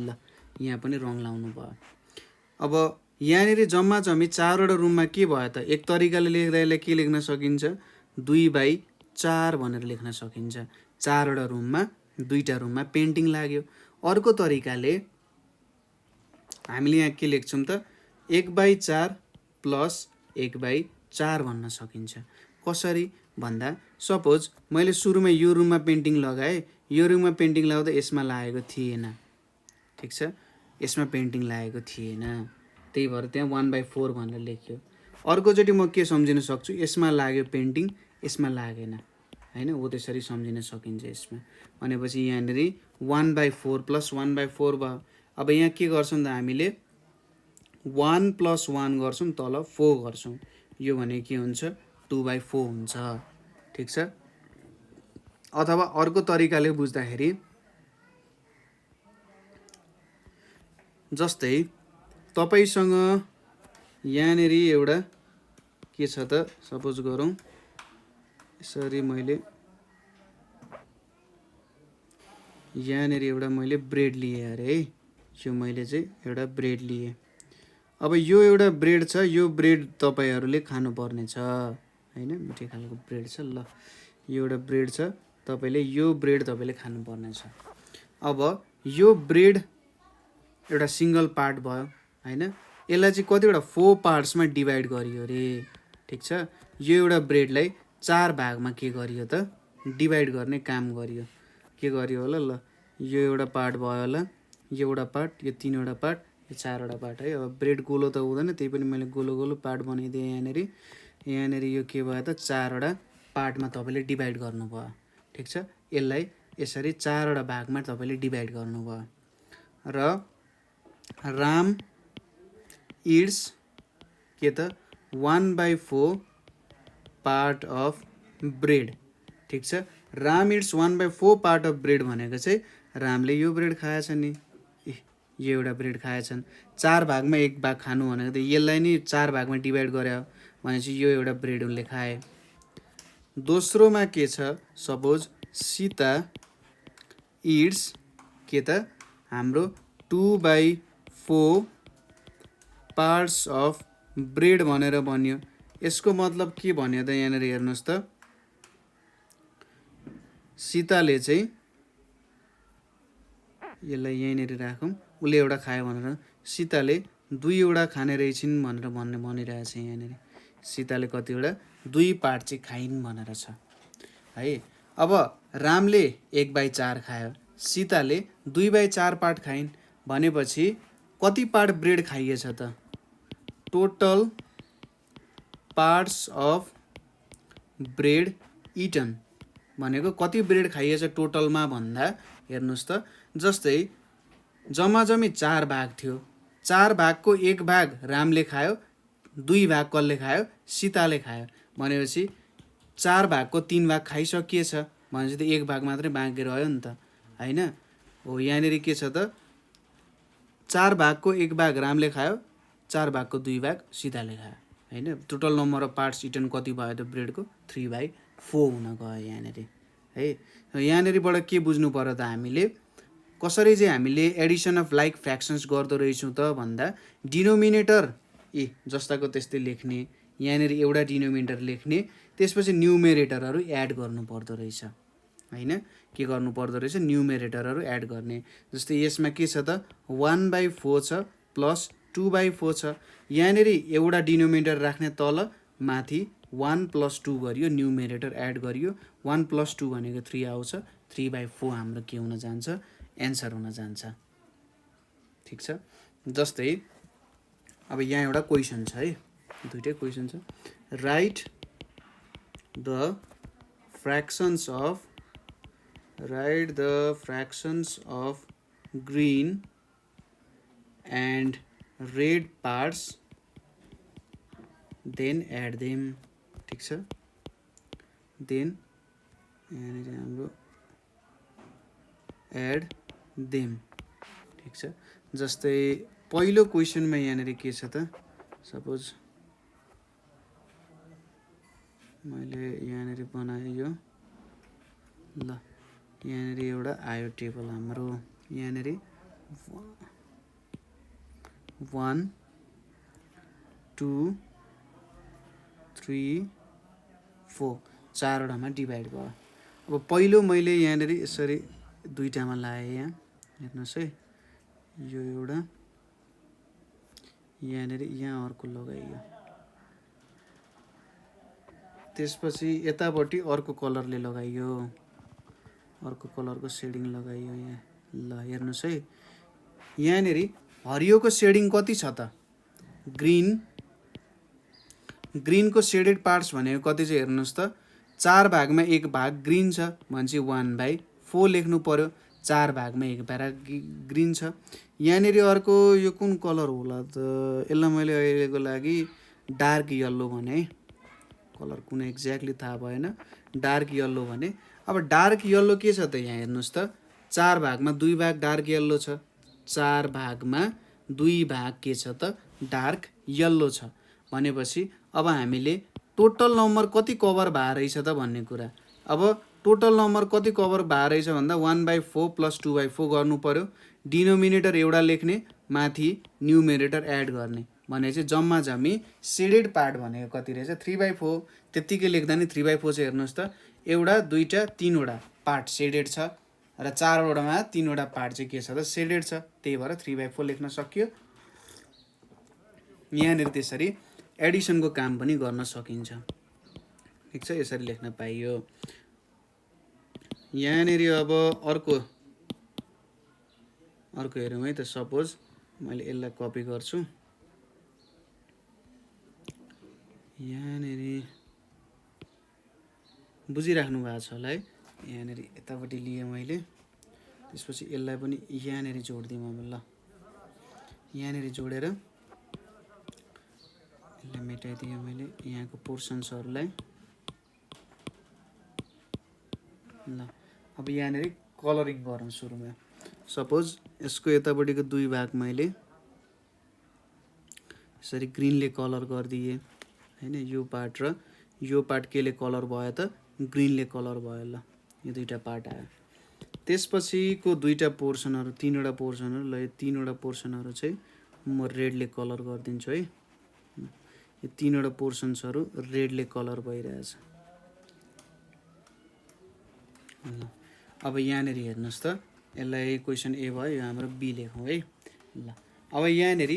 ल यहाँ पनि रङ लाउनु भयो। अब यहाँनिर जम्मा जम्मी 4वटा रुममा के भयो त? एक तरिकाले लेख्दा यसलाई के लेख्न सकिन्छ? 2/4 भनेर लेख्न सकिन्छ। 4वटा रुममा 2टा रुममा पेन्टिङ लाग्यो। अर्को तरिकाले हामीले यहाँ के लेख्छौँ त? 1/4 प्लस 1/4 भन्न सकिन्छ। कसरी भन्दा सपोज मैले सुरुमा यो रुममा पेन्टिङ लगाएँ, यो रुममा पेन्टिङ लगाउँदा यसमा लागेको थिएन, ठिक छ, यसमा पेन्टिङ लागेको थिएन, त्यही भएर त्यहाँ 1/4 भनेर लेख्यो। अर्कोचोटि म के सम्झिन सक्छु? यसमा लाग्यो पेन्टिङ, यसमा लागेन, होइन, हो त्यसरी सम्झिन सकिन्छ यसमा। भनेपछि यहाँनिर 1/4 प्लस 1/4 भयो। अब यहाँ के गर्छौँ त हामीले? 1 + 1 गर्छौँ, तल 4 गर्छौँ। यो भने के हुन्छ? 2/4 हुन्छ, ठिक छ। अथवा अर्को तरिकाले बुझ्दाखेरि जस्तै तपाईसँग यहाँनिर एउटा के छ त? सपोज गरौँ यसरी, मैले यहाँनिर एउटा मैले ब्रेड लिएँ अरे है, यो मैले चाहिँ एउटा ब्रेड लिएँ। अब यो एउटा ब्रेड छ, यो ब्रेड तपाईँहरूले खानुपर्ने छ, होइन, मिठै खालको ब्रेड छ। ल, यो एउटा ब्रेड छ, तपाईँले यो ब्रेड तपाईँले खानुपर्ने छ। अब यो ब्रेड एउटा सिङ्गल पार्ट भयो, होइन, यसलाई चाहिँ कतिवटा 4 पार्ट्समा डिभाइड गरियो अरे, ठिक छ। यो एउटा ब्रेडलाई 4 भागमा के गरियो त? डिभाइड गर्ने काम गरियो। के गरियो होला? ल, यो एउटा पार्ट भयो होला, यो एउटा पार्ट, यो 3वटा पार्ट, यो 4वटा पार्ट है। अब ब्रेड गोलो त हुँदैन, त्यही पनि मैले गोलो गोलो पार्ट बनाइदिएँ यहाँनिर। यहाँनिर यो के भयो त? 4वटा पार्टमा तपाईँले डिभाइड गर्नुभयो, ठिक छ। यसलाई यसरी 4वटा भागमा तपाईँले डिभाइड गर्नुभयो। र राम इट्स के त? 1/4 पार्ट अफ ब्रेड, ठिक छ। Ram it's 1/4 part of bread भनेको चाहिँ रामले यो ब्रेड खाएछ नि, यो एउटा ब्रेड खाएछन्। 4 भागमा 1 भाग खानु भनेको त यसलाई नि 4 भागमा डिभाइड गरे भनेपछि यो एउटा ब्रेड उनले खाए। दोस्रोमा के छ? सपोज सीता इट्स के त? हाम्रो 2/4 पार्ट्स अफ ब्रेड भनेर भन्यो। यसको मतलब के भन्यो त? यहाँनिर हेर्नुहोस् त, सीताले चाहिँ, यसलाई यहीँनिर राखौँ, उसले एउटा खायो भनेर, सीताले 2वटा खाने रहेछिन् भनेर भनिरहेछ यहाँनिर। सीताले कतिवटा? 2 पार्ट चाहिँ खाइन् भनेर छ है। अब रामले 1/4 खायो, सीताले 2/4 पार्ट खाइन् भनेपछि कति पार्ट ब्रेड खाइएछ त? Total parts of bread eaten भनेको कति ब्रेड खाइएछ टोटलमा भन्दा हेर्नुहोस् त, जस्तै जम्मा जम्मी 4 भाग थियो, 4 भागको 1 भाग रामले खायो, 2 भाग कसले खायो? सीताले खायो। भनेपछि 4 भागको 3 भाग खाइसकिएछ भनेपछि त 1 भाग मात्रै बाँकी रह्यो नि त, होइन। हो, यहाँनिर के छ त? 4 भागको 1 भाग रामले खायो, 4 भागको 2 भाग सीताले खायो, होइन। Total number of parts eaten कति भयो त ब्रेडको? 3/4 हुन गयो यहाँनिर है। यहाँनिरबाट के बुझ्नु पर्यो त? हामीले कसरी चाहिँ हामीले एडिसन अफ लाइक फ्र्याक्सन्स गर्दो रहेछौँ त भन्दा डिनोमिनेटर जस्ताको त्यस्तै लेख्ने, यहाँनिर एउटा डिनोमिनेटर लेख्ने, त्यसपछि न्युमेरेटरहरू एड गर्नु पर्दो रहेछ, होइन। के गर्नु पर्दो रहेछ? न्युमेरेटरहरू एड गर्ने। जस्तै यसमा के छ त? 1/4 छ प्लस 2/4 छ। यहाँनिर एउटा डिनोमिनेटर राख्ने, तल माथि 1 + 2 गरियो, न्युमेरेटर एड गरियो, 1 + 2 भनेको 3 आउँछ, 3/4 हाम्रो के हुन जान्छ? एन्सर हुन जान्छ, ठिक छ। जस्तै अब यहाँ एउटा क्वेसन छ है, दुईटै क्वेसन छ। Write the fractions of green and red parts then add them, ठिक छ। देन यहाँनिर हाम्रो एड देम, ठिक छ। जस्तै पहिलो क्वेसनमा यहाँनिर के छ त? सपोज मैले यहाँनिर बनाएँ यो, ल, यहाँनिर एउटा आयो टेबल हाम्रो, यहाँनिर 1 2 3 4 चारवटामा डिभाइड भयो। अब पहिलो मैले यहाँनिर यसरी दुईटामा लाएँ। यहाँ हेर्नुहोस् है, यो एउटा, यहाँनिर यहाँ अर्को लगाइयो, त्यसपछि यतापट्टि अर्को कलरले लगाइयो, अर्को कलरको सेडिङ लगाइयो यहाँ। ल हेर्नुहोस् है, यहाँनिर हरियोको सेडिङ कति छ त? ग्रिनको सेडेड पार्ट्स भनेको कति चाहिँ हेर्नुहोस् त, 4 भागमा 1 भाग ग्रिन छ भनेपछि 1/4 लेख्नु पर्यो। 4 भागमा 1 भाग ग्रिन छ। यहाँनिर अर्को यो कुन कलर होला त? यसलाई मैले अहिलेको लागि डार्क यल्लो भने है, कलर कुन एक्ज्याक्टली थाहा भएन, डार्क यल्लो भने। अब डार्क यल्लो के छ त? यहाँ हेर्नुहोस् त, 4 भागमा 2 भाग डार्क यल्लो छ। 4 भागमा 2 भाग के छ त? डार्क यल्लो छ। भनेपछि अब हामीले टोटल नम्बर कति कभर भए रहेछ त भन्ने कुरा। अब टोटल नम्बर कति कभर भए रहेछ भन्दा 1/4 प्लस 2/4 गर्नु पर्यो। डिनोमिनेटर एउटा लेख्ने, माथि न्युमेरेटर एड गर्ने भने चाहिँ जम्मा जम्मी सेडेड पार्ट भनेको कति रहेछ? 3/4। त्यत्तिकै लेख्दा नि 3/4 चाहिँ हेर्नुहोस् त, एउटा, दुईटा, तीनवटा पार्ट सेडेड छ र चारवटामा तीनवटा पार्ट चाहिँ के छ त? सेडेड छ। त्यही भएर 3/4 लेख्न सकियो। यहाँनिर त्यसरी एडिसनको काम पनि गर्न सकिन्छ। ठिक छ, यसरी लेख्न पाइयो। यहाँनिर अब अर्को हेरौँ है त। सपोज मैले यसलाई कपी गर्छु, यहाँनिर बुझिराख्नु भएको छ होला है। यहाँनिर यतापट्टि लिएँ मैले, त्यसपछि यसलाई पनि यहाँनिर जोडिदिउँ। अब ल, यहाँनिर जोडेर यसलाई मेटाइदिएँ मैले यहाँको पोर्सन्सहरूलाई। ल अब यहाँनिर कलरिङ गरौँ सुरुमा। सपोज यसको यतापट्टिको 2 भाग मैले यसरी ग्रिनले कलर गरिदिएँ हैन। यो पार्ट र यो पार्ट केले कलर भयो त? ग्रिनले कलर भयो। ल यो दुईटा पार्ट आयो। त्यसपछिको दुईटा पोर्सनहरू, तीनवटा पोर्सनहरू, ल यो तीनवटा पोर्सनहरू चाहिँ म रेडले कलर गरिदिन्छु है। यो तीनवटा पोर्सन्सहरू रेडले कलर भइरहेछ। ल अब यहाँनिर हेर्नुहोस् त, यसलाई क्वेसन ए भयो, यो हाम्रो बी लेखौँ है। ल अब यहाँनिर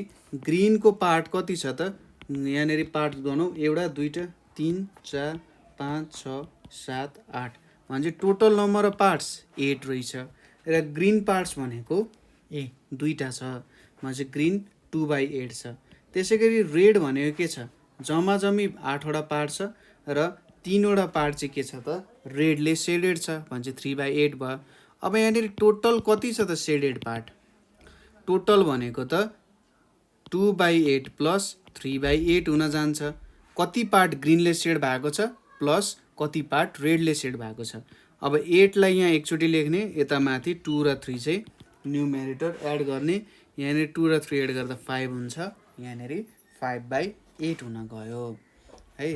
ग्रिनको पार्ट कति छ त? यहाँनिर पार्ट गनौँ, एउटा, दुईटा, 3 4 5 6 7 8 भने टोटल नम्बर अफ पार्ट्स 8 रहेछ। र ग्रिन पार्ट्स भनेको दुईटा छ भने ग्रिन 2/8 छ। त्यसै गरी रेड भनेको के छ? जम्मा जम्मी 8वटा पार्ट छ र 3वटा पार्ट चाहिँ के छ त? रेडले सेडेड छ भने 3/8 भयो। अब यहाँनिर टोटल कति छ त सेडेड पार्ट? टोटल भनेको त 2/8 प्लस 3/8 हुन जान्छ। कति पार्ट ग्रिनले सेड भएको छ प्लस कति पार्ट रेडले सेड भएको छ। अब 8 लाई यहाँ एकचोटि लेख्ने, यता माथि 2 र 3 चाहिँ न्युमेरेटर एड गर्ने। यहाँनिर 2 र 3 एड गर्दा 5 हुन्छ। यहाँनिर 5/8 हुन गयो है।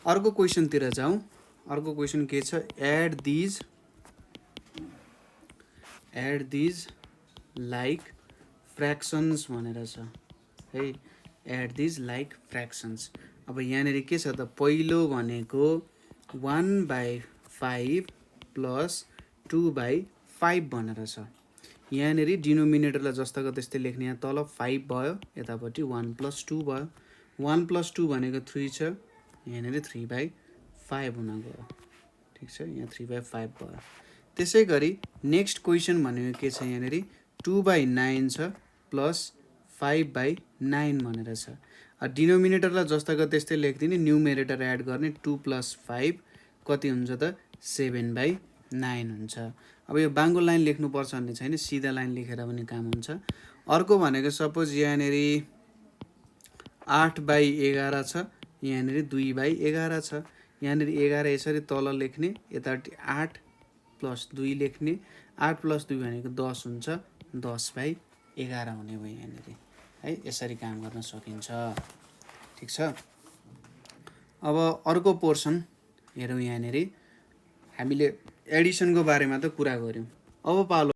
अर्को क्वेसनतिर जाउँ। अर्को क्वेसन के छ? एड दिज लाइक फ्र्याक्सन्स भनेर छ है। Add these like fractions. अब यहाँनिर के छ त? पहिलो भनेको 1/5 प्लस 2/5 भनेर छ। यहाँनिर डिनोमिनेटरलाई जस्ताको त्यस्तै लेख्ने। यहाँ तल 5 भयो, यतापट्टि 1 + 2 भयो। 1 + 2 भनेको 3 छ। यहाँनिर 3/5 हुन गयो। ठिक छ, यहाँ 3/5 भयो। त्यसै गरी नेक्स्ट क्वेसन भनेको के छ? यहाँनिर 2/9 छ प्लस 5/9 भनेर छ। डिनोमिनेटरलाई जस्ताको त्यस्तै लेखिदिने, न्युमेरेटर एड गर्ने। 2 + 5 कति हुन्छ त? 7/9 हुन्छ। अब यो बाङ्गो लाइन लेख्नुपर्छ भन्ने छैन, सिधा लाइन लेखेर पनि काम हुन्छ। अर्को भनेको सपोज यहाँनिर 8/11 छ, यहाँनिर 2/11 छ। यहाँनिर 11 यसरी तल लेख्ने, यतापट्टि 8 + 2 लेख्ने। 8 + 2 भनेको 10 हुन्छ। 10/11 हुने भयो यहाँनिर है। यसरी काम गर्न सकिन्छ। ठिक छ। अब अर्को पोर्सन हेरौँ। यहाँनिर हामीले एडिसनको बारेमा त कुरा गऱ्यौँ। अब पालो